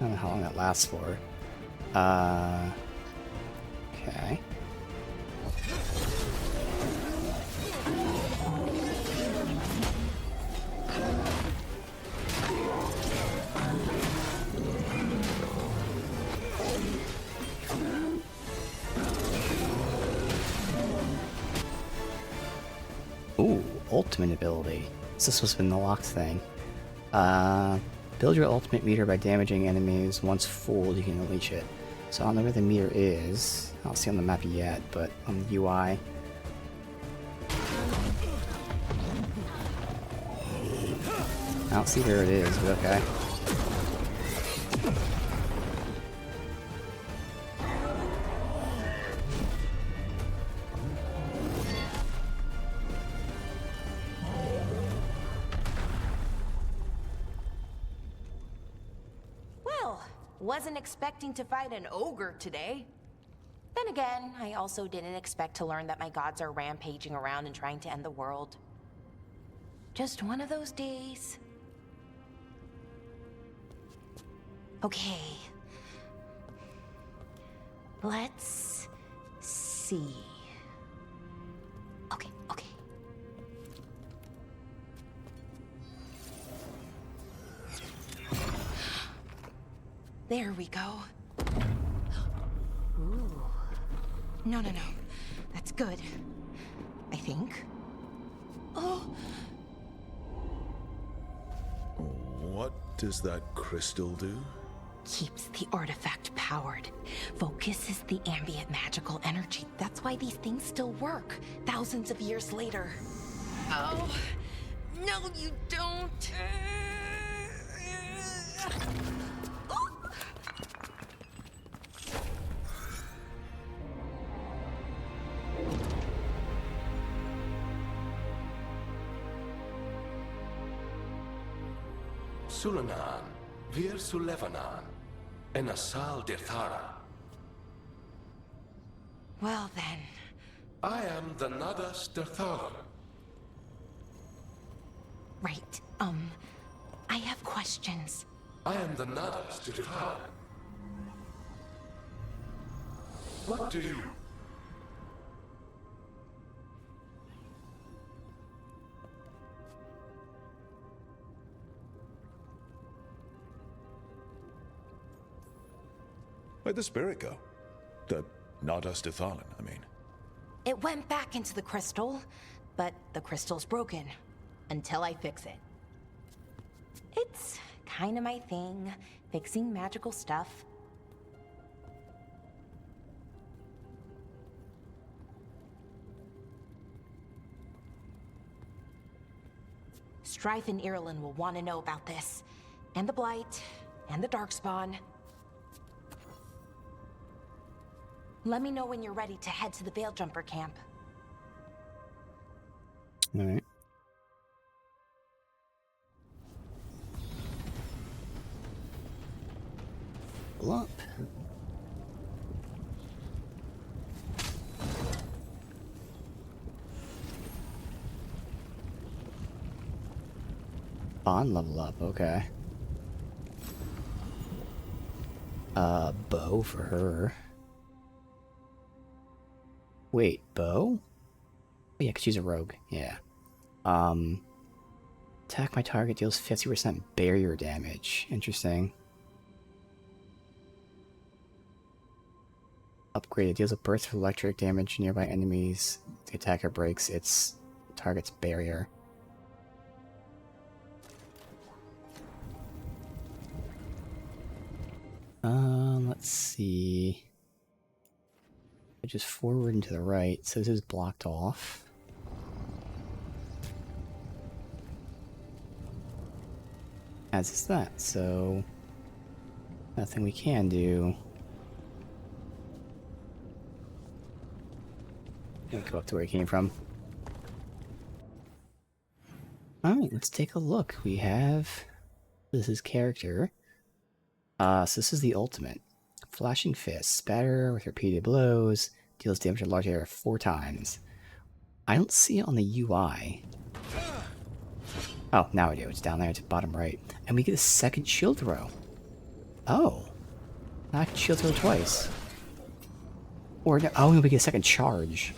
I don't know how long that lasts for. Okay. Ooh, ultimate ability. This was been the locked thing. Build your ultimate meter by damaging enemies. Once full, you can unleash it. So I don't know where the meter is. I don't see on the map yet, but on the UI. I don't see where it is, but okay. Wasn't expecting to fight an ogre today. Then again, I also didn't expect to learn that my gods are rampaging around and trying to end the world. Just one of those days. Okay. Let's see. Okay. There we go. Ooh. No. That's good. I think. Oh! What does that crystal do? Keeps the artifact powered. Focuses the ambient magical energy. That's why these things still work, thousands of years later. Oh! No, you don't! Sulanan, Vir Sulevanan, and Asal Dirthara. Well then. I am the Nadas Dirthara. Right, I have questions. I am the Nadas Dirthara. What do you... Where'd the spirit go? The Nadas Dithalan, I mean. It went back into the crystal, but the crystal's broken. Until I fix it. It's kind of my thing, fixing magical stuff. Strife and Irulan will want to know about this. And the Blight, and the Darkspawn. Let me know when you're ready to head to the Veil-Jumper camp. Alright. Up. Bond level up, okay. Bow for her. Wait, bow? Oh, yeah, because she's a rogue, yeah. Attack my target deals 50% barrier damage. Interesting. Upgraded deals a burst of electric damage to nearby enemies. The attacker breaks its target's barrier. Let's see. Just forward and to the right, so this is blocked off. As is that, so nothing we can do. Go up to where he came from. Alright, let's take a look. We have... This is character. So this is the ultimate. Flashing Fist. Spatter with repeated blows. Deals damage to a large area 4 times. I don't see it on the UI. Oh, now I do. It's down there at the bottom right. And we get a second shield throw. Oh. I can shield throw twice. Or, no, oh, we get a second charge.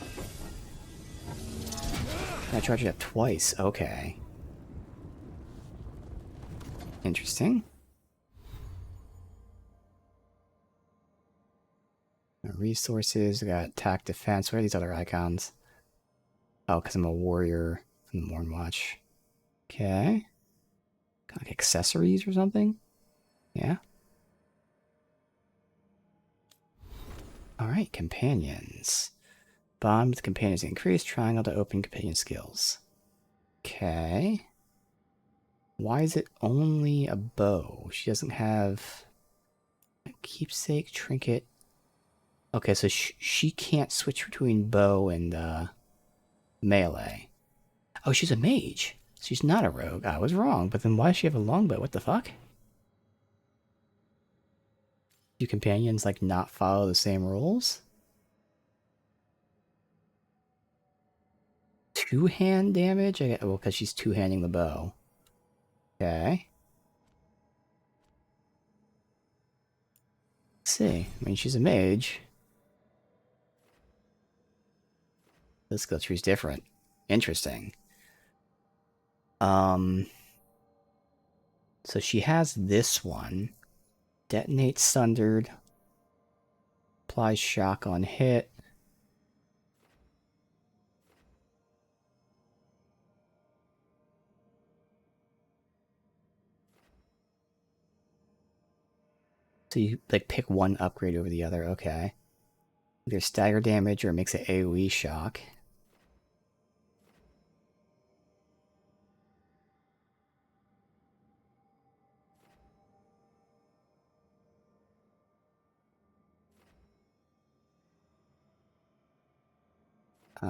I charge it up twice. Okay. Interesting. Resources, we got attack, defense. What are these other icons? Oh, because I'm a warrior from the Mornwatch. Okay. Got like accessories or something? Yeah. Alright, companions. Bond with companions increase. Triangle to open companion skills. Okay. Why is it only a bow? She doesn't have a keepsake, trinket. Okay, so she can't switch between bow and melee. Oh, she's a mage. She's not a rogue. I was wrong, but then why does she have a longbow? What the fuck? Do companions, like, not follow the same rules? Two-hand damage? Well, because she's two-handing the bow. Okay. Let's see. I mean, she's a mage. The skill tree is different. Interesting. So she has this one. Detonate Sundered. Applies shock on hit. So you, like, pick one upgrade over the other, okay. Either stagger damage or makes it AoE shock.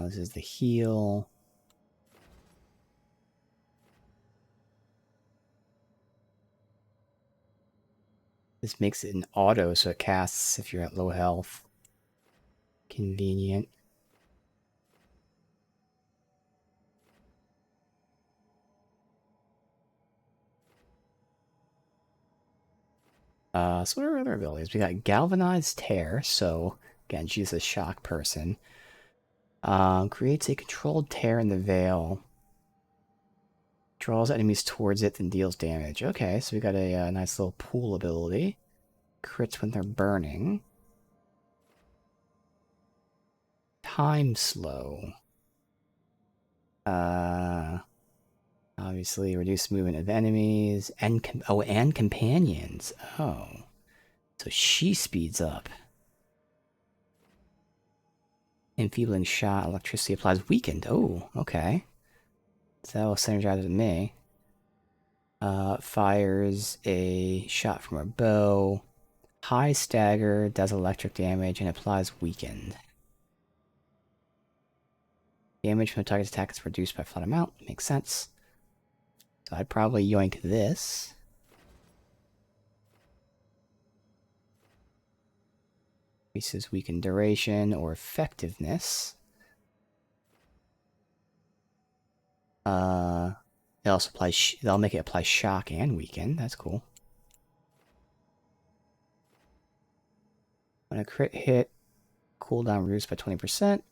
This is the heal. This makes it an auto, so it casts if you're at low health. Convenient. So what are other abilities? We got Galvanized Tear, so again, she's a shock person. Creates a controlled tear in the veil. Draws enemies towards it, then deals damage. Okay, so we got a nice little pool ability. Crits when they're burning. time slow. Obviously, reduce movement of enemies and and companions. Oh, so she speeds up. Enfeebling shot, electricity applies weakened. Oh, okay. So that will synergize with me. Fires a shot from her bow. High stagger, does electric damage, and applies weakened. Damage from the target's attack is reduced by flat amount. Makes sense. So I'd probably yoink this. Increases weakened duration or effectiveness. It also applies. They'll make it apply shock and weaken. That's cool. When a crit hit, cooldown reduced by 20%,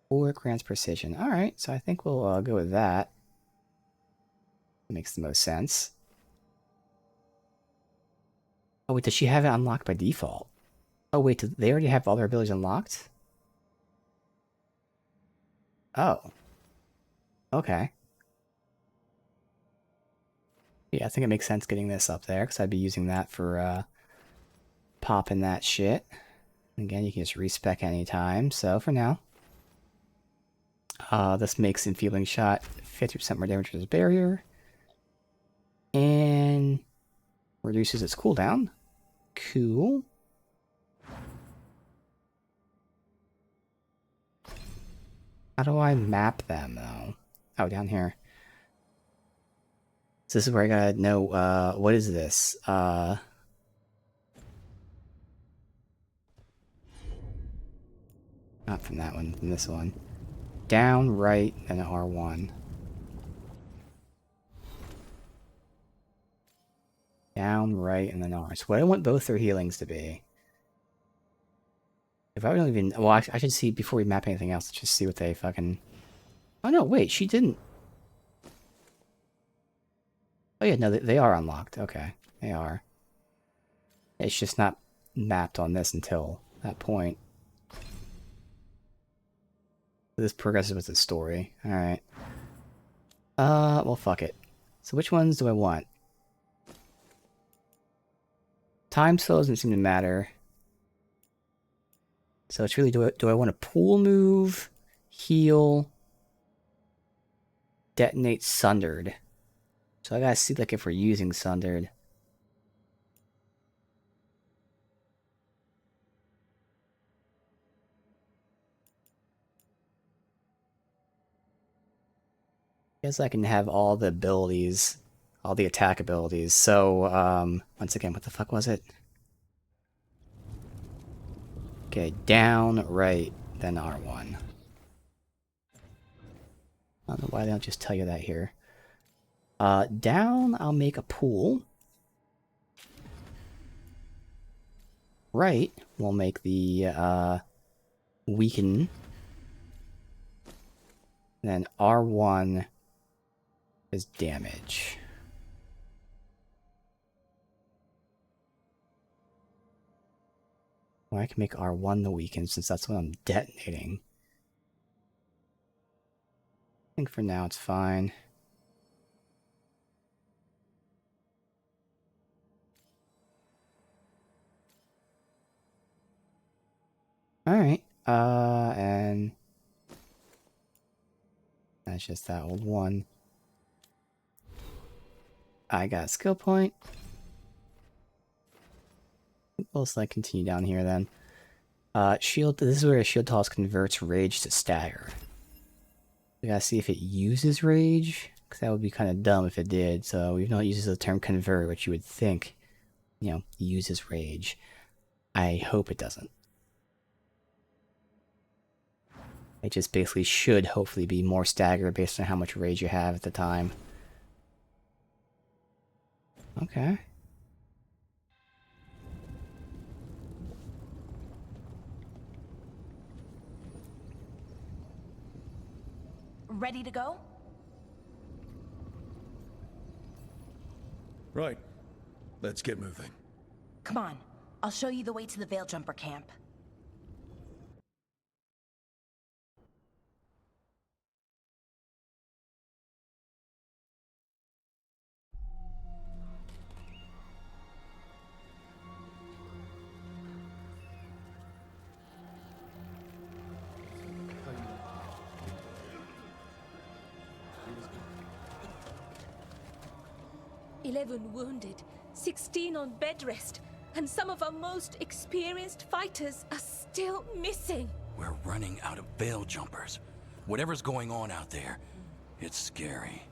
or it grants precision. All right, so I think we'll go with that. Makes the most sense. Oh wait, does she have it unlocked by default? Oh wait, do they already have all their abilities unlocked? Oh. Okay. Yeah, I think it makes sense getting this up there, because I'd be using that for popping that shit. Again, you can just respec anytime, so for now. This makes Enfeebling Shot 50% more damage to this barrier. And reduces its cooldown. Cool. How do I map them, though? Oh, down here. So this is where I gotta know, what is this? Not from that one, from this one. Down, right, and R1. Down, right, and then R. So what I want both their healings to be. If I don't even... Well, I should see, before we map anything else, let's just see what they fucking... Oh no, wait, she didn't... Oh yeah, no, they are unlocked. Okay, they are. It's just not mapped on this until that point. This progresses with the story. Alright. Well, fuck it. So which ones do I want? Time slow doesn't seem to matter. So it's really, do I want a pool move, heal, detonate Sundered? So I gotta see like if we're using Sundered. Guess I can have all the abilities, all the attack abilities. So, once again, what the fuck was it? Okay, down, right, then R1. I don't know why they don't just tell you that here. Down, I'll make a pool. Right, we'll make the, weaken. And then R1 is damage. Or I can make R1 the weaken since that's what I'm detonating. I think for now it's fine. Alright, and that's just that old one. I got a skill point. We'll like continue down here then. Shield, this is where a shield toss converts rage to stagger. We gotta see if it uses rage, because that would be kind of dumb if it did. So even though it uses the term convert, which you would think, you know, uses rage. I hope it doesn't. It just basically should hopefully be more stagger based on how much rage you have at the time. Okay. Ready to go? Right. Let's get moving. Come on. I'll show you the way to the Veil Jumper camp. 11 wounded, 16 on bed rest, and some of our most experienced fighters are still missing. We're running out of veil jumpers. Whatever's going on out there, it's scary.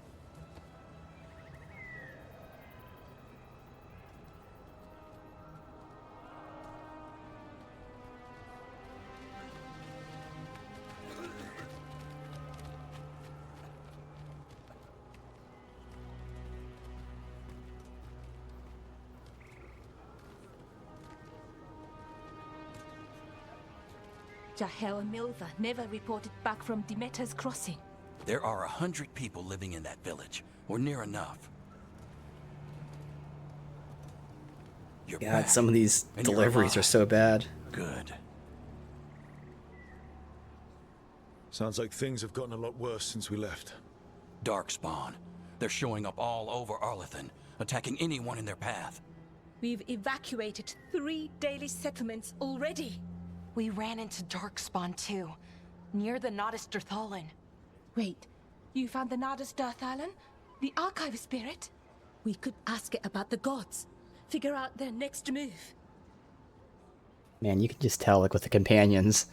Jahel and Milva never reported back from Demeter's crossing. There are 100 people living in that village, or near enough. You're God, back, some of these and you're deliveries are alive. so bad. Good. Sounds like things have gotten a lot worse since we left. Darkspawn. They're showing up all over Arlethan, attacking anyone in their path. We've evacuated 3 daily settlements already. We ran into Darkspawn too, near the Nodus Dirthalan. Wait, you found the Nardus Darthalan? The archive spirit? We could ask it about the gods. Figure out their next move. Man, you can just tell, like, with the companions,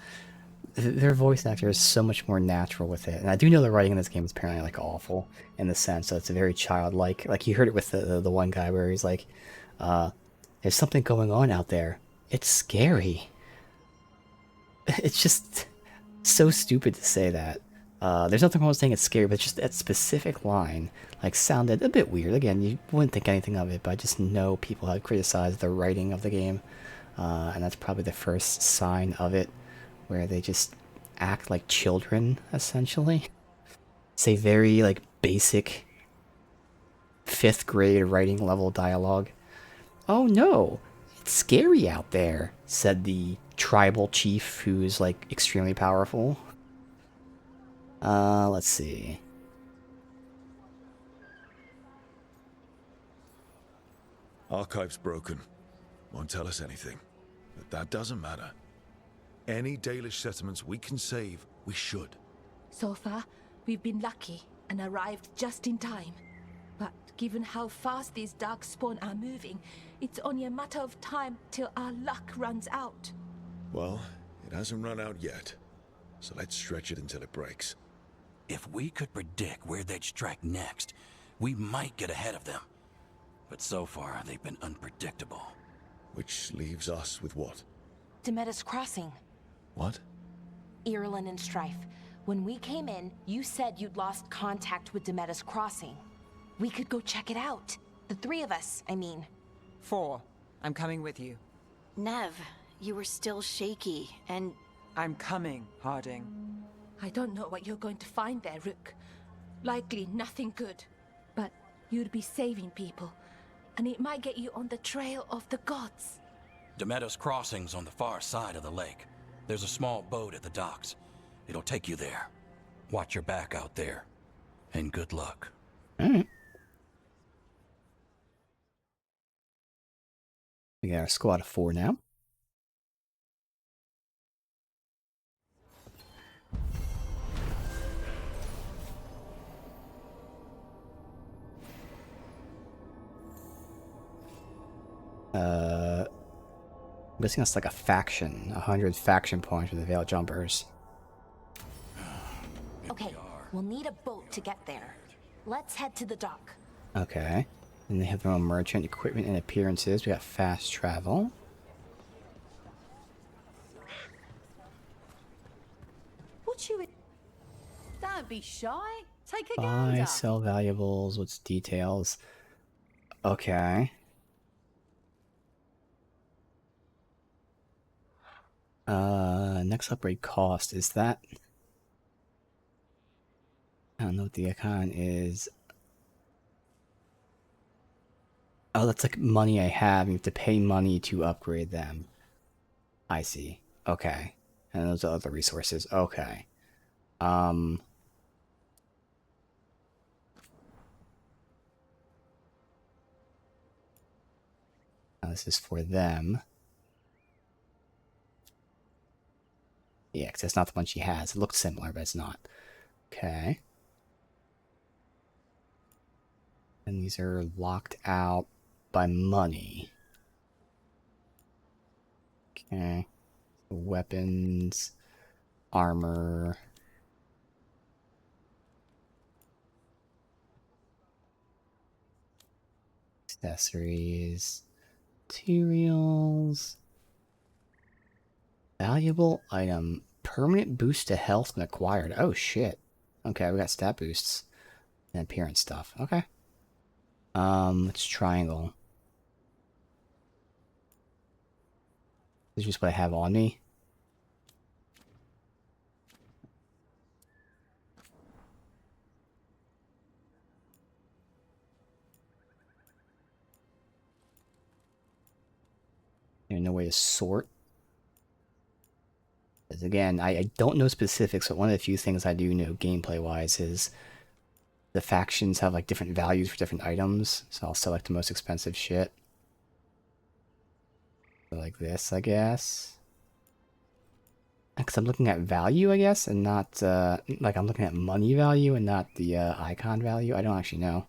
their voice actor is so much more natural with it. And I do know the writing in this game is apparently, like, awful, in the sense that it's a very childlike. Like, you heard it with the one guy where he's like, there's something going on out there. It's scary. It's just so stupid to say that. There's nothing wrong with saying it's scary, but just that specific line, like, sounded a bit weird. Again, you wouldn't think anything of it, but I just know people have criticized the writing of the game, and that's probably the first sign of it, where they just act like children, essentially. Say very, like, basic 5th grade writing level dialogue. Oh no, it's scary out there, said the tribal chief who's, like, extremely powerful. Let's see. Archive's broken. Won't tell us anything. But that doesn't matter. Any Dalish settlements we can save, we should. So far, we've been lucky and arrived just in time. But given how fast these darkspawn are moving, it's only a matter of time till our luck runs out. Well, it hasn't run out yet. So let's stretch it until it breaks. If we could predict where they'd strike next, we might get ahead of them. But so far, they've been unpredictable. Which leaves us with what? Demeter's crossing. What? Irulan and Strife. When we came in, you said you'd lost contact with Demeter's crossing. We could go check it out. The 3 of us, I mean. 4. I'm coming with you. Nev, you were still shaky, and... I'm coming, Harding. I don't know what you're going to find there, Rook. Likely nothing good. But you'd be saving people, and it might get you on the trail of the gods. Demeter's crossing's on the far side of the lake. There's a small boat at the docks. It'll take you there. Watch your back out there. And good luck. Alright. We got our squad of 4 now. I'm guessing that's like a faction. 100 faction points for the Veil Jumpers. Okay, we'll need a boat to get there. Let's head to the dock. Okay. And they have their own merchant equipment and appearances. We got fast travel. What you... Don't be shy. Take a Buy, gander. sell valuables. What's details? Okay. Next upgrade cost, is that... I don't know what the icon is. Oh, that's like money I have. You have to pay money to upgrade them. I see. Okay. And those are other resources. Okay. This is for them. Yeah, because that's not the one she has. It looked similar, but it's not. Okay. And these are locked out by money. Okay. Weapons, armor. Accessories, materials. Valuable item. Permanent boost to health when acquired. Oh shit. Okay, we got stat boosts. And appearance stuff. Okay. It's triangle. This is just what I have on me. There's no way to sort. Because again, I don't know specifics, but one of the few things I do know gameplay-wise is the factions have like different values for different items, so I'll select the most expensive shit. So like this, I guess. Because I'm looking at value, I guess, and not, like I'm looking at money value and not the icon value. I don't actually know.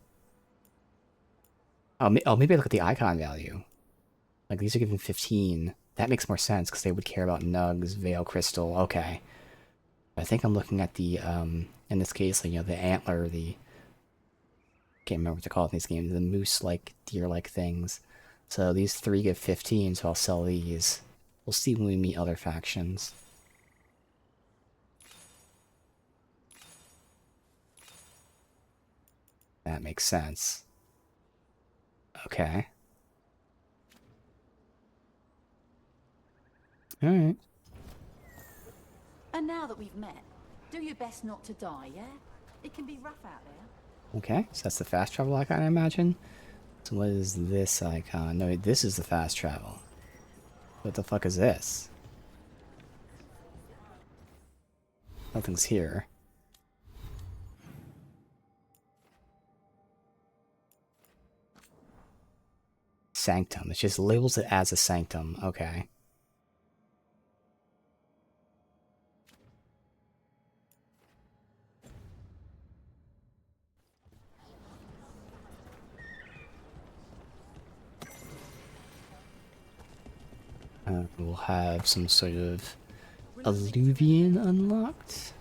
Oh, maybe I look at the icon value. Like these are given 15. That makes more sense because they would care about nugs, veil crystal. Okay. I think I'm looking at the, in this case, you know, the antler, the... Can't remember what to call it in these games. The moose-like, deer-like things. So these 3 give 15, so I'll sell these. We'll see when we meet other factions. That makes sense. Okay. Alright. And now that we've met, do your best not to die, yeah? It can be rough out there. Okay, so that's the fast travel icon, I imagine. So what is this icon? No, wait, this is the fast travel. What the fuck is this? Nothing's here. Sanctum. It just labels it as a sanctum. Okay. We'll have some sort of alluvion unlocked.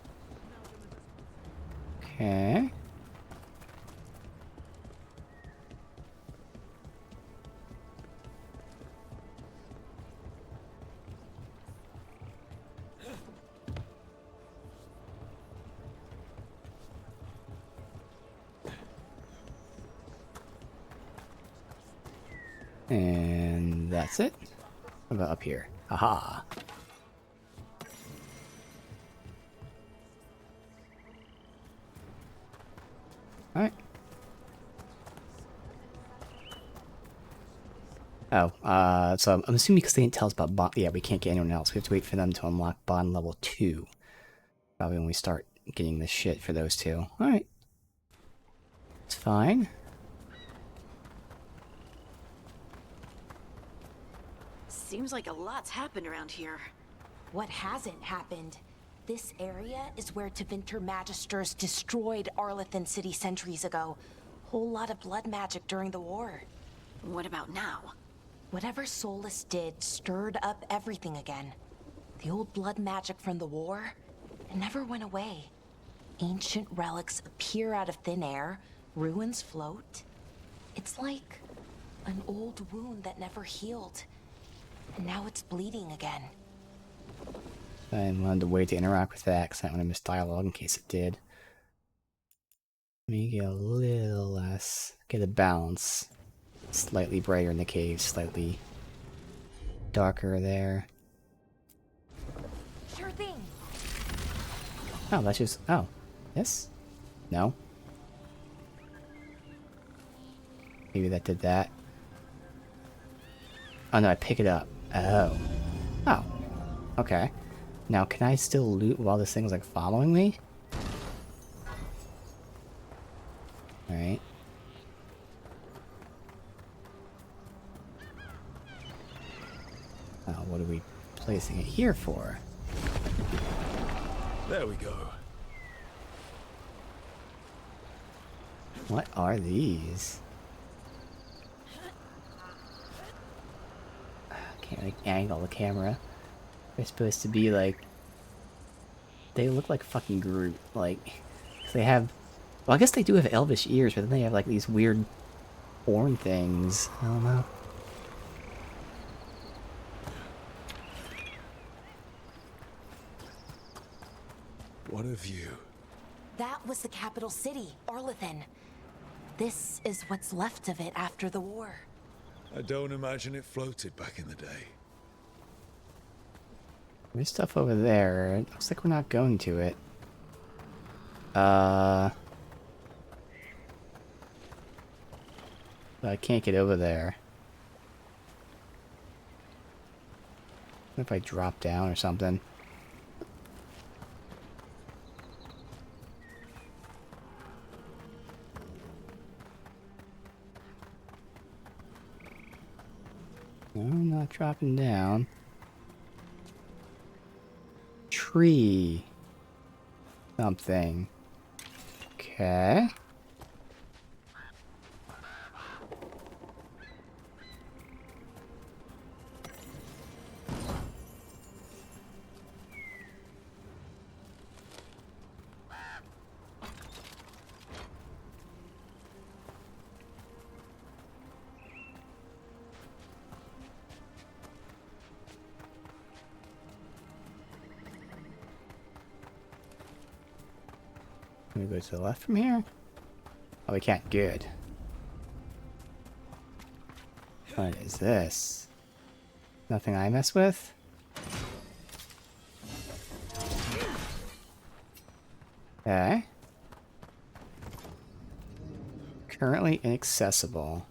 Okay. And that's it. What about up here? Aha. Alright. Oh, so I'm assuming because they didn't tell us about bond. Yeah, we can't get anyone else. We have to wait for them to unlock bond level 2. Probably when we start getting this shit for those two. Alright. It's fine. Seems like a lot's happened around here. What hasn't happened? This area is where Tevinter Magisters destroyed Arlethan City centuries ago. Whole lot of blood magic during the war. What about now? Whatever Solus did stirred up everything again. The old blood magic from the war, it never went away. Ancient relics appear out of thin air, ruins float. It's like an old wound that never healed. And now it's bleeding again. I wanted to wait to interact with that because I don't want to miss dialogue in case it did. Let me get a little less. Get a balance. Slightly brighter in the cave, slightly darker there. Sure thing. Oh, that's just. Oh. This? No. Maybe that did that. Oh no, I pick it up. Oh. Oh. Okay. Now, can I still loot while this thing's like following me? Alright. What are we placing it here for? There we go. What are these? Can't like angle the camera. They're supposed to be like. They look like fucking Groot. Like, 'cause they have. Well, I guess they do have elvish ears, but then they have like these weird horn things. I don't know. What a view. That was the capital city, Arlethan. This is what's left of it after the war. I don't imagine it floated back in the day. There's stuff over there. It looks like we're not going to it. But I can't get over there. What if I drop down or something? No, I'm not dropping down. Tree. Something. Okay. Can we go to the left from here? Oh, we can't. Good. What is this? Nothing I mess with? Okay. Currently inaccessible.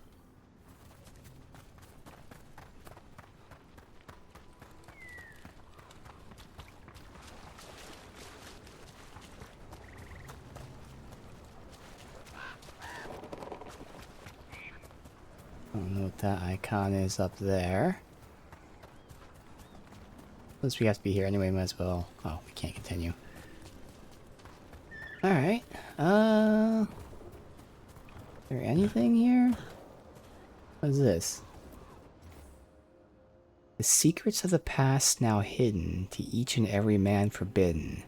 I don't know what that icon is up there. Since we have to be here anyway, might as well. Oh, we can't continue. Alright. Is there anything here? What is this? The secrets of the past now hidden, to each and every man forbidden.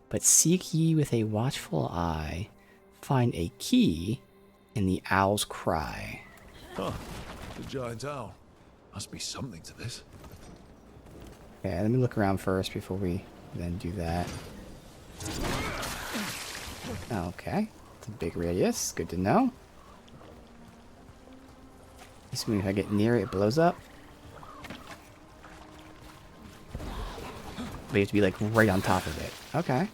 But seek ye with a watchful eye, find a key in the owl's cry. Huh. The giant owl. Must be something to this. Okay, let me look around first before we then do that. Okay. It's a big radius. Good to know. This means if I get near it, it blows up. But you have to be like right on top of it. Okay.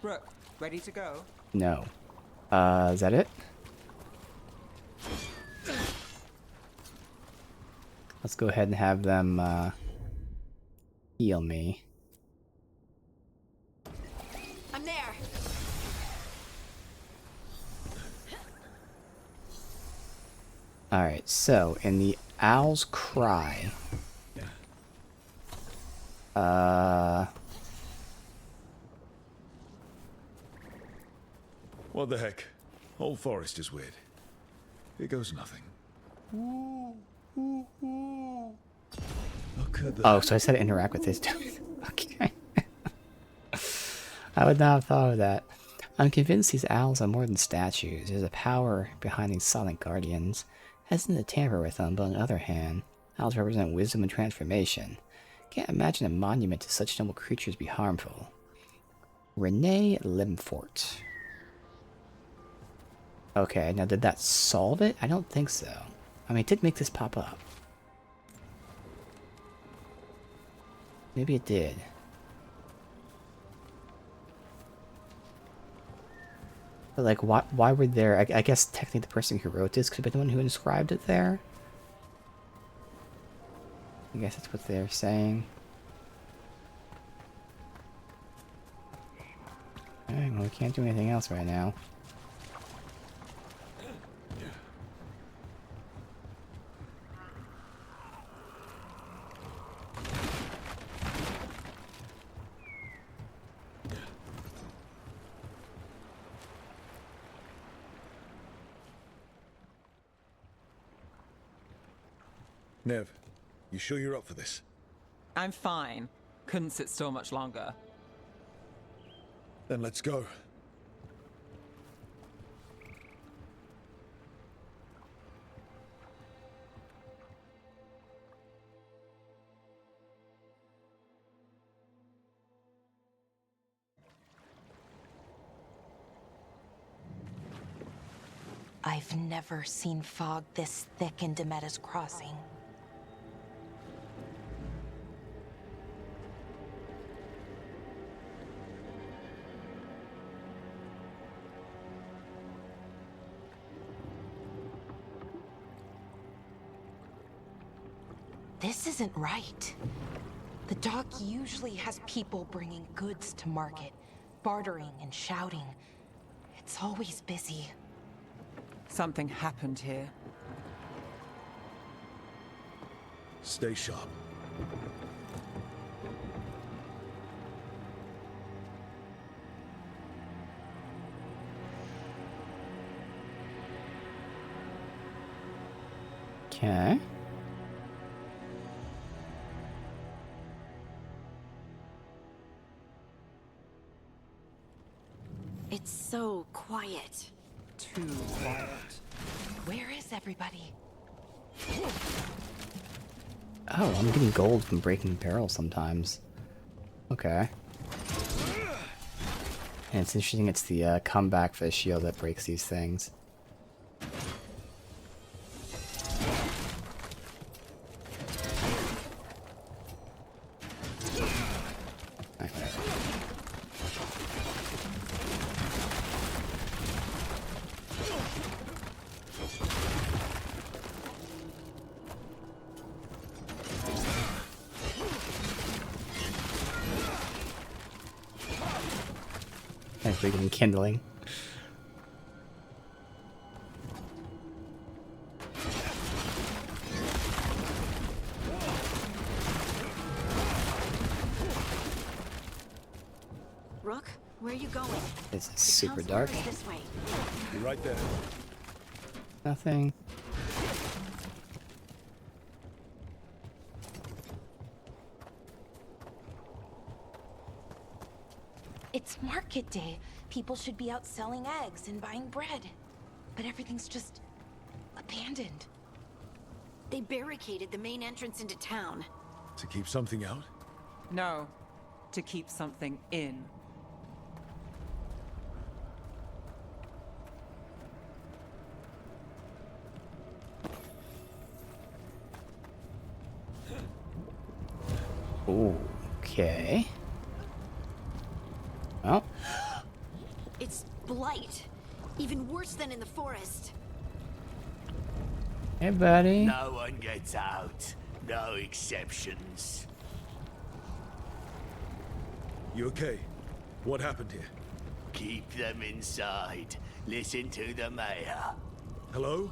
Brooke, ready to go? No. Is that it? Let's go ahead and have them, heal me. I'm there. Alright, so, in the owl's cry... What the heck? Whole forest is weird. Here goes nothing. Look at that. Oh, so I said interact with this dude. Okay. I would not have thought of that. I'm convinced these owls are more than statues. There's a power behind these silent guardians. Hesitant to tamper with them, but on the other hand, owls represent wisdom and transformation. Can't imagine a monument to such noble creatures be harmful. Renee Limfort. Okay, now did that solve it? I don't think so. I mean, it did make this pop up. Maybe it did. But like, why were there... I guess technically the person who wrote this could have been the one who inscribed it there. I guess that's what they're saying. Alright, well we can't do anything else right now. Nev, you sure you're up for this? I'm fine. Couldn't sit still much longer. Then let's go. I've never seen fog this thick in Demetta's Crossing. This isn't right. The dock usually has people bringing goods to market, bartering and shouting. It's always busy. Something happened here. Stay sharp. Okay. It's so quiet. Too quiet. Where is everybody? Oh, I'm getting gold from breaking barrels sometimes. Okay. And it's interesting, it's the comeback for the shield that breaks these things. Okay. Thanks for getting kindling. Rook, where are you going? It's super dark. This way. You're right there. Nothing. It's market day. People should be out selling eggs and buying bread. But everything's just abandoned. They barricaded the main entrance into town. To keep something out? No, to keep something in. Okay. Oh. It's blight. Even worse than in the forest. Hey, buddy. No one gets out. No exceptions. You okay? What happened here? Keep them inside. Listen to the mayor. Hello?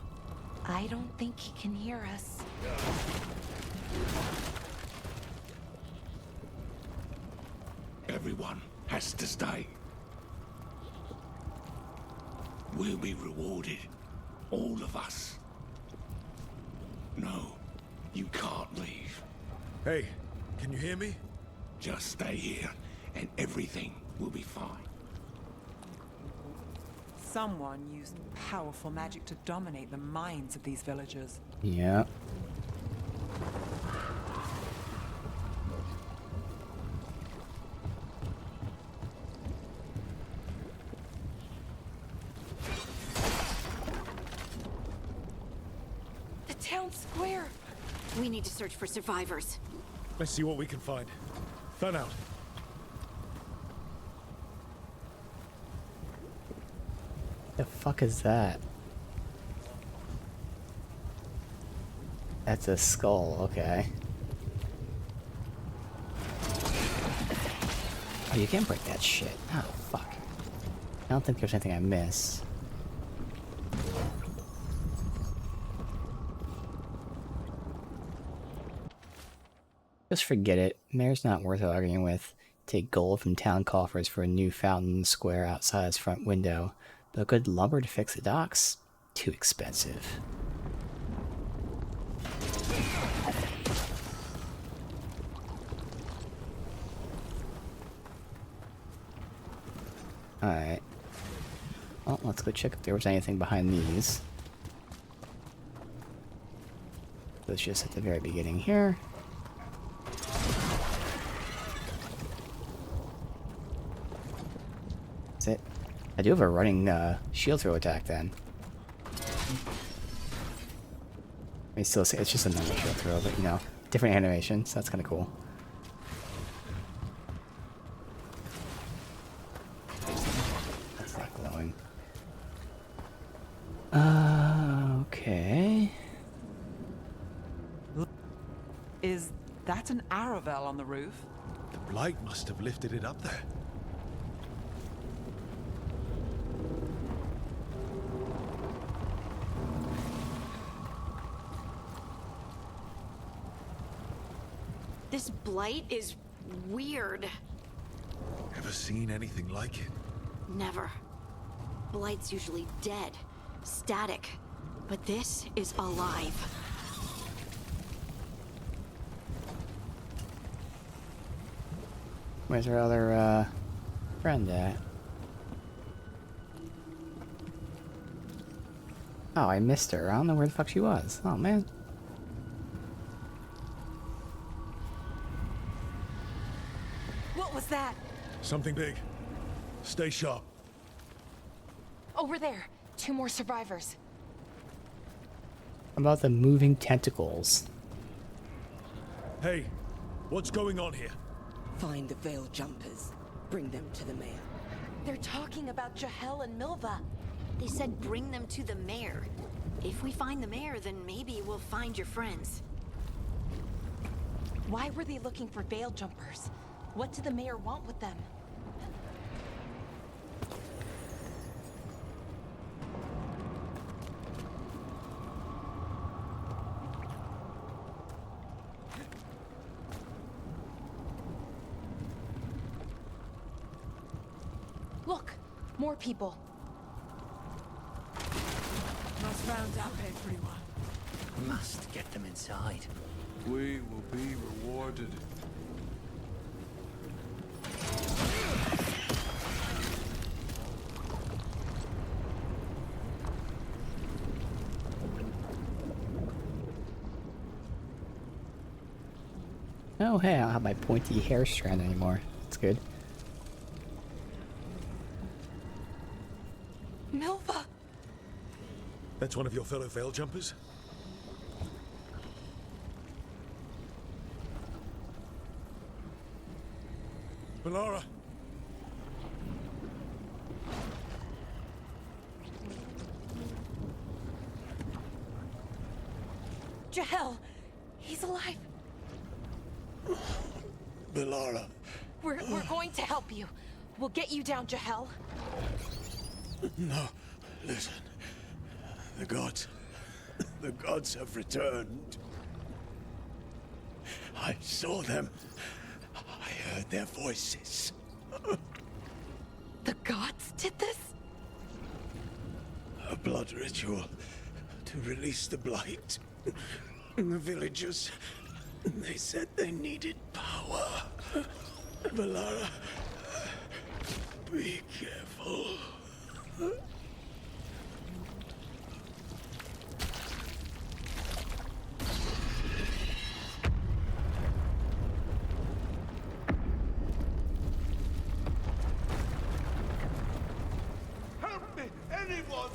I don't think he can hear us. Everyone has to stay. We'll be rewarded. All of us. No, you can't leave. Hey, can you hear me? Just stay here, and everything will be fine. Someone used powerful magic to dominate the minds of these villagers. Yeah. The town square. We need to search for survivors. Let's see what we can find. Fan out. The fuck is that? That's a skull, okay. Oh, you can't break that shit. Oh, fuck. I don't think there's anything I miss. Just forget it. Mayor's not worth arguing with. Take gold from town coffers for a new fountain in the square outside his front window. But good lumber to fix the docks? Too expensive. Alright. Well, let's go check if there was anything behind these. Let's just at the very beginning here. That's it. I do have a running shield throw attack then. I mean, still, it's just a normal shield throw, but you know, different animations. So that's kind of cool. That's not glowing. Okay. Is that an Aravel on the roof? The blight must have lifted it up there. This blight is weird. Ever seen anything like it? Never. Blight's usually dead, static, but this is alive. Where's our other friend at? Oh, I missed her. I don't know where the fuck she was. Oh, man. What was that? Something big. Stay sharp. Over there. 2 more survivors. About the moving tentacles. Hey, what's going on here? Find the Veil Jumpers. Bring them to the mayor. They're talking about Jahel and Milva. They said bring them to the mayor. If we find the mayor, then maybe we'll find your friends. Why were they looking for Veil Jumpers? What did the mayor want with them? Look, more people. Must round up everyone. Must get them inside. We will be rewarded. Oh, hey, I don't have my pointy hair strand anymore. That's good. Milva! That's one of your fellow Veil Jumpers? Melara! Jahel! He's alive! Melara. We're going to help you. We'll get you down, Jahel. No, listen. The gods have returned. I saw them. I heard their voices. The gods did this? A blood ritual to release the blight. The villagers, they said they needed power. Melara, be careful. Help me, anyone!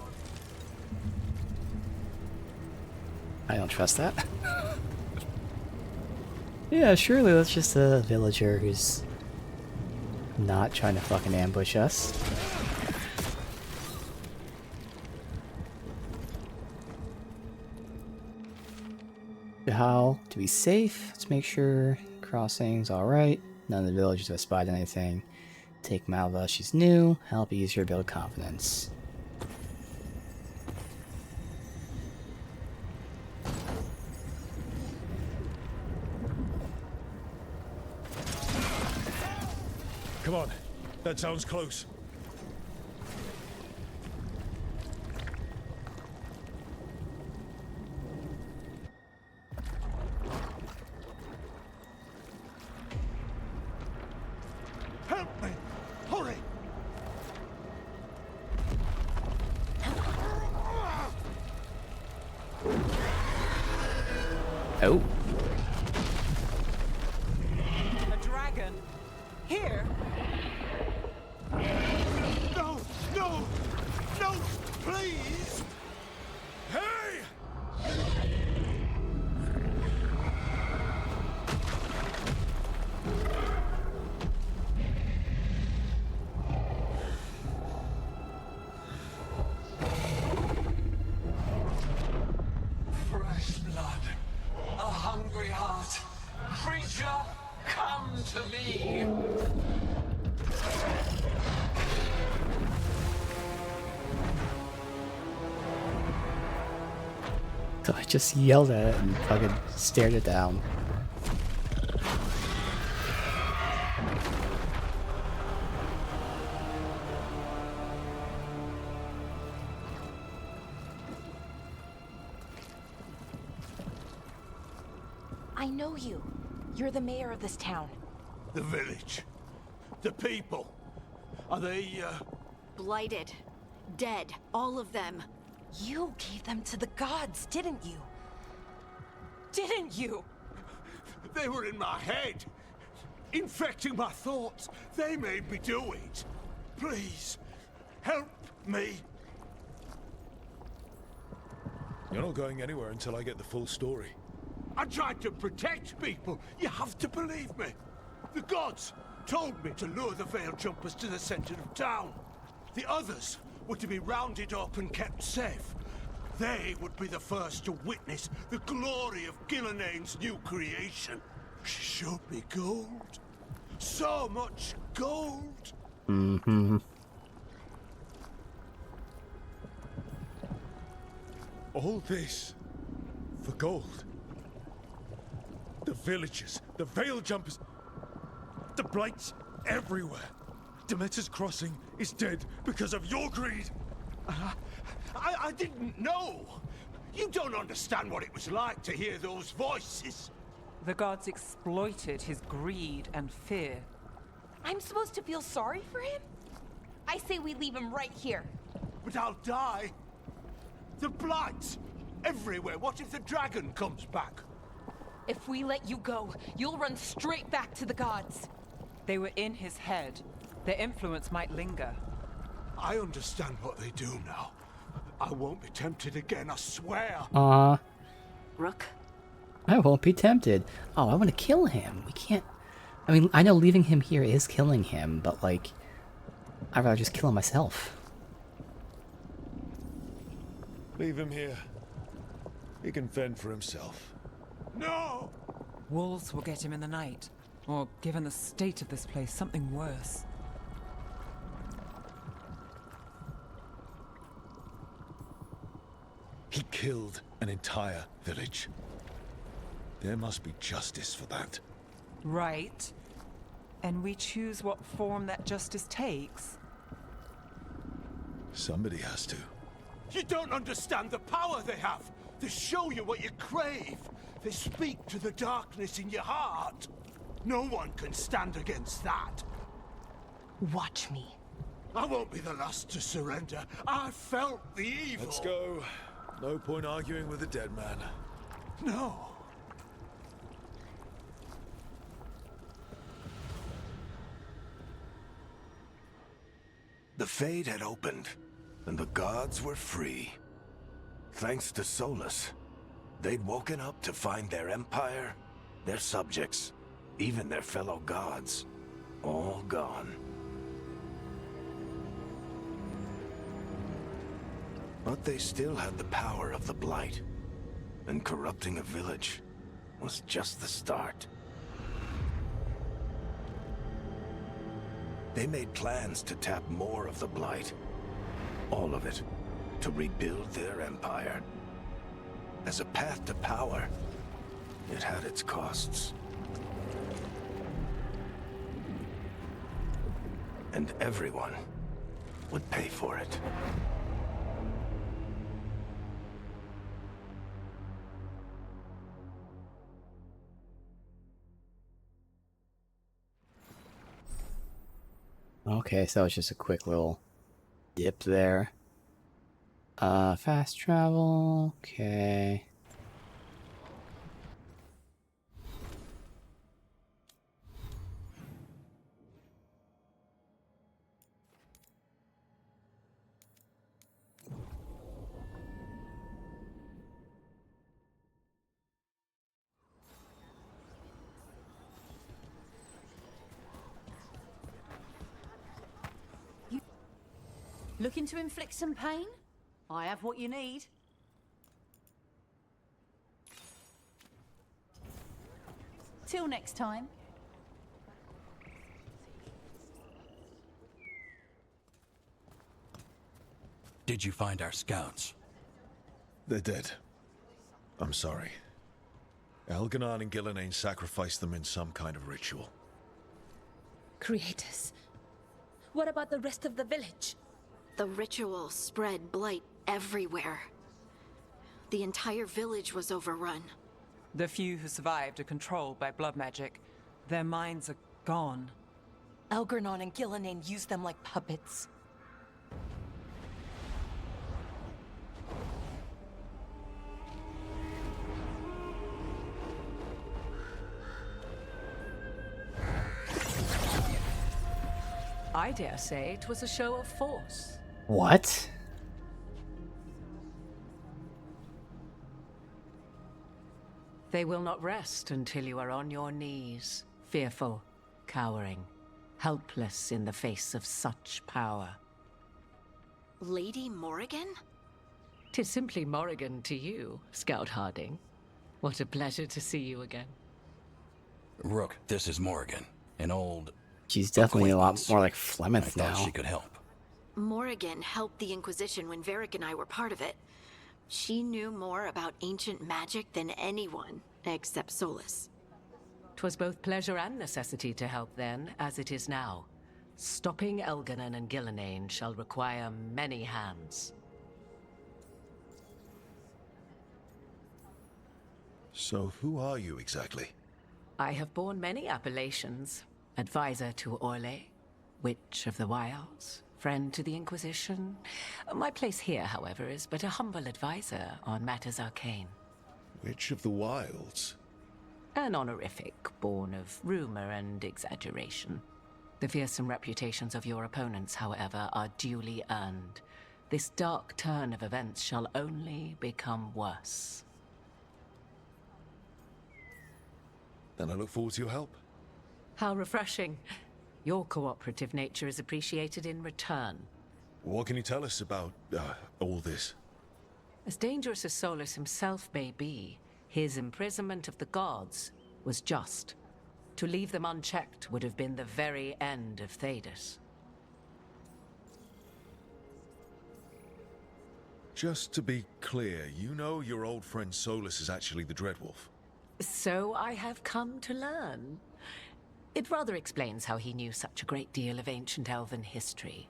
I don't trust that. Yeah, surely that's just a villager who's not trying to fucking ambush us. How to be safe? Let's make sure crossing's alright. None of the villagers have spotted anything. Take Malva, she's new. Help easier build confidence. Come on, that sounds close. Help me! Hurry! Oh. A dragon? Here? No! No! No! Please! Hey! Fresh blood, a hungry heart. Creature, come to me. So I just yelled at it and fucking stared it down. I know you. You're the mayor of this town. The village. The people. Are they, Blighted. Dead. All of them. You gave them to the gods, didn't you? Didn't you? They were in my head. Infecting my thoughts. They made me do it. Please, help me. You're not going anywhere until I get the full story. I tried to protect people. You have to believe me. The gods told me to lure the Veil Jumpers to the center of town. The others were to be rounded up and kept safe. They would be the first to witness the glory of Gilnenane's new creation. She showed me gold. So much gold. Mm-hmm. All this for gold. The villagers, the Veil Jumpers, the Blights everywhere. Demeter's Crossing is dead because of your greed. I didn't know. You don't understand what it was like to hear those voices. The gods exploited his greed and fear. I'm supposed to feel sorry for him? I say we leave him right here. But I'll die. The Blights everywhere. What if the dragon comes back? If we let you go, you'll run straight back to the gods. They were in his head. Their influence might linger. I understand what they do now. I won't be tempted again, I swear. Rook? I won't be tempted. Oh, I want to kill him. We can't... I mean, I know leaving him here is killing him, but, like, I'd rather just kill him myself. Leave him here. He can fend for himself. No! Wolves will get him in the night. Or, given the state of this place, something worse. He killed an entire village. There must be justice for that. Right. And we choose what form that justice takes. Somebody has to. You don't understand the power they have. They show you what you crave. They speak to the darkness in your heart. No one can stand against that. Watch me. I won't be the last to surrender. I felt the evil. Let's go. No point arguing with a dead man. No. The Fade had opened, and the gods were free. Thanks to Solus, they'd woken up to find their empire, their subjects, even their fellow gods, all gone. But they still had the power of the Blight, and corrupting a village was just the start. They made plans to tap more of the Blight, all of it, to rebuild their empire. As a path to power, it had its costs. And everyone would pay for it. Okay, so it's just a quick little dip there. Fast travel, okay. Looking to inflict some pain? I have what you need. Till next time. Did you find our scouts? They're dead. I'm sorry. Elganon and Gillenane sacrificed them in some kind of ritual. Creators. What about the rest of the village? The ritual spread blight everywhere. The entire village was overrun. The few who survived are controlled by blood magic. Their minds are gone. Elgarnon and Gillenane used them like puppets. I dare say it was a show of force. What? They will not rest until you are on your knees, fearful, cowering, helpless in the face of such power. Lady Morrigan? 'Tis simply Morrigan to you, Scout Harding. What a pleasure to see you again. Rook, this is Morrigan, an old... She's definitely a lot more like Flemeth I now. thought she could help. Morrigan helped the Inquisition when Varric and I were part of it. She knew more about ancient magic than anyone, except Solus. 'Twas both pleasure and necessity to help then, as it is now. Stopping Elganon and Gillenane shall require many hands. So who are you exactly? I have borne many appellations. Advisor to Orlais, Witch of the Wilds, friend to the Inquisition. My place here, however, is but a humble advisor on matters arcane. Witch of the Wilds? An honorific born of rumor and exaggeration. The fearsome reputations of your opponents, however, are duly earned. This dark turn of events shall only become worse. Then I look forward to your help. How refreshing. Your cooperative nature is appreciated in return. What can you tell us about all this? As dangerous as Solus himself may be, his imprisonment of the gods was just. To leave them unchecked would have been the very end of Thedas. Just to be clear, you know your old friend Solus is actually the Dreadwolf. So I have come to learn. It rather explains how he knew such a great deal of ancient elven history,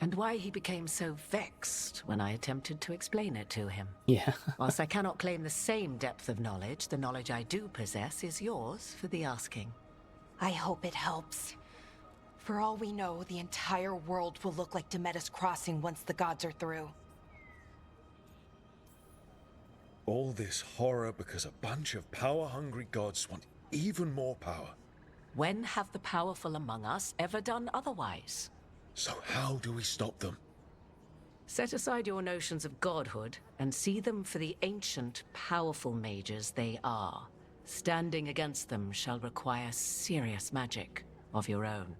and why he became so vexed when I attempted to explain it to him. Yeah. Whilst I cannot claim the same depth of knowledge, the knowledge I do possess is yours for the asking. I hope it helps. For all we know, the entire world will look like Demetus Crossing once the gods are through. All this horror because a bunch of power-hungry gods want even more power. When have the powerful among us ever done otherwise? So how do we stop them? Set aside your notions of godhood and see them for the ancient, powerful mages they are. Standing against them shall require serious magic of your own.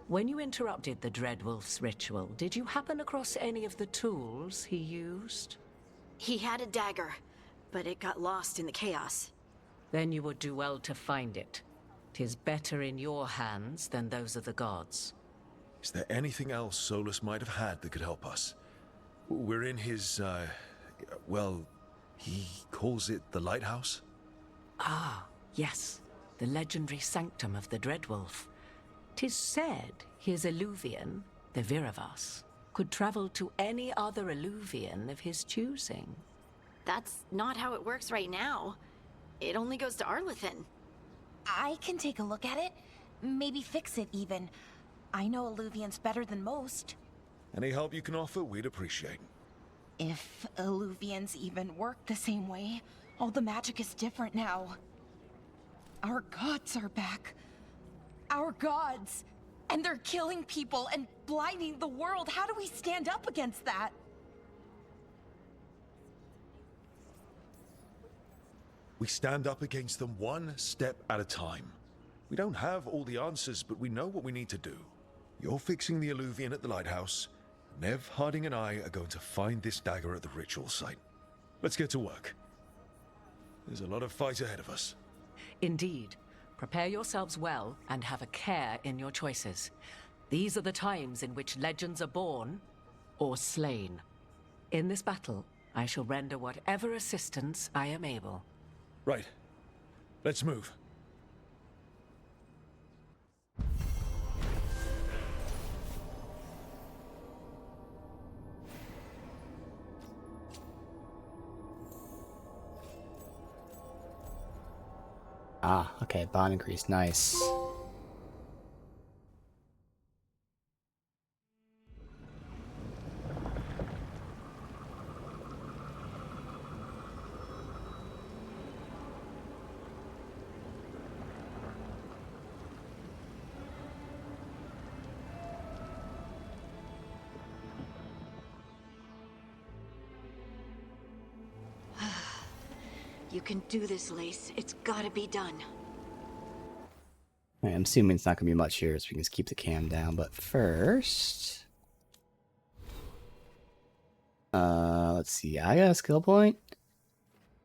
When you interrupted the Dreadwolf's ritual, did you happen across any of the tools he used? He had a dagger, but it got lost in the chaos. Then you would do well to find it. 'Tis better in your hands than those of the gods. Is there anything else Solus might have had that could help us? We're in his, well, he calls it the lighthouse? Ah, yes. The legendary sanctum of the Dreadwolf. 'Tis said his Illuvian, the Viravas, could travel to any other Illuvian of his choosing. That's not how it works right now. It only goes to Arlethan. I can take a look at it. Maybe fix it, even. I know Illuvians better than most. Any help you can offer, we'd appreciate. If Illuvians even work the same way, all the magic is different now. Our gods are back. Our gods! And they're killing people and blinding the world. How do we stand up against that? We stand up against them one step at a time. We don't have all the answers, but we know what we need to do. You're fixing the Illuvian at the lighthouse. Nev, Harding, and I are going to find this dagger at the ritual site. Let's get to work. There's a lot of fight ahead of us. Indeed. Prepare yourselves well and have a care in your choices. These are the times in which legends are born or slain. In this battle, I shall render whatever assistance I am able. Right. Let's move. Ah, okay, bond increase, nice. You can do this, Lace. It's gotta be done. Alright, I'm assuming it's not gonna be much here, so we can just keep the cam down, but first... let's see, I got a skill point.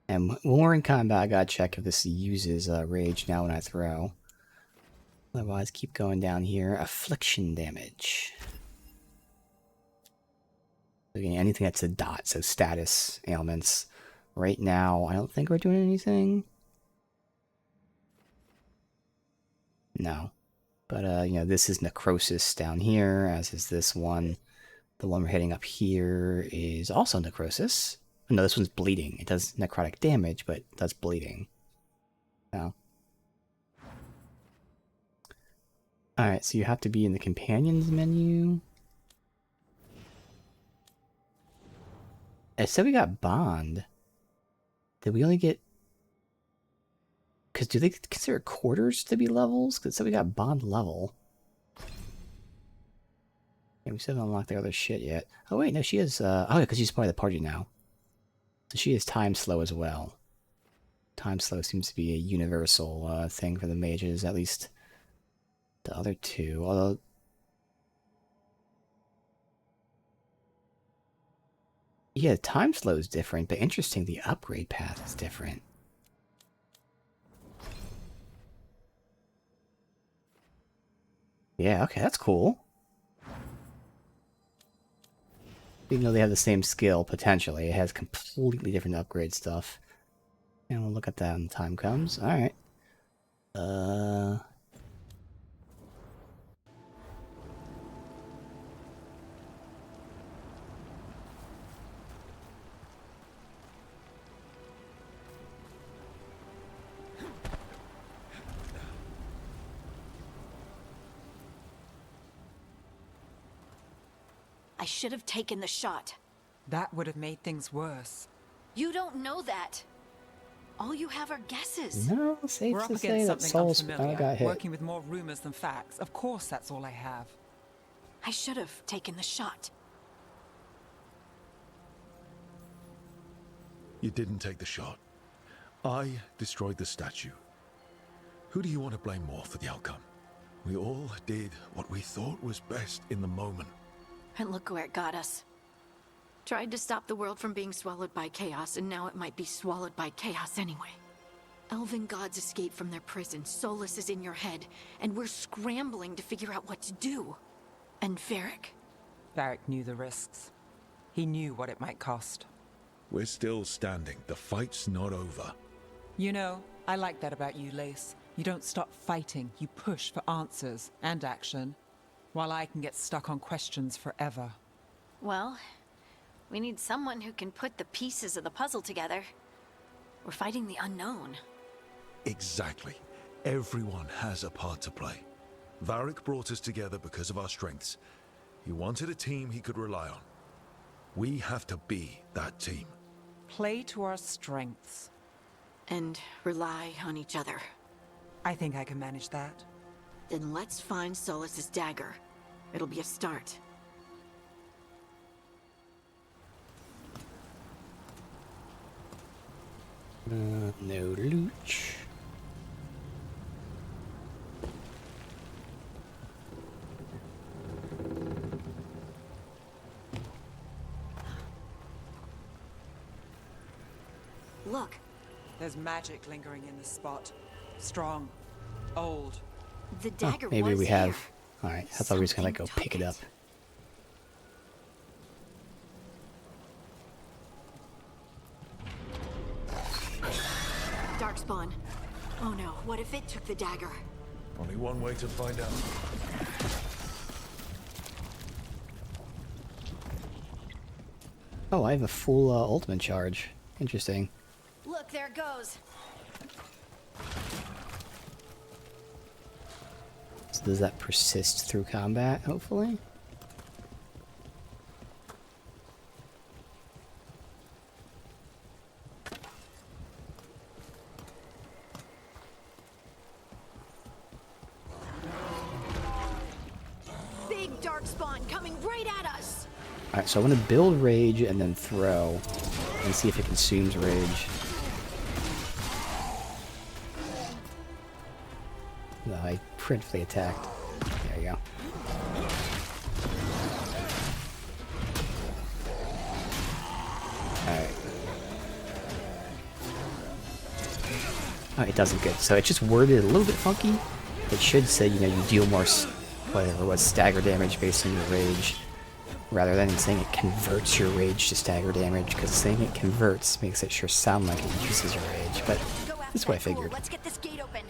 And when we're in combat, I gotta check if this uses rage now when I throw. Otherwise, keep going down here. Affliction damage. Again, anything that's a dot, so status, ailments. Right now, I don't think we're doing anything. No. But, you know, this is necrosis down here, as is this one. The one we're hitting up here is also necrosis. No, this one's bleeding. It does necrotic damage, but it does bleeding. No. Alright, so you have to be in the companions menu. I said we got bond. Did we only get... Because do they consider quarters to be levels? Because it said we got bond level. Yeah, we still haven't unlocked the other shit yet. Oh wait, no, she is... oh yeah, because she's part of the party now. So she is time slow as well. Time slow seems to be a universal thing for the mages, at least the other two. Although... Yeah, time slow is different, but interesting, the upgrade path is different. Yeah, okay, that's cool. Even though they have the same skill, potentially, it has completely different upgrade stuff. And we'll look at that when the time comes. Alright. I should have taken the shot. That would have made things worse. You don't know that. All you have are guesses. No, safe We're up to say against that something Soul's unfamiliar, got hit. working with more rumors than facts. Of course, that's all I have. I should have taken the shot. You didn't take the shot. I destroyed the statue. Who do you want to blame more for the outcome? We all did what we thought was best in the moment. And look where it got us. Tried to stop the world from being swallowed by chaos, and now it might be swallowed by chaos anyway. Elven gods escaped from their prison, Solus is in your head, and we're scrambling to figure out what to do. And Varric? Varric knew the risks. He knew what it might cost. We're still standing. The fight's not over. You know, I like that about you, Lace. You don't stop fighting, you push for answers and action. While I can get stuck on questions forever. Well, we need someone who can put the pieces of the puzzle together. We're fighting the unknown. Exactly. Everyone has a part to play. Varric brought us together because of our strengths. He wanted a team he could rely on. We have to be that team. Play to our strengths. And rely on each other. I think I can manage that. Then let's find Solus's dagger. It'll be a start. No looch. look. There's magic lingering in this spot. Strong. Old. The dagger maybe was we here. have. Alright, I thought we were just gonna like go Something pick it up. Darkspawn. Oh no, what if it took the dagger? Only one way to find out. Oh, I have a full ultimate charge. Interesting. Look, there it goes. So does that persist through combat, hopefully? Big Darkspawn coming right at us. Alright, so I want to build rage and then throw and see if it consumes rage. No, I critically attacked. There you go. Alright. Oh, it doesn't good. So it's just worded a little bit funky. It should say, you know, you deal more, whatever, what stagger damage based on your rage, rather than saying it converts your rage to stagger damage, because saying it converts makes it sure sound like it uses your rage, but that's what I figured. Let's get this gate open.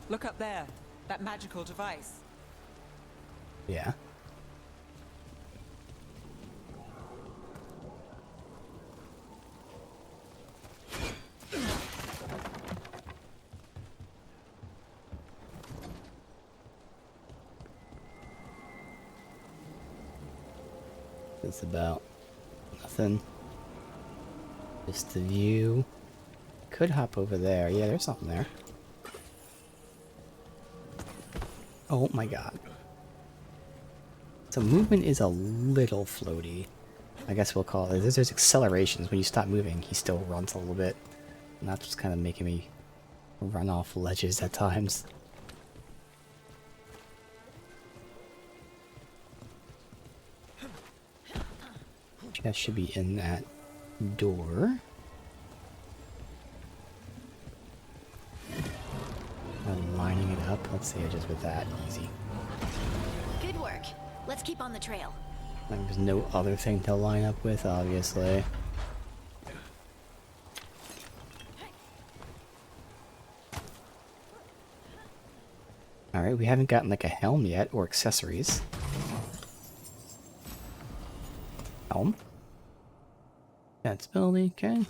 Look up there. That magical device. Yeah. It's about nothing. Just the view. Could hop over there. Yeah, there's something there. Oh my god. So movement is a little floaty. I guess we'll call it. There's accelerations. When you stop moving, he still runs a little bit. And that's just kind of making me run off ledges at times. That should be in that door. I'm lining it up. Let's see, just with that. Easy. Good work. Let's keep on the trail. Like, there's no other thing to line up with, obviously. Alright, we haven't gotten like a helm yet, or accessories. Helm? That's ability, okay.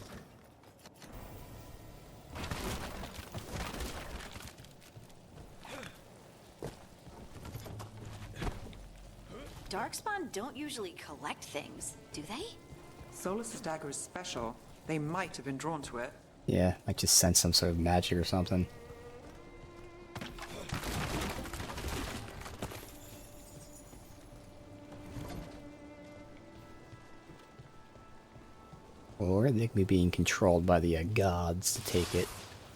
Darkspawn don't usually collect things, do they? Solus's dagger is special. They might have been drawn to it. Yeah, might just sense some sort of magic or something. Or they could be being controlled by the gods to take it.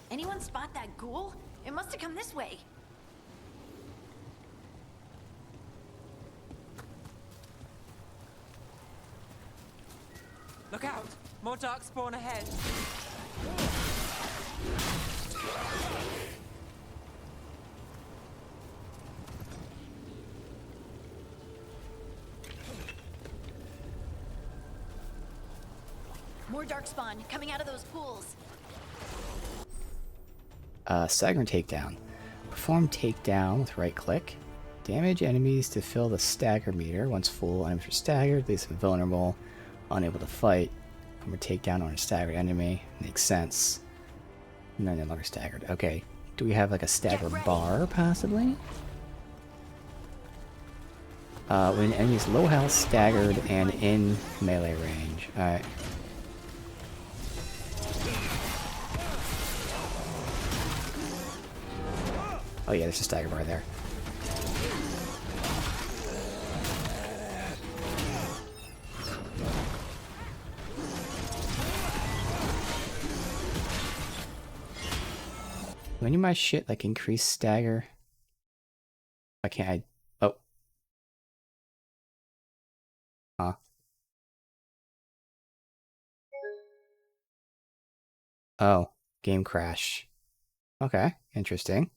Anyone spot that ghoul? It must have come this way. Look out! More darkspawn ahead. More darkspawn coming out of those pools. Stagger takedown. Perform takedown with right click. Damage enemies to fill the stagger meter. Once full, enemies are staggered, leaves them vulnerable, unable to fight. Perform a takedown on a staggered enemy. Makes sense. And then no longer staggered. Okay. Do we have like a stagger bar, possibly? When an enemy is low health, staggered, and in melee range. Alright. Oh yeah, there's a stagger bar there. Do any of my shit like increase stagger? Why can't I? Oh. Huh. Oh, game crash. Okay, interesting.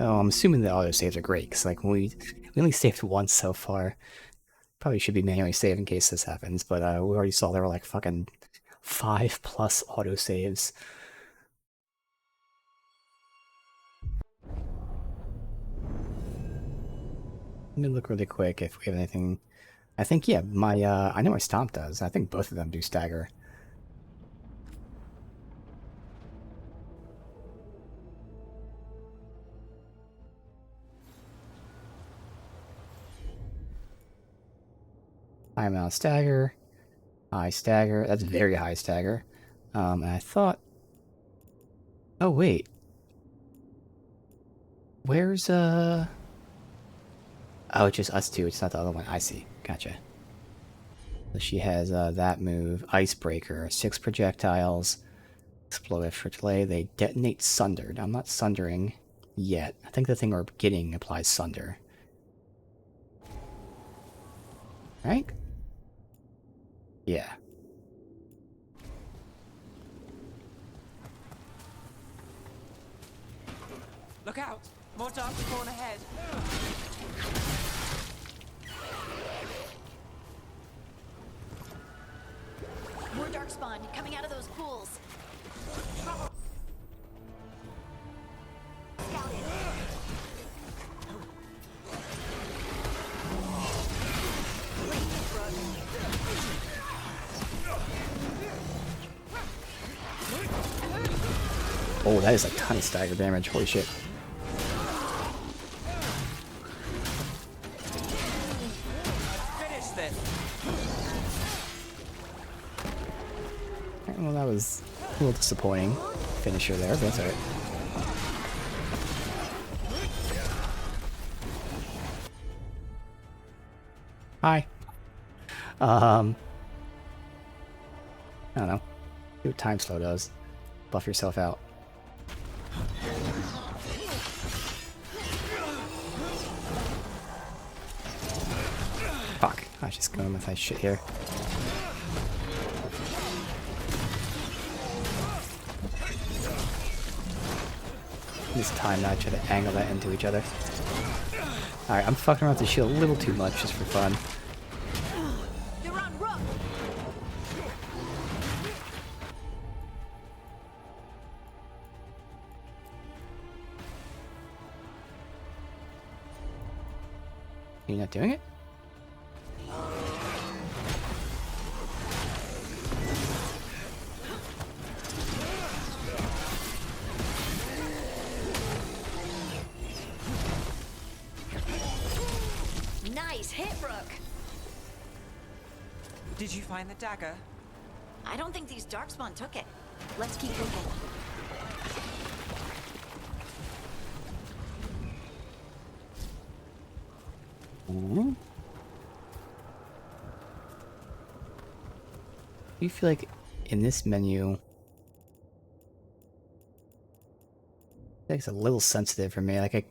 Oh, I'm assuming the autosaves are great, because like we only saved once so far. Probably should be manually save in case this happens, but we already saw there were like fucking 5+ autosaves. Let me look really quick if we have anything. I think, yeah, my, I know my Stomp does. I think both of them do stagger. High amount of stagger. High stagger. That's very high stagger. And I thought... Oh, wait. Where's, Oh, it's just us two. It's not the other one. I see. Gotcha. So she has that move. Icebreaker. 6 projectiles. Explosive for delay. They detonate sundered. I'm not sundering yet. I think the thing we're getting applies sunder. Right? Yeah. Look out! More dark spawn ahead. More darkspawn coming out of those pools. Oh, that is a ton of stagger damage. Holy shit. Finish this. Well, that was a little disappointing finisher there, but that's alright. Hi. I don't know. See what time slow does. Buff yourself out. Fuck. I was just going with my shit here. This time now I try to angle that into each other. Alright, I'm fucking around with the shield a little too much just for fun. You're on rook. You're not doing it? Nice hit, Rook. Did you find the dagger? I don't think these darkspawn took it. Let's keep looking. Ooh. Do you feel like in this menu, it's a little sensitive for me? Like I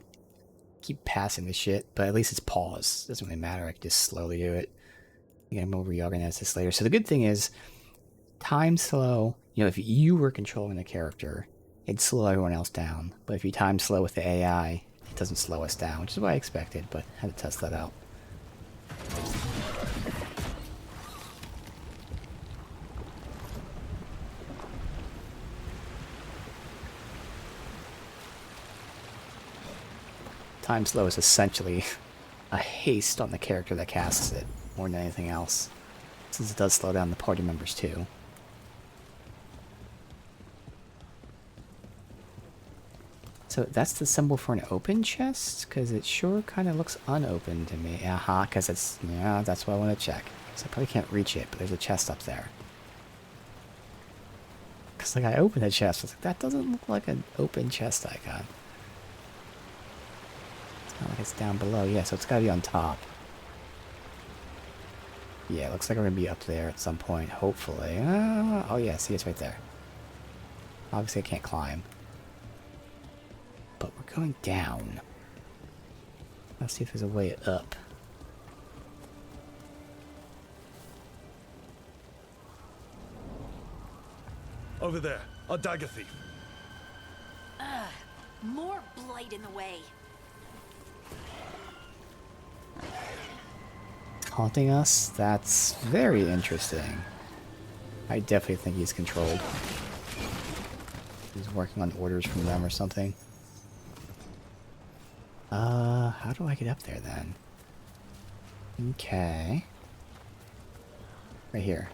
keep passing the shit, but at least it's paused. Doesn't really matter. I can just slowly do it. Again, we'll reorganize this later. So the good thing is, time slow. You know, if you were controlling the character, it'd slow everyone else down. But if you time slow with the AI, it doesn't slow us down, which is what I expected. But I had to test that out. Time slow is essentially a haste on the character that casts it, more than anything else, since it does slow down the party members too. So that's the symbol for an open chest? Because it sure kind of looks unopened to me. Aha, because it's, yeah, that's what I want to check. So I probably can't reach it, but there's a chest up there. Because like I opened the chest, I was like, that doesn't look like an open chest icon. It's not like it's down below. Yeah, so it's got to be on top. Yeah, it looks like we're going to be up there at some point, hopefully. Oh yeah, see, it's right there. Obviously I can't climb. But we're going down. Let's see if there's a way up. Over there, our dagger thief. Ugh, more blight in the way. Taunting us? That's very interesting. I definitely think he's controlled. He's working on orders from them or something. How do I get up there then? Okay. Right here.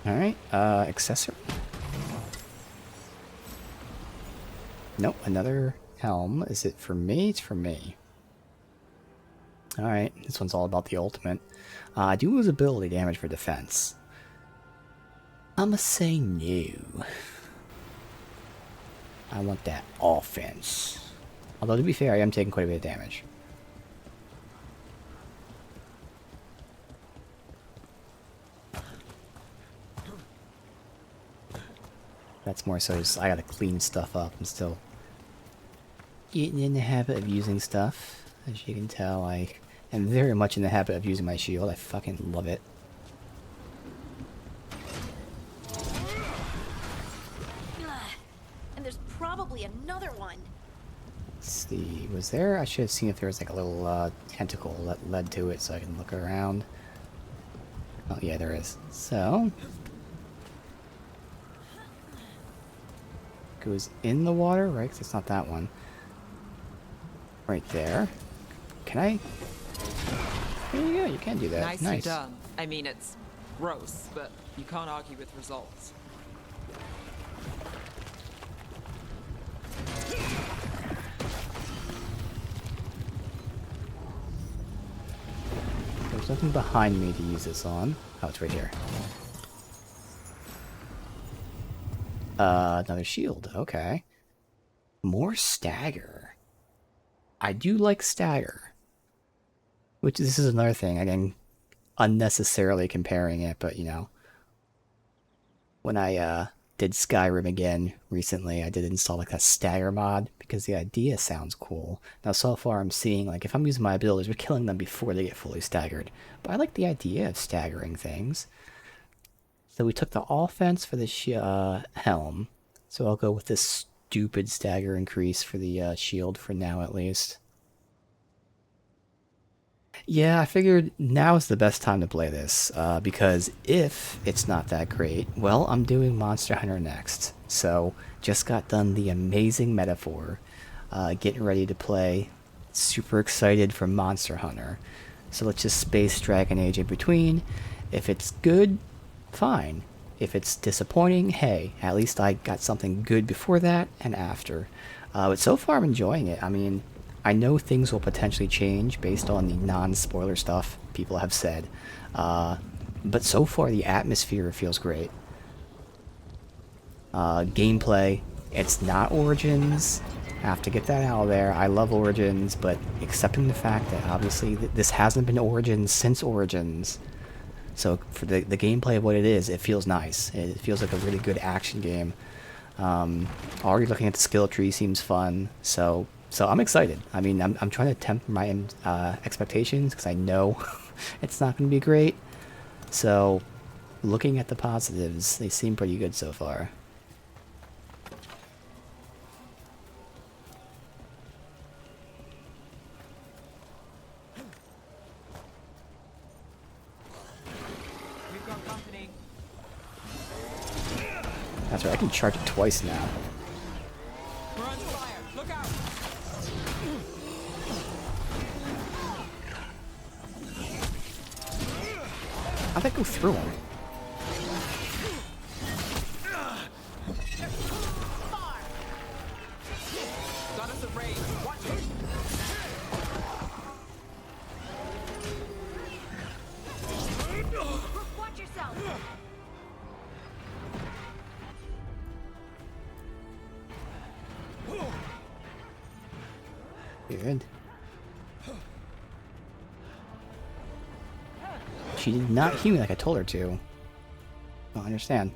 Alright, accessory? Nope, another helm. Is it for me? It's for me. Alright, this one's all about the ultimate. I do lose ability damage for defense. I'ma say no. I want that offense. Although, to be fair, I am taking quite a bit of damage. That's more so just I gotta clean stuff up. I'm still getting in the habit of using stuff. As you can tell, I am very much in the habit of using my shield. I fucking love it. And there's probably another one. Let's see, was there? I should have seen if there was like a little tentacle that led to it so I can look around. Oh yeah, there is. So goes in the water, right? 'Cause it's not that one. Right there. Can I? There you go, you can do that. Nicely Nice. done. I mean, it's gross, but you can't argue with results. There's nothing behind me to use this on. Oh, it's right here. Another shield. Okay. More stagger. I do like stagger. Which, this is another thing. Again, unnecessarily comparing it, but, you know. When I, did Skyrim again recently, I did install, like, that stagger mod, because the idea sounds cool. Now, so far, I'm seeing, like, if I'm using my abilities, we're killing them before they get fully staggered. But I like the idea of staggering things. So we took the offense for the helm. So I'll go with this stupid stagger increase for the shield for now, at least. Yeah, I figured now is the best time to play this. Because if it's not that great, well, I'm doing Monster Hunter next. So just got done the amazing metaphor. Getting ready to play. Super excited for Monster Hunter. So let's just space Dragon Age in between. If it's good, fine. If it's disappointing, hey, at least I got something good before that and after. But so far I'm enjoying it. I mean, I know things will potentially change based on the non-spoiler stuff people have said. But so far the atmosphere feels great. Gameplay, it's not Origins. I have to get that out there. I love Origins, but accepting the fact that obviously this hasn't been Origins since Origins. So for the gameplay of what it is, it feels nice. It feels like a really good action game. Already looking at the skill tree seems fun. So I'm excited. I mean, I'm trying to temper my expectations because I know it's not going to be great. So looking at the positives, they seem pretty good so far. That's right, I can charge it twice now. We're on fire. Look out! How'd that go through him? Got us a raid. Watch it. Watch yourself! Good. She did not heal me like I told her to. I don't understand.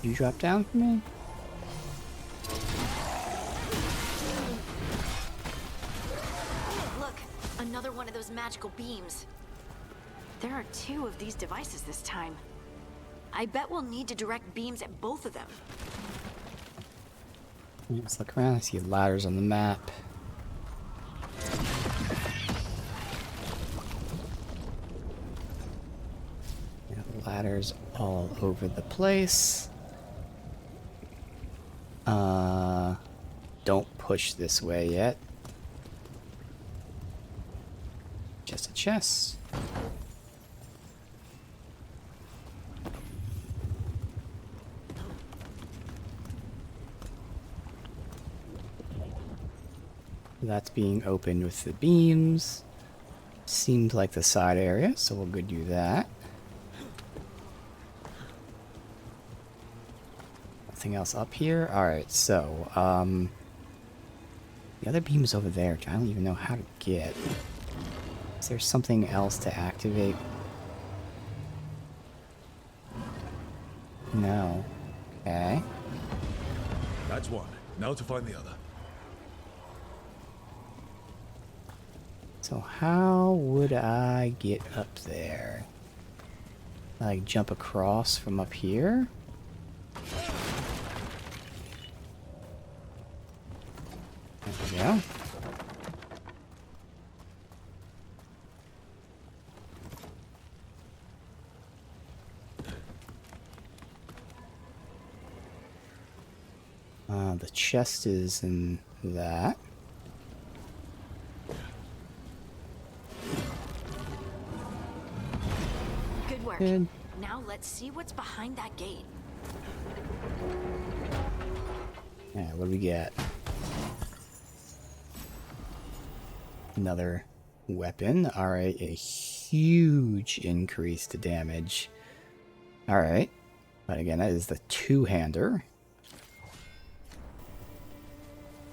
You drop down for me? Look, another one of those magical beams. There are 2 of these devices this time. I bet we'll need to direct beams at both of them. Let's look around. I see ladders on the map. Ladders all over the place. Don't push this way yet. Just a chest. That's being opened with the beams. Seems like the side area, so we'll go do that. Nothing else up here? Alright, so, the other beam is over there, which I don't even know how to get. Is there something else to activate? No. Okay. That's one. Now to find the other. So how would I get up there? Like jump across from up here? There we go. The chest is in that. Good work. Good. Now let's see what's behind that gate. Yeah, what do we get? Another weapon. Alright, a huge increase to damage. Alright. But again, that is the two-hander.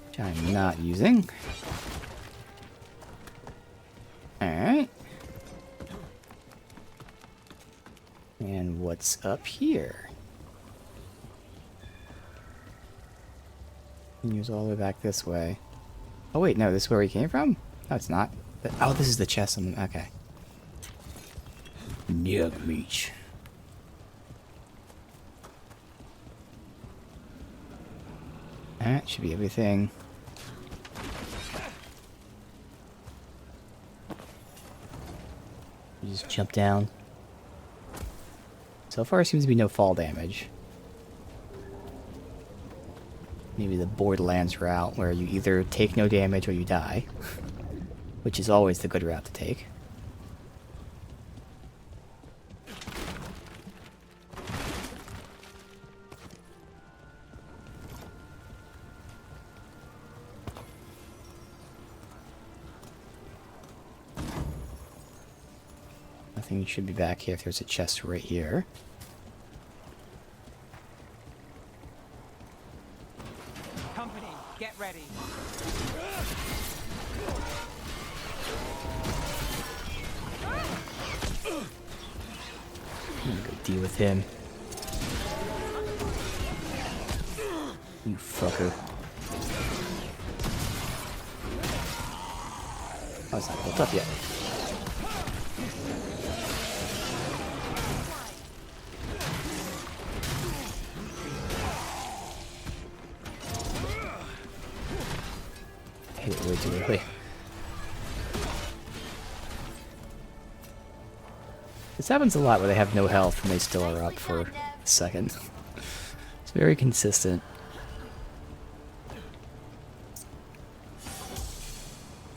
Which I'm not using. Alright. And what's up here? Use all the way back this way. Oh wait, no, this is where we came from? No, it's not. Oh, this is the chest. Okay. Nug meat. That should be everything. You just jump down. So far, seems to be no fall damage. Maybe the Borderlands route, where you either take no damage or you die. Which is always the good route to take. Nothing should be back here if there's a chest right here. Company, get ready. I'm gonna go deal with him. You fucker. Oh, it's not built up yet. I hit it way too early. This happens a lot where they have no health and they still are up for a second. It's very consistent.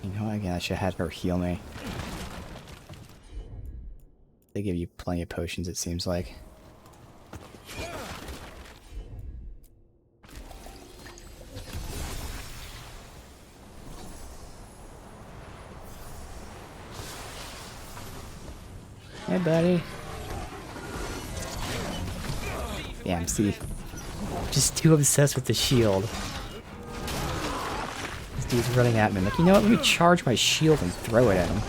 You know, again, I should have had her heal me. They give you plenty of potions, it seems like. Hey, buddy. Damn, see. Just too obsessed with the shield. This dude's running at me. I'm like, you know what? Let me charge my shield and throw it at him.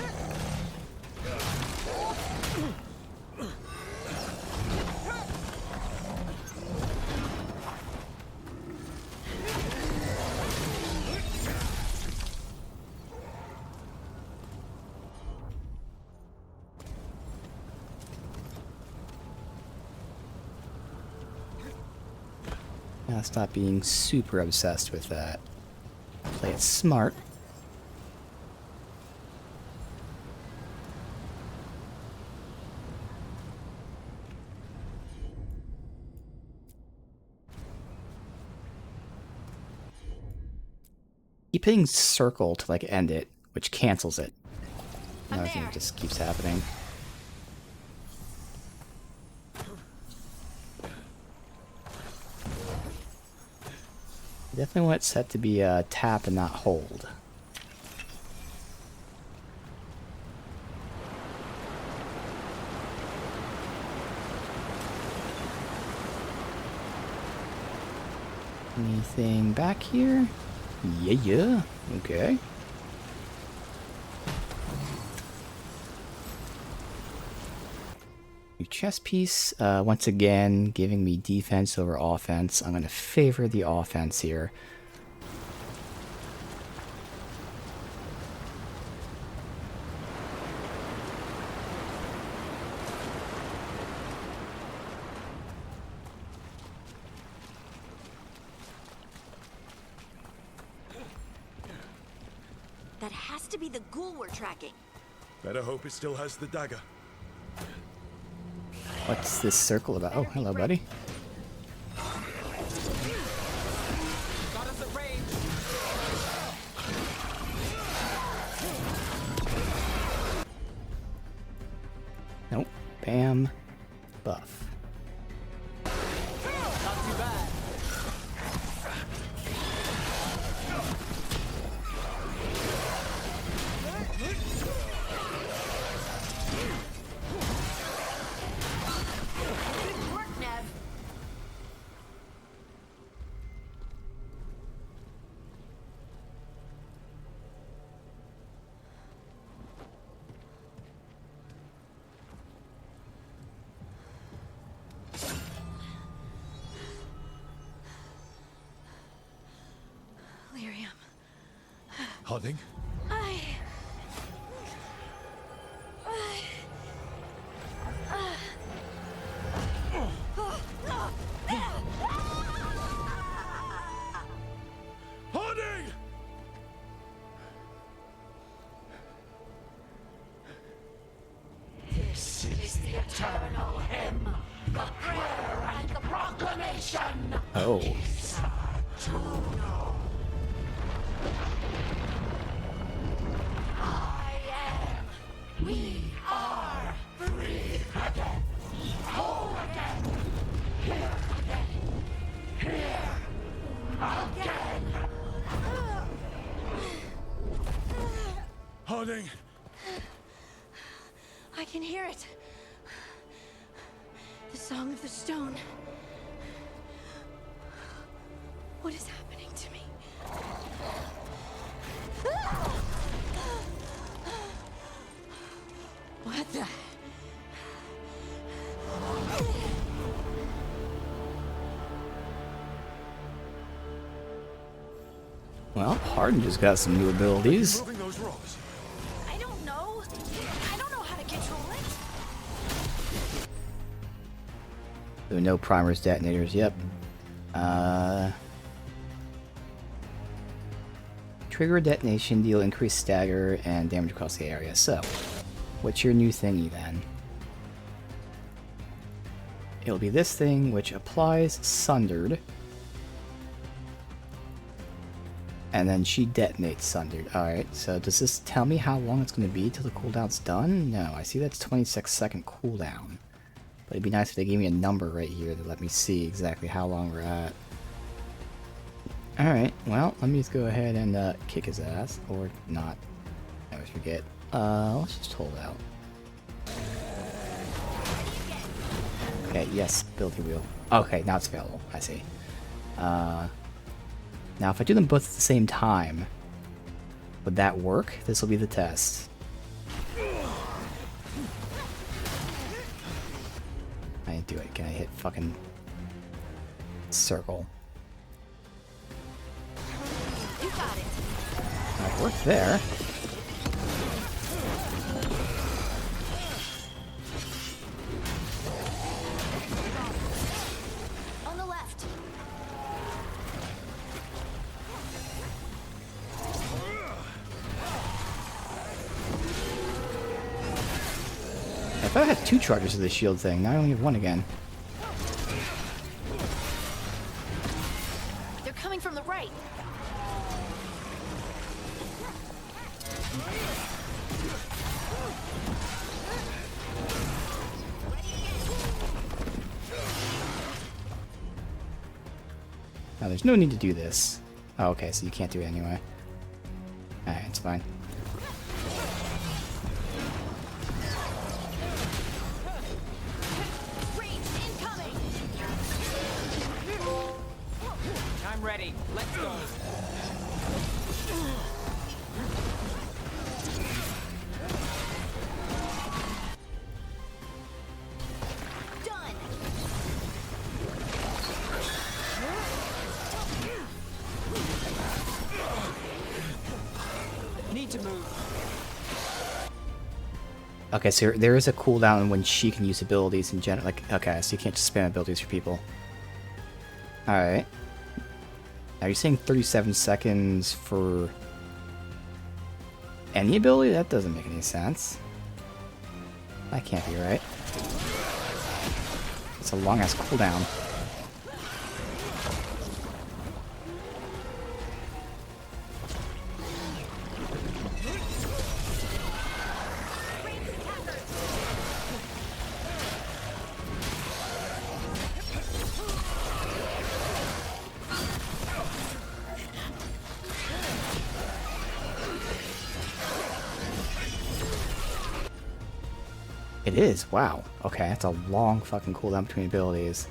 Now stop being super obsessed with that. Play it smart. Keep hitting circle to like end it, which cancels it. Another thing that just keeps happening. Definitely want it set to be tap and not hold. Anything back here? Yeah. Okay. New chess piece. Once again, giving me defense over offense. I'm going to favor the offense here. That has to be the ghoul we're tracking. Better hope it still has the dagger. What's this circle about? Oh, hello, buddy. Nope. Bam. Buff. Not too bad. Harding? Harding! This is the eternal hymn, the prayer and the proclamation. Oh. We are free again, whole again, here again, here again. Harding! I can hear it. The Song of the Stone. What is happening to me? What the? Well, Hardin just got some new abilities. Moving those rocks. I don't know. I don't know how to control it. There are no primers, detonators. Yep. Trigger a detonation, deal increased stagger and damage across the area. So, what's your new thingy then? It'll be this thing, which applies Sundered. And then she detonates Sundered. Alright, so does this tell me how long it's going to be till the cooldown's done? No, I see that's 26-second cooldown. But it'd be nice if they gave me a number right here to let me see exactly how long we're at. Alright, well, let me just go ahead and kick his ass. Or not. I always forget. Let's just hold out. Okay, yes, ability wheel. Okay, now it's available. I see. Now, if I do them both at the same time, would that work? This will be the test. I didn't do it. Can I hit fucking circle? You got it. That worked there. On the left. I thought I had 2 charges of the shield thing. Now I only have 1 again. They're coming from the right. Now there's no need to do this. Oh, okay, so you can't do it anyway. Alright, it's fine. I'm ready. Let's go. Done. Need to move. Okay, so there is a cooldown when she can use abilities in general. Like, okay, so you can't just spam abilities for people. Alright. Are you saying 37 seconds for any ability? That doesn't make any sense. That can't be right. It's a long-ass cooldown. It is, wow. Okay, that's a long fucking cooldown between abilities.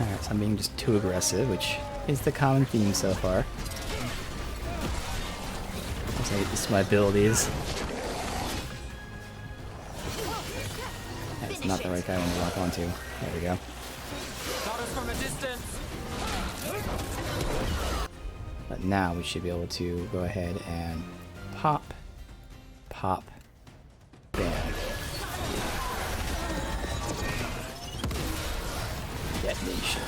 Alright, so I'm being just too aggressive, which is the common theme so far. As I get used to my abilities. That's not the right guy I want to lock onto. There we go. Got us from a distance. But now we should be able to go ahead and pop, pop, bam. Detonation.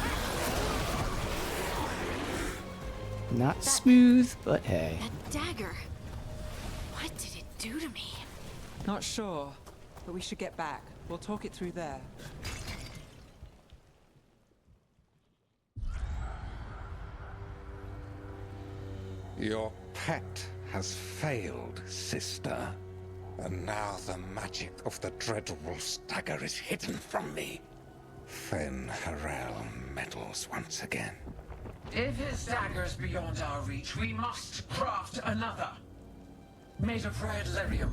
Not smooth, but hey. That dagger. What did it do to me? Not sure, but we should get back. We'll talk it through there. Your pet has failed, sister. And now the magic of the Dreadwolf's dagger is hidden from me. Fen Harel meddles once again. If his dagger's beyond our reach, we must craft another. Made of red lyrium.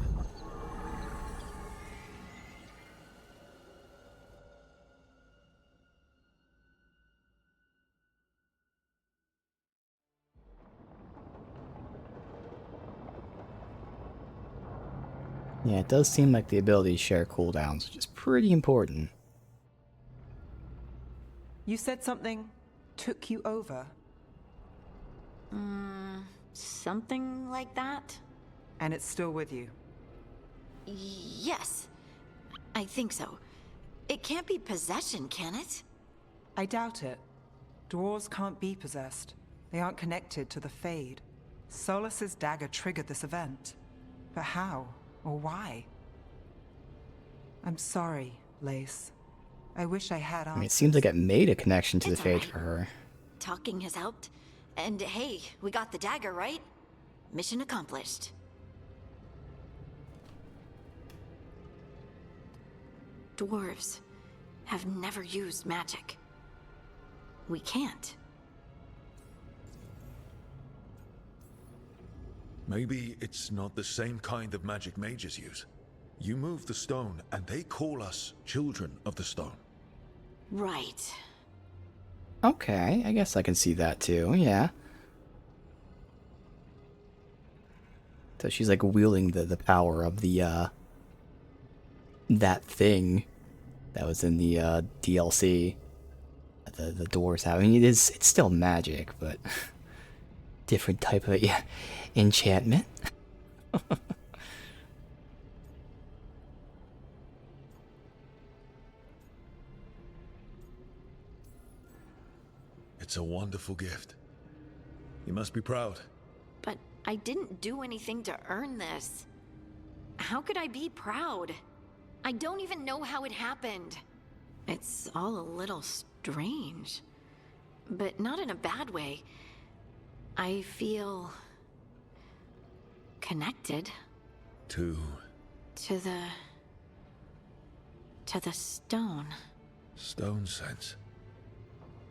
Yeah, it does seem like the abilities share cooldowns, which is pretty important. You said something took you over. Something like that? And it's still with you? Yes. I think so. It can't be possession, can it? I doubt it. Dwarves can't be possessed. They aren't connected to the Fade. Solus's dagger triggered this event. But how? Or why? I'm sorry, Lace. I wish I had answers. I mean, it seems like it made a connection to the It's Fade alright. for her. Talking has helped. And hey, we got the dagger, right? Mission accomplished. Dwarves have never used magic. we can't. Maybe it's not the same kind of magic mages use. You move the stone, and they call us children of the stone. Right. Okay, I guess I can see that too, yeah. So she's like wielding the power of the, that thing that was in the, DLC. The doors have. I mean, it's still magic, but different type of enchantment. It's a wonderful gift. You must be proud. But I didn't do anything to earn this. How could I be proud? I don't even know how it happened. It's all a little strange. But not in a bad way. I feel... connected. To the stone. Stone sense.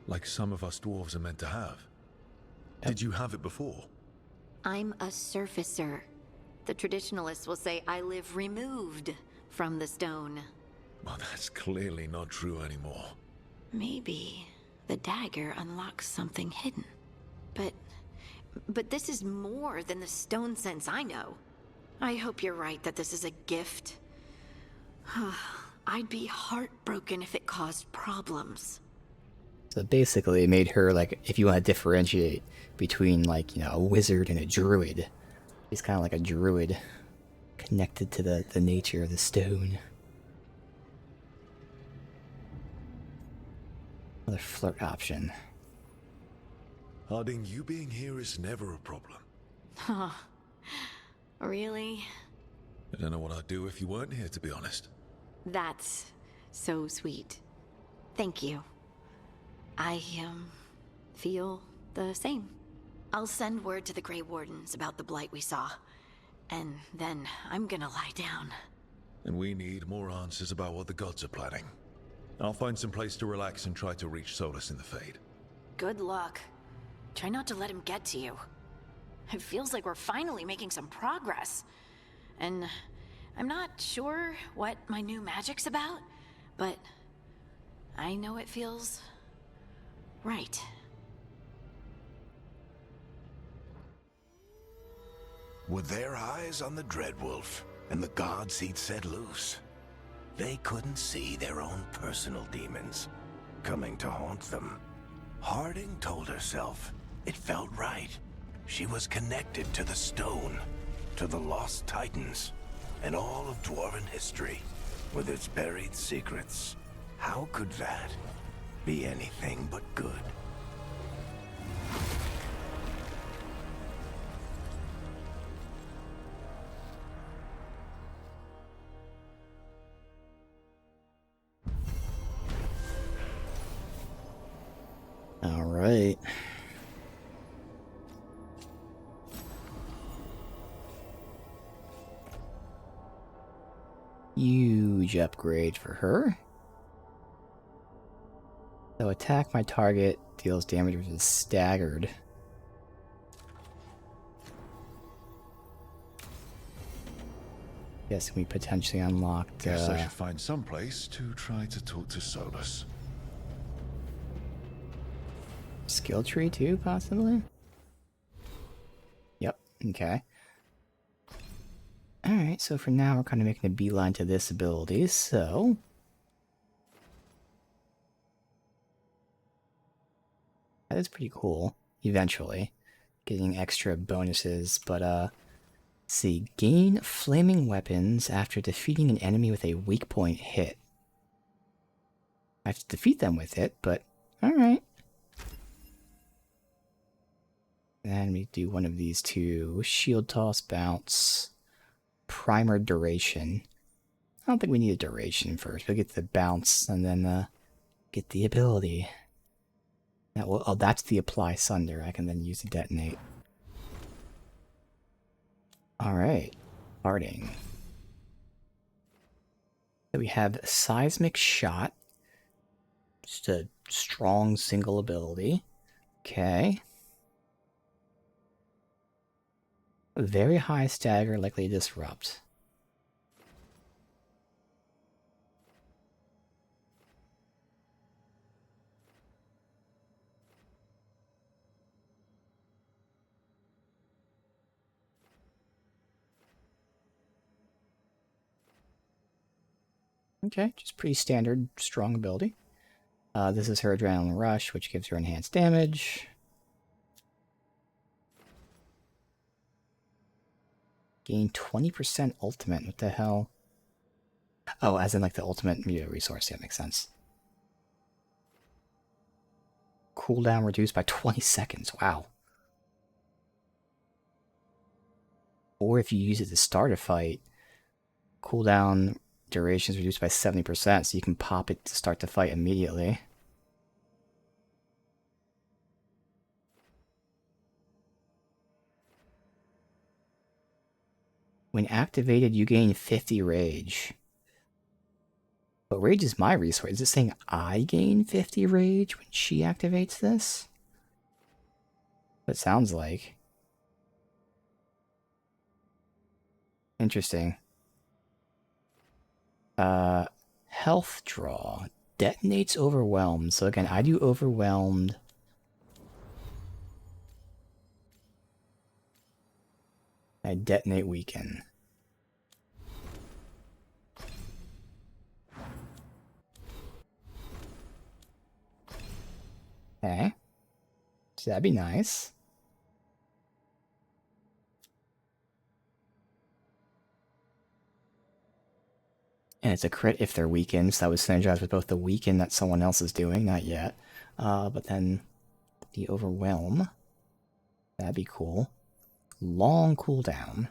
Like some of us dwarves are meant to have. Did you have it before? I'm a surfacer. The traditionalists will say I live removed from the stone. Well, that's clearly not true anymore. Maybe the dagger unlocks something hidden. But this is more than the stone sense I know. I hope you're right that this is a gift. I'd be heartbroken if it caused problems. So basically it made her, like, if you want to differentiate between, like, you know, a wizard and a druid, she's kind of like a druid connected to the nature of the stone. Another flirt option. Harding, you being here is never a problem. Huh. Really? I don't know what I'd do if you weren't here, to be honest. That's so sweet. Thank you. I, feel the same. I'll send word to the Grey Wardens about the blight we saw. And then I'm gonna lie down. And we need more answers about what the gods are planning. I'll find some place to relax and try to reach Solus in the Fade. Good luck. Try not to let him get to you. It feels like we're finally making some progress. And I'm not sure what my new magic's about, but I know it feels right. With their eyes on the Dreadwolf and the gods he'd set loose, they couldn't see their own personal demons coming to haunt them. Harding told herself it felt right. She was connected to the stone, to the lost titans, and all of Dwarven history, with its buried secrets. How could that be anything but good? All right. Huge upgrade for her. So attack my target deals damage which is staggered. Guess we potentially unlocked. Guess I should find some place to try to talk to Solus. Skill tree too, possibly? Yep, okay. Alright, so for now we're kind of making a beeline to this ability, so... that is pretty cool, eventually. Getting extra bonuses, but let's see. Gain flaming weapons after defeating an enemy with a weak point hit. I have to defeat them with it, but alright. Then we do one of these two. Shield toss, bounce, primer duration. I don't think we need a duration first. We'll get the bounce and then get the ability. That will, oh, that's the apply sunder. I can then use the detonate. Alright. Harding. So we have seismic shot. Just a strong single ability. Okay. Very high stagger, likely disrupt. Okay, just pretty standard strong ability. This is her Adrenaline Rush, which gives her enhanced damage. Gain 20% ultimate. What the hell? Oh, as in like the ultimate mutant resource. Yeah, makes sense. Cooldown reduced by 20 seconds. Wow. Or if you use it to start a fight, cooldown duration is reduced by 70%, so you can pop it to start the fight immediately. When activated, you gain 50 rage. But rage is my resource. Is it saying I gain 50 rage when she activates this? It sounds like. Interesting. Health draw. Detonates overwhelmed. So again, I do overwhelmed. I detonate weaken. Okay. So that'd be nice. And it's a crit if they're weakened, so that was synergized with both the weaken that someone else is doing, not yet. But then the overwhelm. That'd be cool. Long cooldown.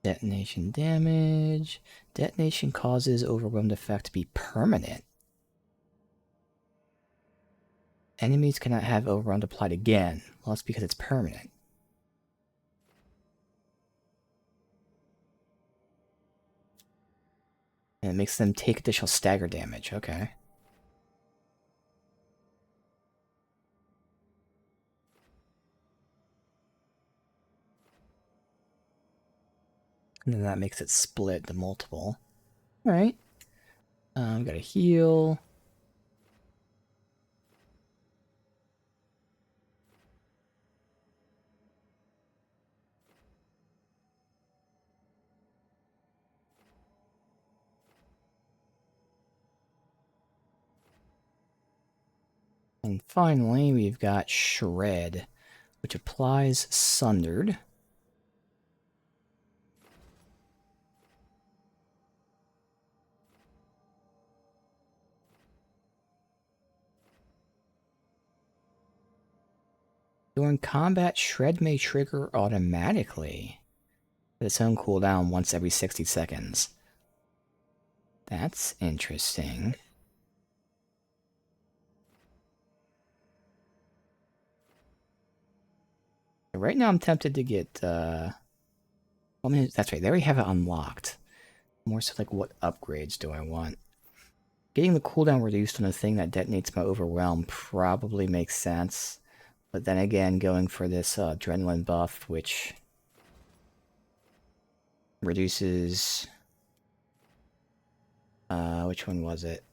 Detonation damage. Detonation causes overwhelmed effect to be permanent. Enemies cannot have overwhelmed applied again. Well, that's because it's permanent. And it makes them take additional stagger damage. Okay. And then that makes it split to multiple. Alright. Gotta heal. And finally, we've got Shred, which applies Sundered. During combat, Shred may trigger automatically with its own cooldown once every 60 seconds. That's interesting. Right now I'm tempted to get, well, I mean, that's right, they already have it unlocked. More so like, what upgrades do I want? Getting the cooldown reduced on a thing that detonates my overwhelm probably makes sense. But then again, going for this adrenaline buff, which reduces... which one was it?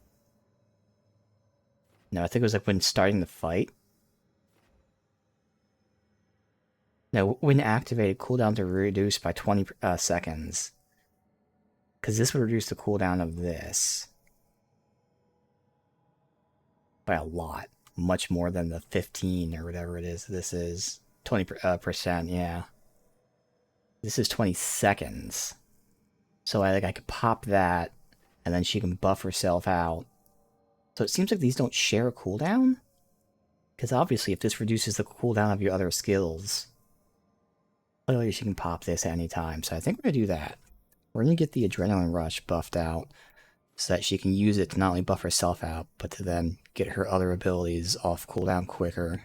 No, I think it was like when starting the fight. No, when activated, cooldowns are reduced by 20 seconds. Because this would reduce the cooldown of this by a lot. Much more than the 15 or whatever it is. This is 20%, yeah. This is 20 seconds. So I could pop that, and then she can buff herself out. So it seems like these don't share a cooldown? Because obviously if this reduces the cooldown of your other skills, clearly she can pop this at any time. So I think we're going to do that. We're going to get the Adrenaline Rush buffed out, so that she can use it to not only buff herself out, but to then get her other abilities off cooldown quicker.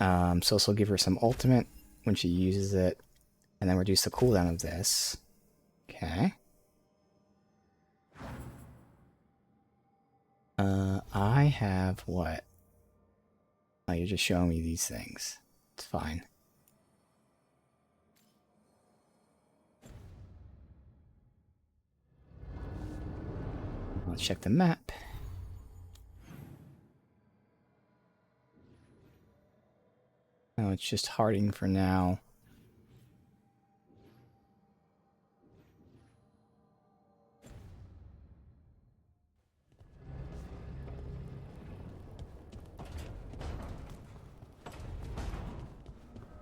So this will give her some ultimate when she uses it. And then reduce the cooldown of this. Okay. I have what? Oh, you're just showing me these things. It's fine. Let's check the map. Oh, it's just Harding for now.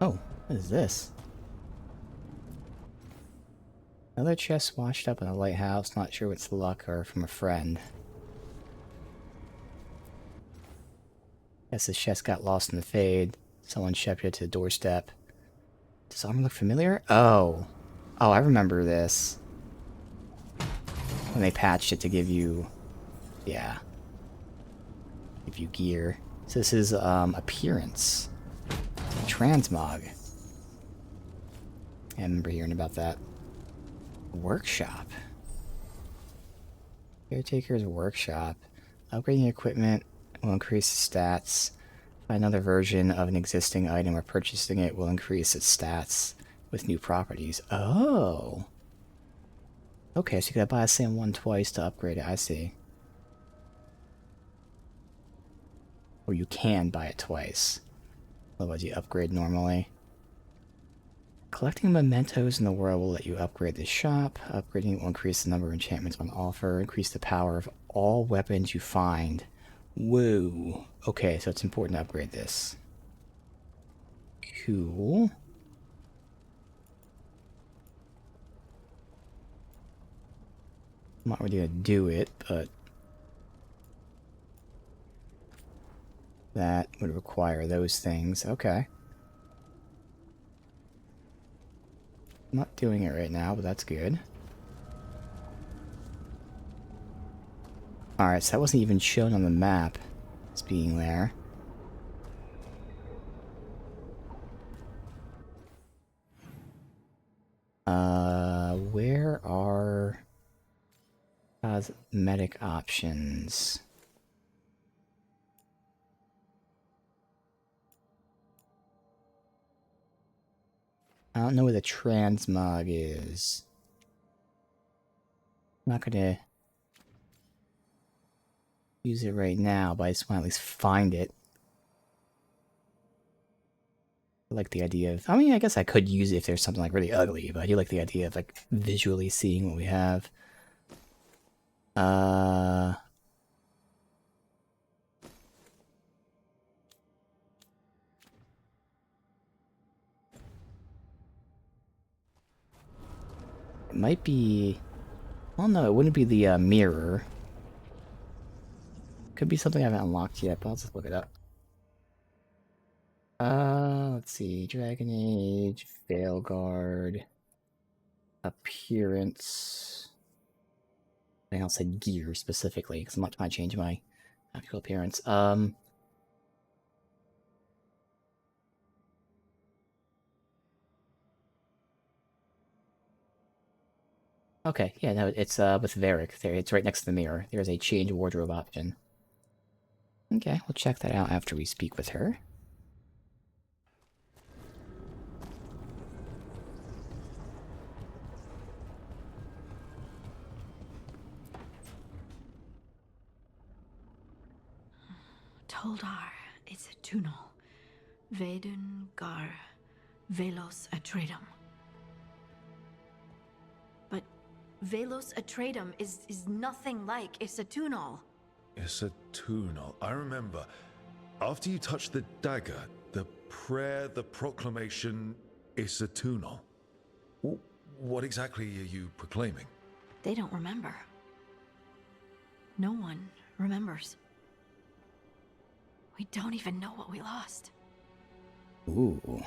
Oh, what is this? Another chest washed up in a lighthouse, not sure what's luck or from a friend. Guess this chest got lost in the fade. Someone shepherded it to the doorstep. Does armor look familiar? Oh. Oh, I remember this. When they patched it to give you... Yeah. Give you gear. So this is, appearance. Transmog. I remember hearing about that. Workshop. Caretaker's workshop. Upgrading equipment will increase the stats. Find another version of an existing item or purchasing it will increase its stats with new properties. Oh. Okay, so you gotta buy the same one twice to upgrade it. I see. Or you can buy it twice. Otherwise you upgrade normally. Collecting mementos in the world will let you upgrade the shop. Upgrading will increase the number of enchantments on offer. Increase the power of all weapons you find. Whoa. Okay, so it's important to upgrade this. Cool. I'm not really gonna do it, but... that would require those things. Okay. I'm not doing it right now, but that's good. Alright, so that wasn't even shown on the map as being there. Where are cosmetic options? I don't know where the transmog is. I'm not gonna use it right now, but I just want to at least find it. I like the idea of... I mean, I guess I could use it if there's something like really ugly, but I do like the idea of like visually seeing what we have. It might be... Well, no, it wouldn't be the mirror. Could be something I haven't unlocked yet, but I'll just look it up. Let's see. Dragon Age, Veilguard, appearance. I think I'll say gear specifically, because I'm not trying to change my actual appearance. Okay, yeah, no, it's with Varric. There, it's right next to the mirror. There's a change wardrobe option. Okay, we'll check that out after we speak with her. Toldar is a tunnel. Veilguard, Velos Atreidim. But Velos Atreidim is nothing like Isatunal. Isatunal. I remember. After you touched the dagger, the prayer, the proclamation, Isatunal. What exactly are you proclaiming? They don't remember. No one remembers. We don't even know what we lost. Ooh.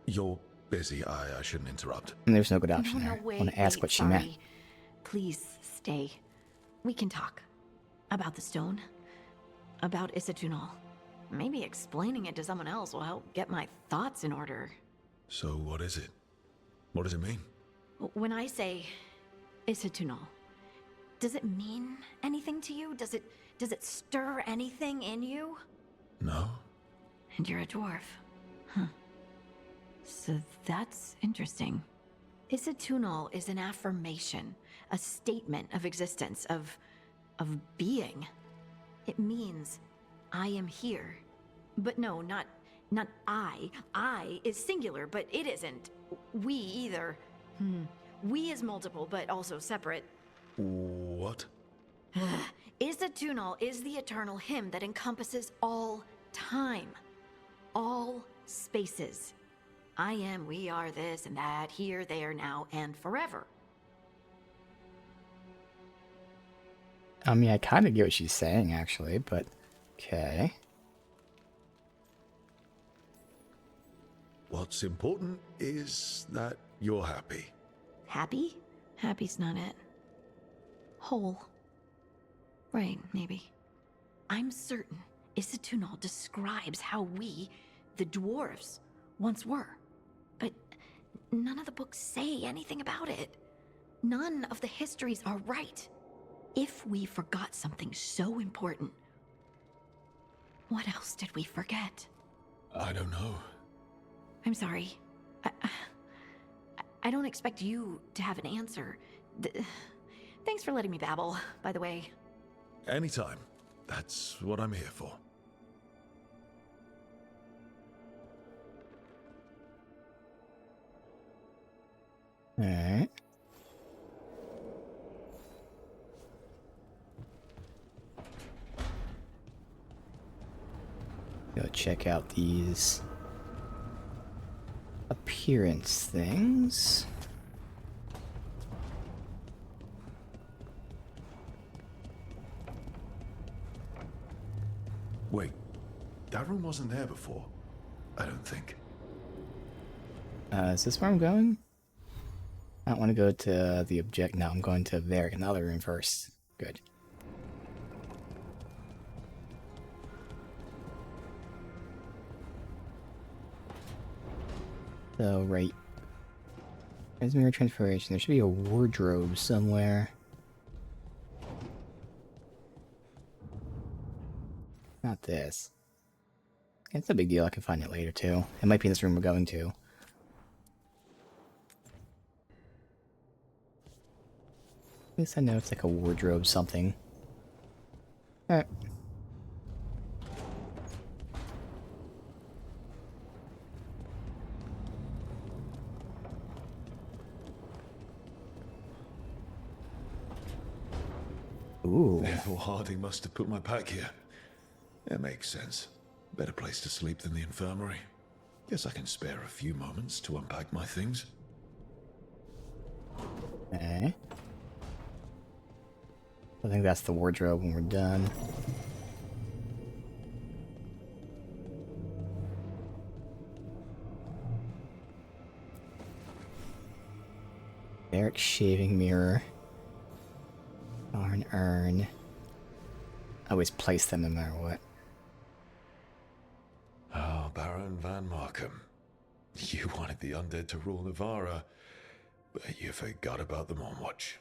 You're busy. I shouldn't interrupt. There's no good option there. Wait, I want to ask what she sorry. meant. Please stay. We can talk about the stone. About Isatunal. Maybe explaining it to someone else will help get my thoughts in order. So what is it? What does it mean? When I say Isatunal, does it mean anything to you? Does it stir anything in you? No. And you're a dwarf. Huh. So that's interesting. Isatunal is an affirmation, a statement of existence, of being. It means I am here. But no, not I. I is singular, but it isn't. We either. We is multiple, but also separate. What? Isatunal is the eternal hymn that encompasses all time. All spaces. I am, we are, this and that, here, there, now, and forever. I mean, I kind of get what she's saying, actually, but okay. What's important is that you're happy. Happy? Happy's not it. Whole. Right, maybe. I'm certain Isatunal describes how we, the dwarves, once were. But none of the books say anything about it. None of the histories are right. If we forgot something so important, what else did we forget? I don't know. I'm sorry. I don't expect you to have an answer. Thanks for letting me babble, by the way. Anytime. That's what I'm here for. Alright. Go check out these appearance things. Wait, that room wasn't there before. I don't think. Is this where I'm going? I don't want to go to the object. No, I'm going to another room first. Good. So, right. Transmitter transformation. There should be a wardrobe somewhere. Not this. It's a big deal. I can find it later, too. It might be in this room we're going to. At least I know it's like a wardrobe something. Alright. Ooh. Therefore, Harding must have put my pack here. It makes sense. Better place to sleep than the infirmary. Guess I can spare a few moments to unpack my things. Okay. I think that's the wardrobe when we're done. Eric's shaving mirror. Or an urn. I always place them no matter what. Oh, Baron Van Markham. You wanted the undead to rule Navara, but you forgot about the Mournwatch.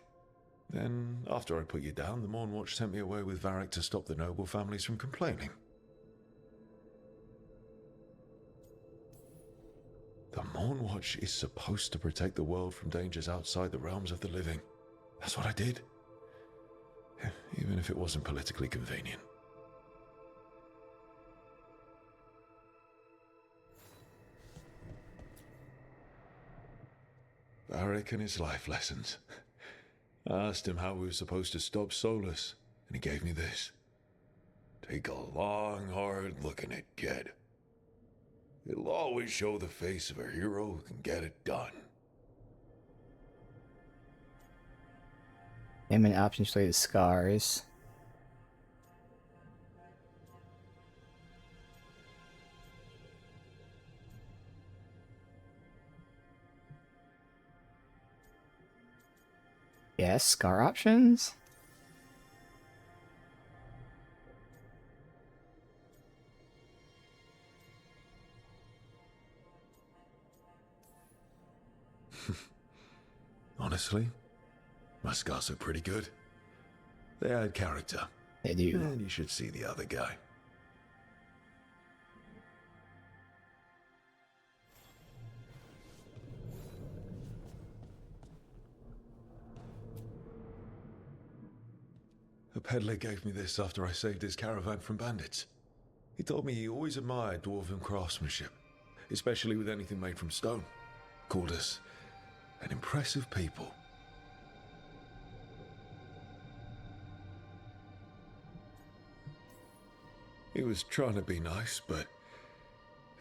Then, after I put you down, the Mournwatch sent me away with Varric to stop the noble families from complaining. The Mournwatch is supposed to protect the world from dangers outside the realms of the living. That's what I did. Even if it wasn't politically convenient. Varric and his life lessons. I asked him how we were supposed to stop Solus, and he gave me this. Take a long, hard look in it, kid. It'll always show the face of a hero who can get it done. Name and options related to scars. Yes, scar options. Honestly, my scars are pretty good. They add character. They do. And you should see the other guy. A peddler gave me this after I saved his caravan from bandits. He told me he always admired dwarven craftsmanship, especially with anything made from stone. Called us an impressive people. He was trying to be nice, but...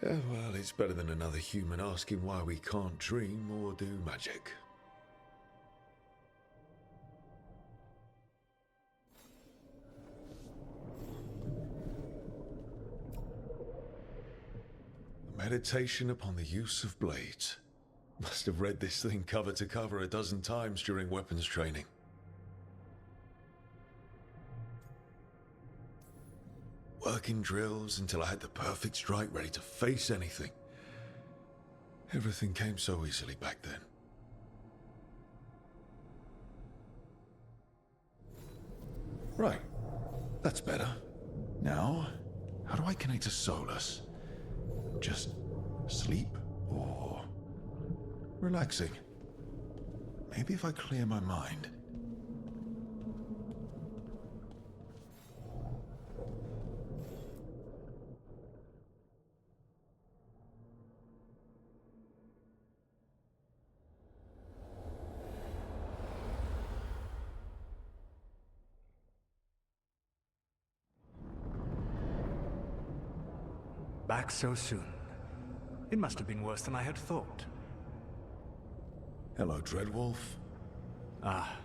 well, it's better than another human asking why we can't dream or do magic. Meditation upon the use of blades. Must have read this thing cover to cover a dozen times during weapons training. Working drills until I had the perfect strike ready to face anything. Everything came so easily back then. Right. That's better. Now, how do I connect to Solus? Just sleep or relaxing? Maybe if I clear my mind. Back so soon. It must have been worse than I had thought. Hello, Dreadwolf. Ah,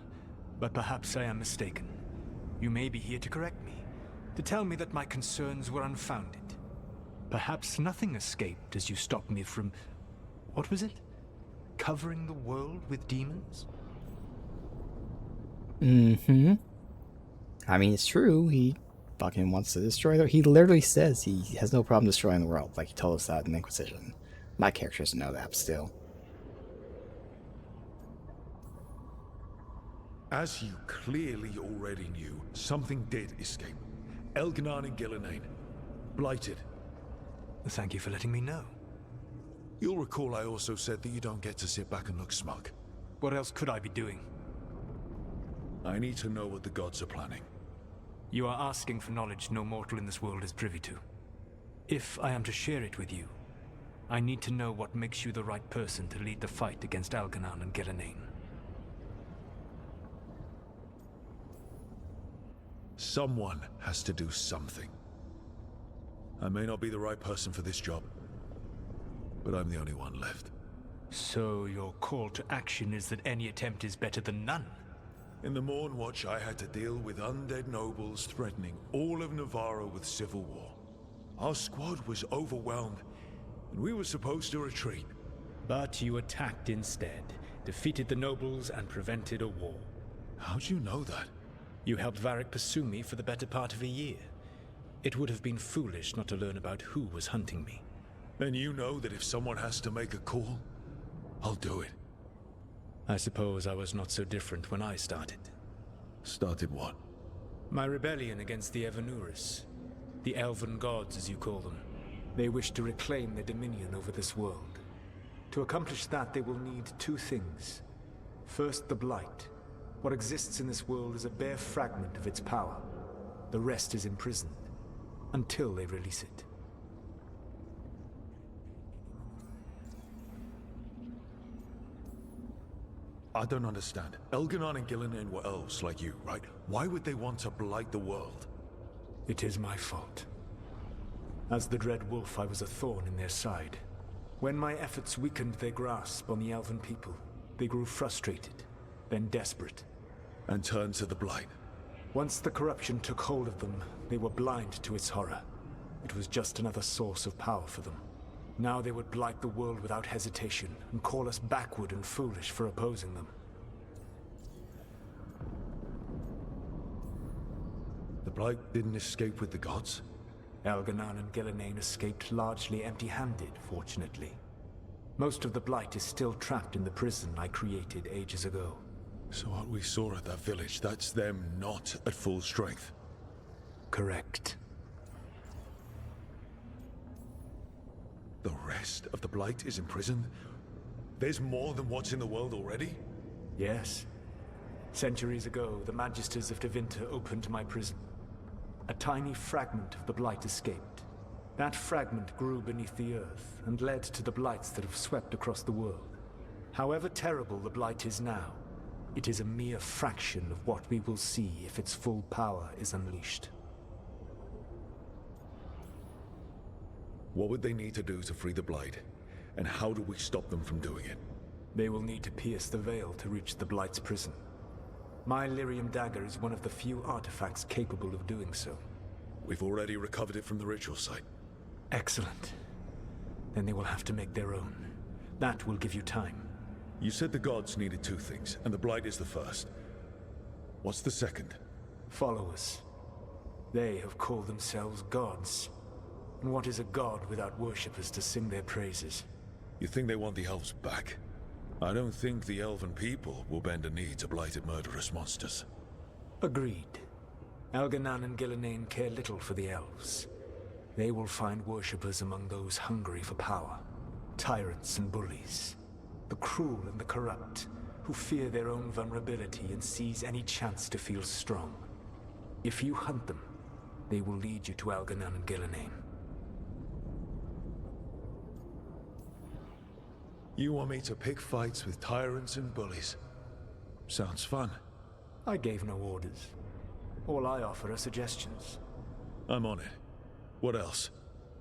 but perhaps I am mistaken. You may be here to correct me, to tell me that my concerns were unfounded. Perhaps nothing escaped as you stopped me from... what was it? Covering the world with demons? Mm-hmm. I mean, it's true. He fucking wants to destroy the... He literally says he has no problem destroying the world, like he told us that in Inquisition. My character doesn't know that, but still. As you clearly already knew, something did escape. Elganon and Gillenane. Blighted. Thank you for letting me know. You'll recall I also said that you don't get to sit back and look smug. What else could I be doing? I need to know what the gods are planning. You are asking for knowledge no mortal in this world is privy to. If I am to share it with you, I need to know what makes you the right person to lead the fight against Elganon and Gillenane. Someone has to do something. I may not be the right person for this job, but I'm the only one left. So your call to action is that any attempt is better than none? In the Morn Watch, I had to deal with undead nobles threatening all of Navarro with civil war. Our squad was overwhelmed, and we were supposed to retreat. But you attacked instead, defeated the nobles, and prevented a war. How'd you know that? You helped Varric pursue me for the better part of a year. It would have been foolish not to learn about who was hunting me. Then you know that if someone has to make a call, I'll do it. I suppose I was not so different when I started. Started what? My rebellion against the Evanuris. The Elven Gods, as you call them. They wish to reclaim their dominion over this world. To accomplish that, they will need two things. First, the Blight. What exists in this world is a bare fragment of its power. The rest is imprisoned, until they release it. I don't understand. Elganon and Gillenane were elves like you, right? Why would they want to blight the world? It is my fault. As the Dread Wolf, I was a thorn in their side. When my efforts weakened their grasp on the Elven people, they grew frustrated, then desperate. And turned to the Blight. Once the corruption took hold of them, they were blind to its horror. It was just another source of power for them. Now they would blight the world without hesitation, and call us backward and foolish for opposing them. The Blight didn't escape with the gods? Elganon and Gillenane escaped largely empty-handed, fortunately. Most of the Blight is still trapped in the prison I created ages ago. So what we saw at that village, that's them not at full strength? Correct. The rest of the Blight is imprisoned? There's more than what's in the world already? Yes. Centuries ago, the Magisters of Tevinter opened my prison. A tiny fragment of the Blight escaped. That fragment grew beneath the earth and led to the Blights that have swept across the world. However terrible the Blight is now, it is a mere fraction of what we will see if its full power is unleashed. What would they need to do to free the Blight? And how do we stop them from doing it? They will need to pierce the veil to reach the Blight's prison. My Lyrium dagger is one of the few artifacts capable of doing so. We've already recovered it from the ritual site. Excellent. Then they will have to make their own. That will give you time. You said the gods needed two things, and the Blight is the first. What's the second? Followers. They have called themselves gods. And what is a god without worshippers to sing their praises? You think they want the elves back? I don't think the elven people will bend a knee to blighted murderous monsters. Agreed. Elganan and Gillenane care little for the elves. They will find worshippers among those hungry for power. Tyrants and bullies. The cruel and the corrupt, who fear their own vulnerability and seize any chance to feel strong. If you hunt them, they will lead you to Elganan and Gillenane. You want me to pick fights with tyrants and bullies? Sounds fun. I gave no orders. All I offer are suggestions. I'm on it. What else?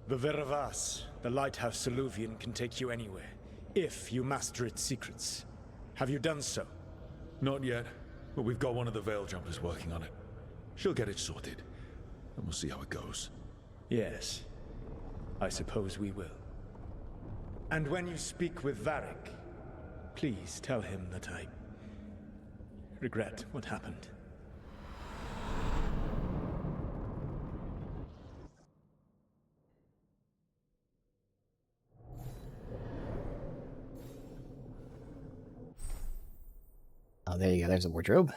The Veravas, the lighthouse Soluvian, can take you anywhere, if you master its secrets. Have you done so? Not yet, but we've got one of the Veil Jumpers working on it. She'll get it sorted, and we'll see how it goes. Yes. I suppose we will. And when you speak with Varric, please tell him that I regret what happened. Oh, there you go. There's a wardrobe.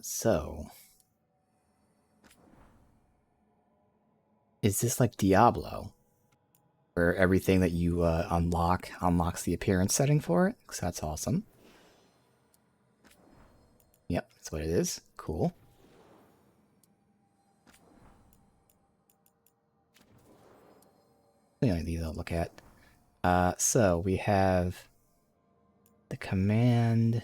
So is this like Diablo, where everything that you unlocks the appearance setting for it? Because that's awesome. Yep, that's what it is. Cool. The only these I'll look at. So we have the command.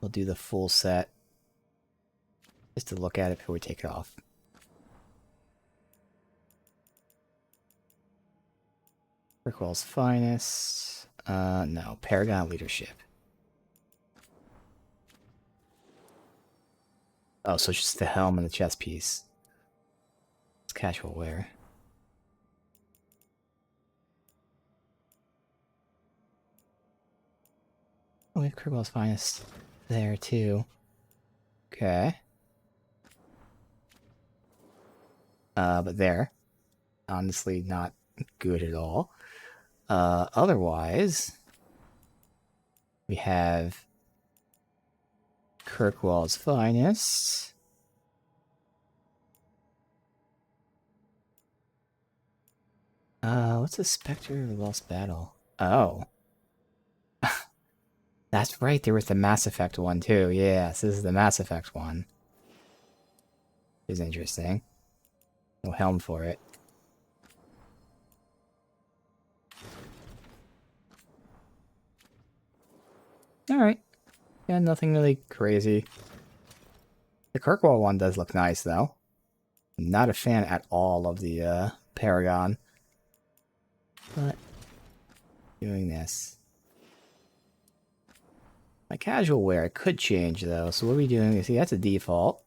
We'll do the full set just to look at it before we take it off. Rickwell's finest. No, Paragon leadership. Oh, so it's just the helm and the chest piece. It's casual wear. Oh, we have Kirkwell's finest there too. Okay. But there. Honestly, not good at all. Otherwise, we have Kirkwall's finest. What's the Spectre of the Lost Battle? Oh. That's right, there was the Mass Effect one too. Yes, this is the Mass Effect one. Is interesting. No helm for it. Alright. Yeah, nothing really crazy. The Kirkwall one does look nice, though. Not a fan at all of the Paragon. But doing this. My casual wear could change, though. So what are we doing? See, that's a default.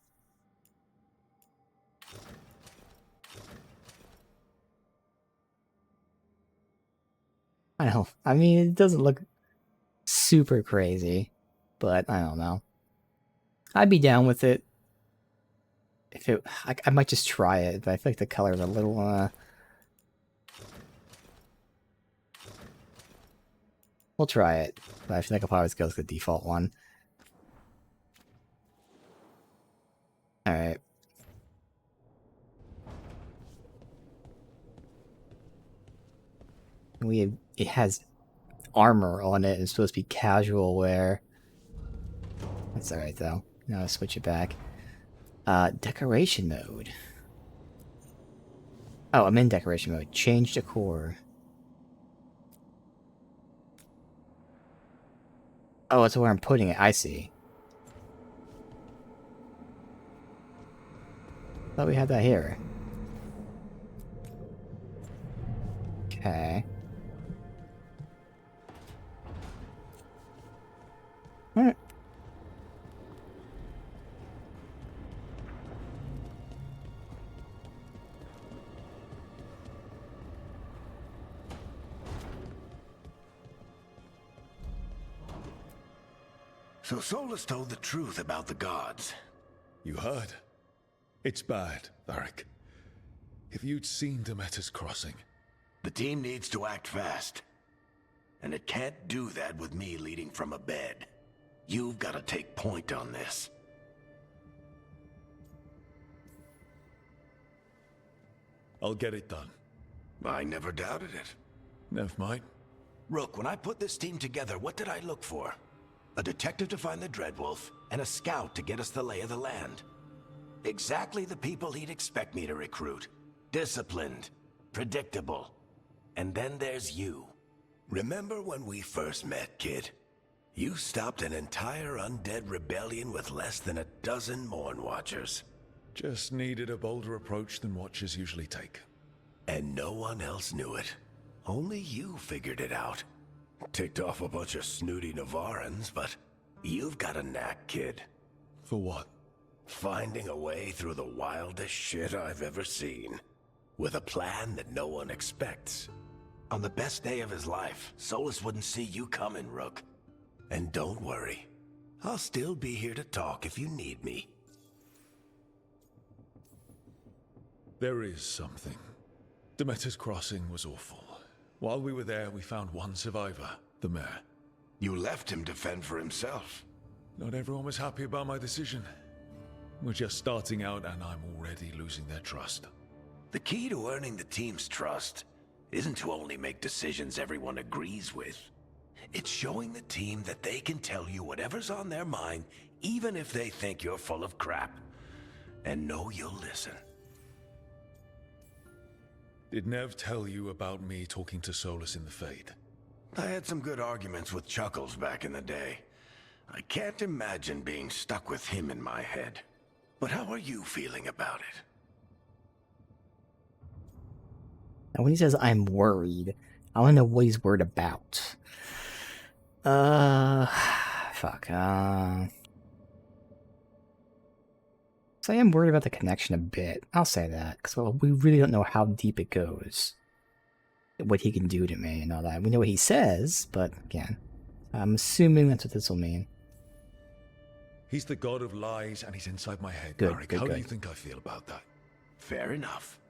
I mean, it doesn't look super crazy, but I don't know. I'd be down with it. If it, I might just try it, but I feel like the color's a little, we'll try it, but I feel like I'll probably just go with the default one. Alright. It has armor on it. It's supposed to be casual wear. That's alright though. Now I'll switch it back. Decoration mode. Oh, I'm in decoration mode. Change decor. Oh, that's where I'm putting it. I see. Thought we had that here. Okay. Alright. So Solus told the truth about the gods. You heard? It's bad, Varric. If you'd seen Demeter's crossing... The team needs to act fast. And it can't do that with me leading from a bed. You've got to take point on this. I'll get it done. I never doubted it. Never mind. Rook, when I put this team together, what did I look for? A detective to find the Dreadwolf, and a scout to get us the lay of the land. Exactly the people he'd expect me to recruit. Disciplined, predictable. And then there's you. Remember when we first met, kid? You stopped an entire undead rebellion with less than a dozen Morn Watchers. Just needed a bolder approach than Watchers usually take. And no one else knew it. Only you figured it out. Ticked off a bunch of snooty Navarrans, but you've got a knack, kid. For what? Finding a way through the wildest shit I've ever seen. With a plan that no one expects. On the best day of his life, Solus wouldn't see you coming, Rook. And don't worry. I'll still be here to talk if you need me. There is something. Demeter's crossing was awful. While we were there, we found one survivor, the mayor. You left him to fend for himself. Not everyone was happy about my decision. We're just starting out and I'm already losing their trust. The key to earning the team's trust isn't to only make decisions everyone agrees with. It's showing the team that they can tell you whatever's on their mind, even if they think you're full of crap. And know you'll listen. Did Nev tell you about me talking to Solus in the Fade? I had some good arguments with Chuckles back in the day. I can't imagine being stuck with him in my head. But how are you feeling about it? Now, when he says I'm worried, I want to know what he's worried about. Fuck. So I am worried about the connection a bit. I'll say that, because well, we really don't know how deep it goes. What he can do to me and all that. We know what he says, but again, I'm assuming that's what this will mean. He's the god of lies and he's inside my head. Good, Varric, good, how good. do you think I feel about that? Fair enough.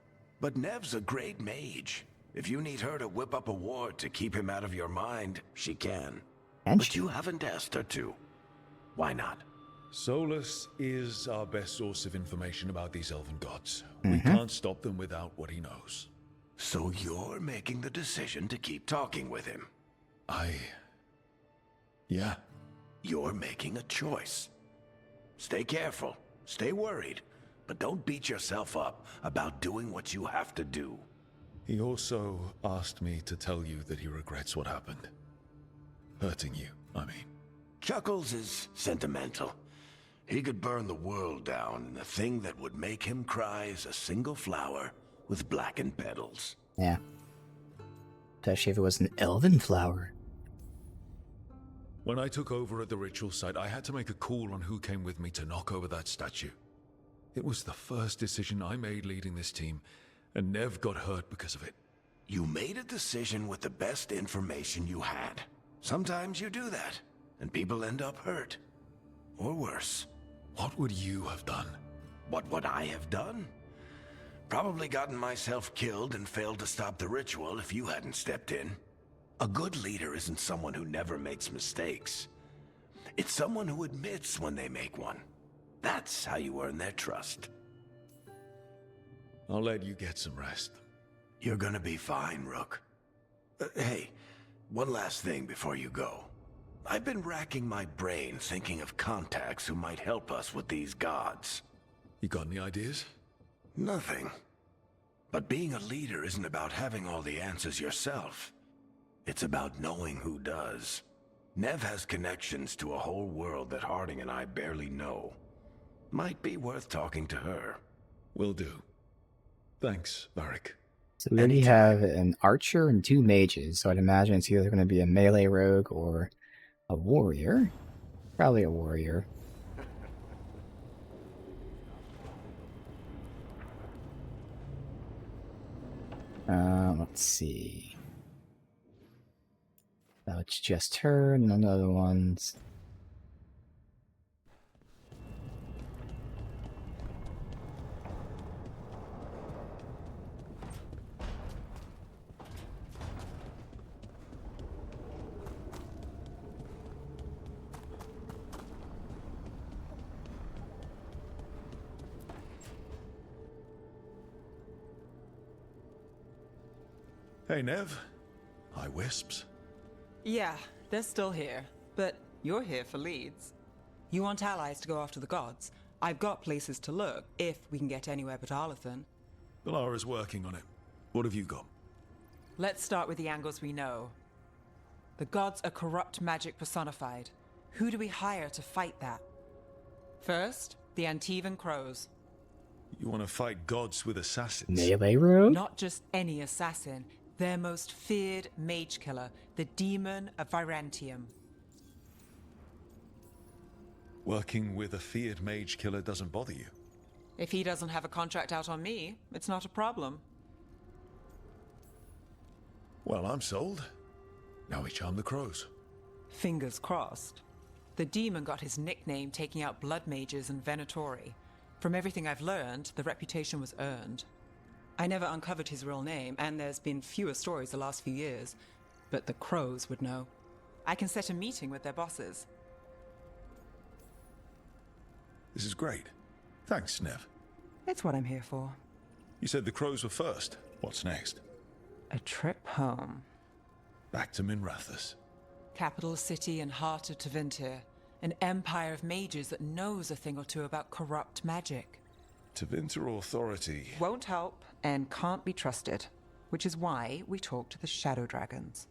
But Nev's a great mage. If you need her to whip up a ward to keep him out of your mind, she can. And but you haven't asked her to. Why not? Solus is our best source of information about these elven gods. We can't stop them without what he knows. So you're making the decision to keep talking with him? Yeah. You're making a choice. Stay careful, stay worried, but don't beat yourself up about doing what you have to do. He also asked me to tell you that he regrets what happened. Hurting you, I mean. Chuckles is sentimental. He could burn the world down, and the thing that would make him cry is a single flower with blackened petals. Yeah. Especially if it was an elven flower. When I took over at the ritual site, I had to make a call on who came with me to knock over that statue. It was the first decision I made leading this team, and Nev got hurt because of it. You made a decision with the best information you had. Sometimes you do that, and people end up hurt. Or worse. What would you have done? What would I have done? Probably gotten myself killed and failed to stop the ritual if you hadn't stepped in. A good leader isn't someone who never makes mistakes. It's someone who admits when they make one. That's how you earn their trust. I'll let you get some rest. You're gonna be fine, Rook. Hey, one last thing before you go. I've been racking my brain thinking of contacts who might help us with these gods. You got any ideas? Nothing. But being a leader isn't about having all the answers yourself. It's about knowing who does. Nev has connections to a whole world that Harding and I barely know. Might be worth talking to her. Will do. Thanks, Varric. So we already have an archer and 2 mages, so I'd imagine it's either going to be a melee rogue or a warrior. Probably a warrior. Let's see. Oh, it's just her, and none of the other ones. Hey, Nev. Hi, Wisps. Yeah, they're still here, but you're here for leads. You want allies to go after the gods? I've got places to look, if we can get anywhere but Arlathan. Valara's working on it. What have you got? Let's start with the angles we know. The gods are corrupt magic personified. Who do we hire to fight that? First, the Antivan Crows. You want to fight gods with assassins? Melee rogue? Not just any assassin. Their most feared mage killer, the Demon of Virantium. Working with a feared mage killer doesn't bother you? If he doesn't have a contract out on me, it's not a problem. Well, I'm sold. Now we charm the crows. Fingers crossed. The demon got his nickname taking out blood mages and Venatori. From everything I've learned, the reputation was earned. I never uncovered his real name, and there's been fewer stories the last few years, but the crows would know. I can set a meeting with their bosses. This is great. Thanks, Nev. It's what I'm here for. You said the crows were first. What's next? A trip home. Back to Minrathous. Capital city and heart of Tevinter. An empire of mages that knows a thing or two about corrupt magic. Tevinter Authority. Won't help and can't be trusted, which is why we talk to the Shadow Dragons.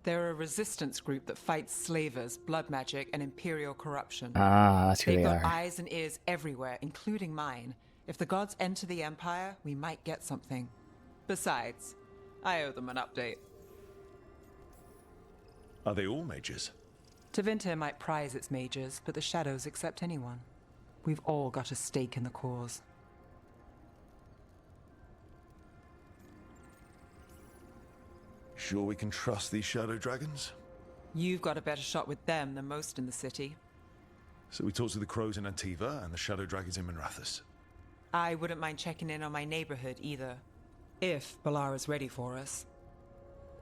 They're a resistance group that fights slavers, blood magic, and imperial corruption. Ah, that's who They've they got are. eyes and ears everywhere, including mine. If the gods enter the Empire, we might get something. Besides, I owe them an update. Are they all mages? Tevinter might prize its mages, but the Shadows accept anyone. We've all got a stake in the cause. Sure we can trust these shadow dragons? You've got a better shot with them than most in the city. So we talk to the crows in Antiva and the shadow dragons in Minrathous. I wouldn't mind checking in on my neighborhood either. If Balara's ready for us.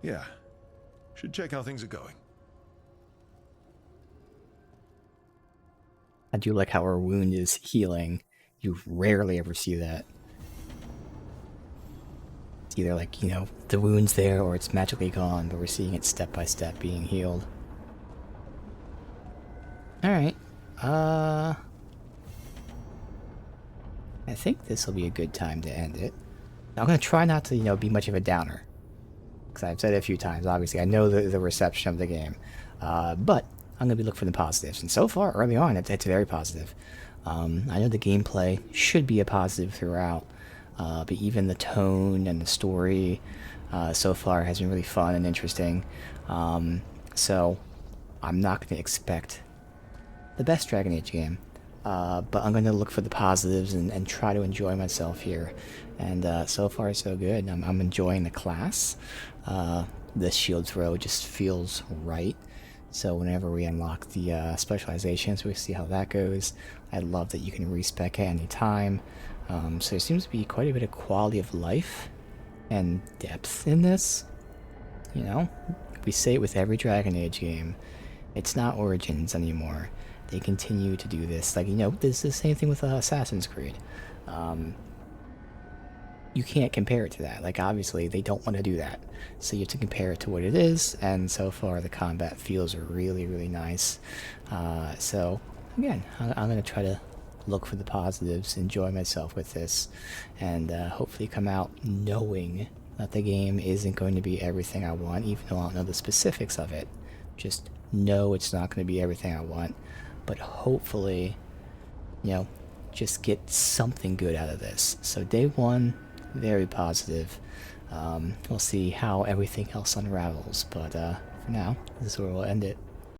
Yeah. Should check how things are going. I do like how her wound is healing. You rarely ever see that. It's either like, you know, the wound's there or it's magically gone, but we're seeing it step by step being healed. Alright. I think this will be a good time to end it. I'm going to try not to, you know, be much of a downer. Because I've said it a few times, obviously. I know the reception of the game. But I'm going to be looking for the positives. And so far, early on, it's very positive. I know the gameplay should be a positive throughout. But even the tone and the story so far has been really fun and interesting. So I'm not going to expect the best Dragon Age game. but I'm going to look for the positives and try to enjoy myself here. And so far, so good. I'm enjoying the class. The shield throw just feels right. So whenever we unlock the specializations, we see how that goes. I love that you can respec at any time. So there seems to be quite a bit of quality of life and depth in this. You know, we say it with every Dragon Age game. It's not Origins anymore. They continue to do this. Like, you know, this is the same thing with Assassin's Creed. You can't compare it to that. Like, obviously, they don't want to do that. So you have to compare it to what it is, and so far the combat feels really, really nice. So, again, I'm going to try to look for the positives, enjoy myself with this, and hopefully come out knowing that the game isn't going to be everything I want, even though I don't know the specifics of it. Just know it's not going to be everything I want, but hopefully, you know, just get something good out of this. So day one, very positive. We'll see how everything else unravels, but for now, this is where we'll end it.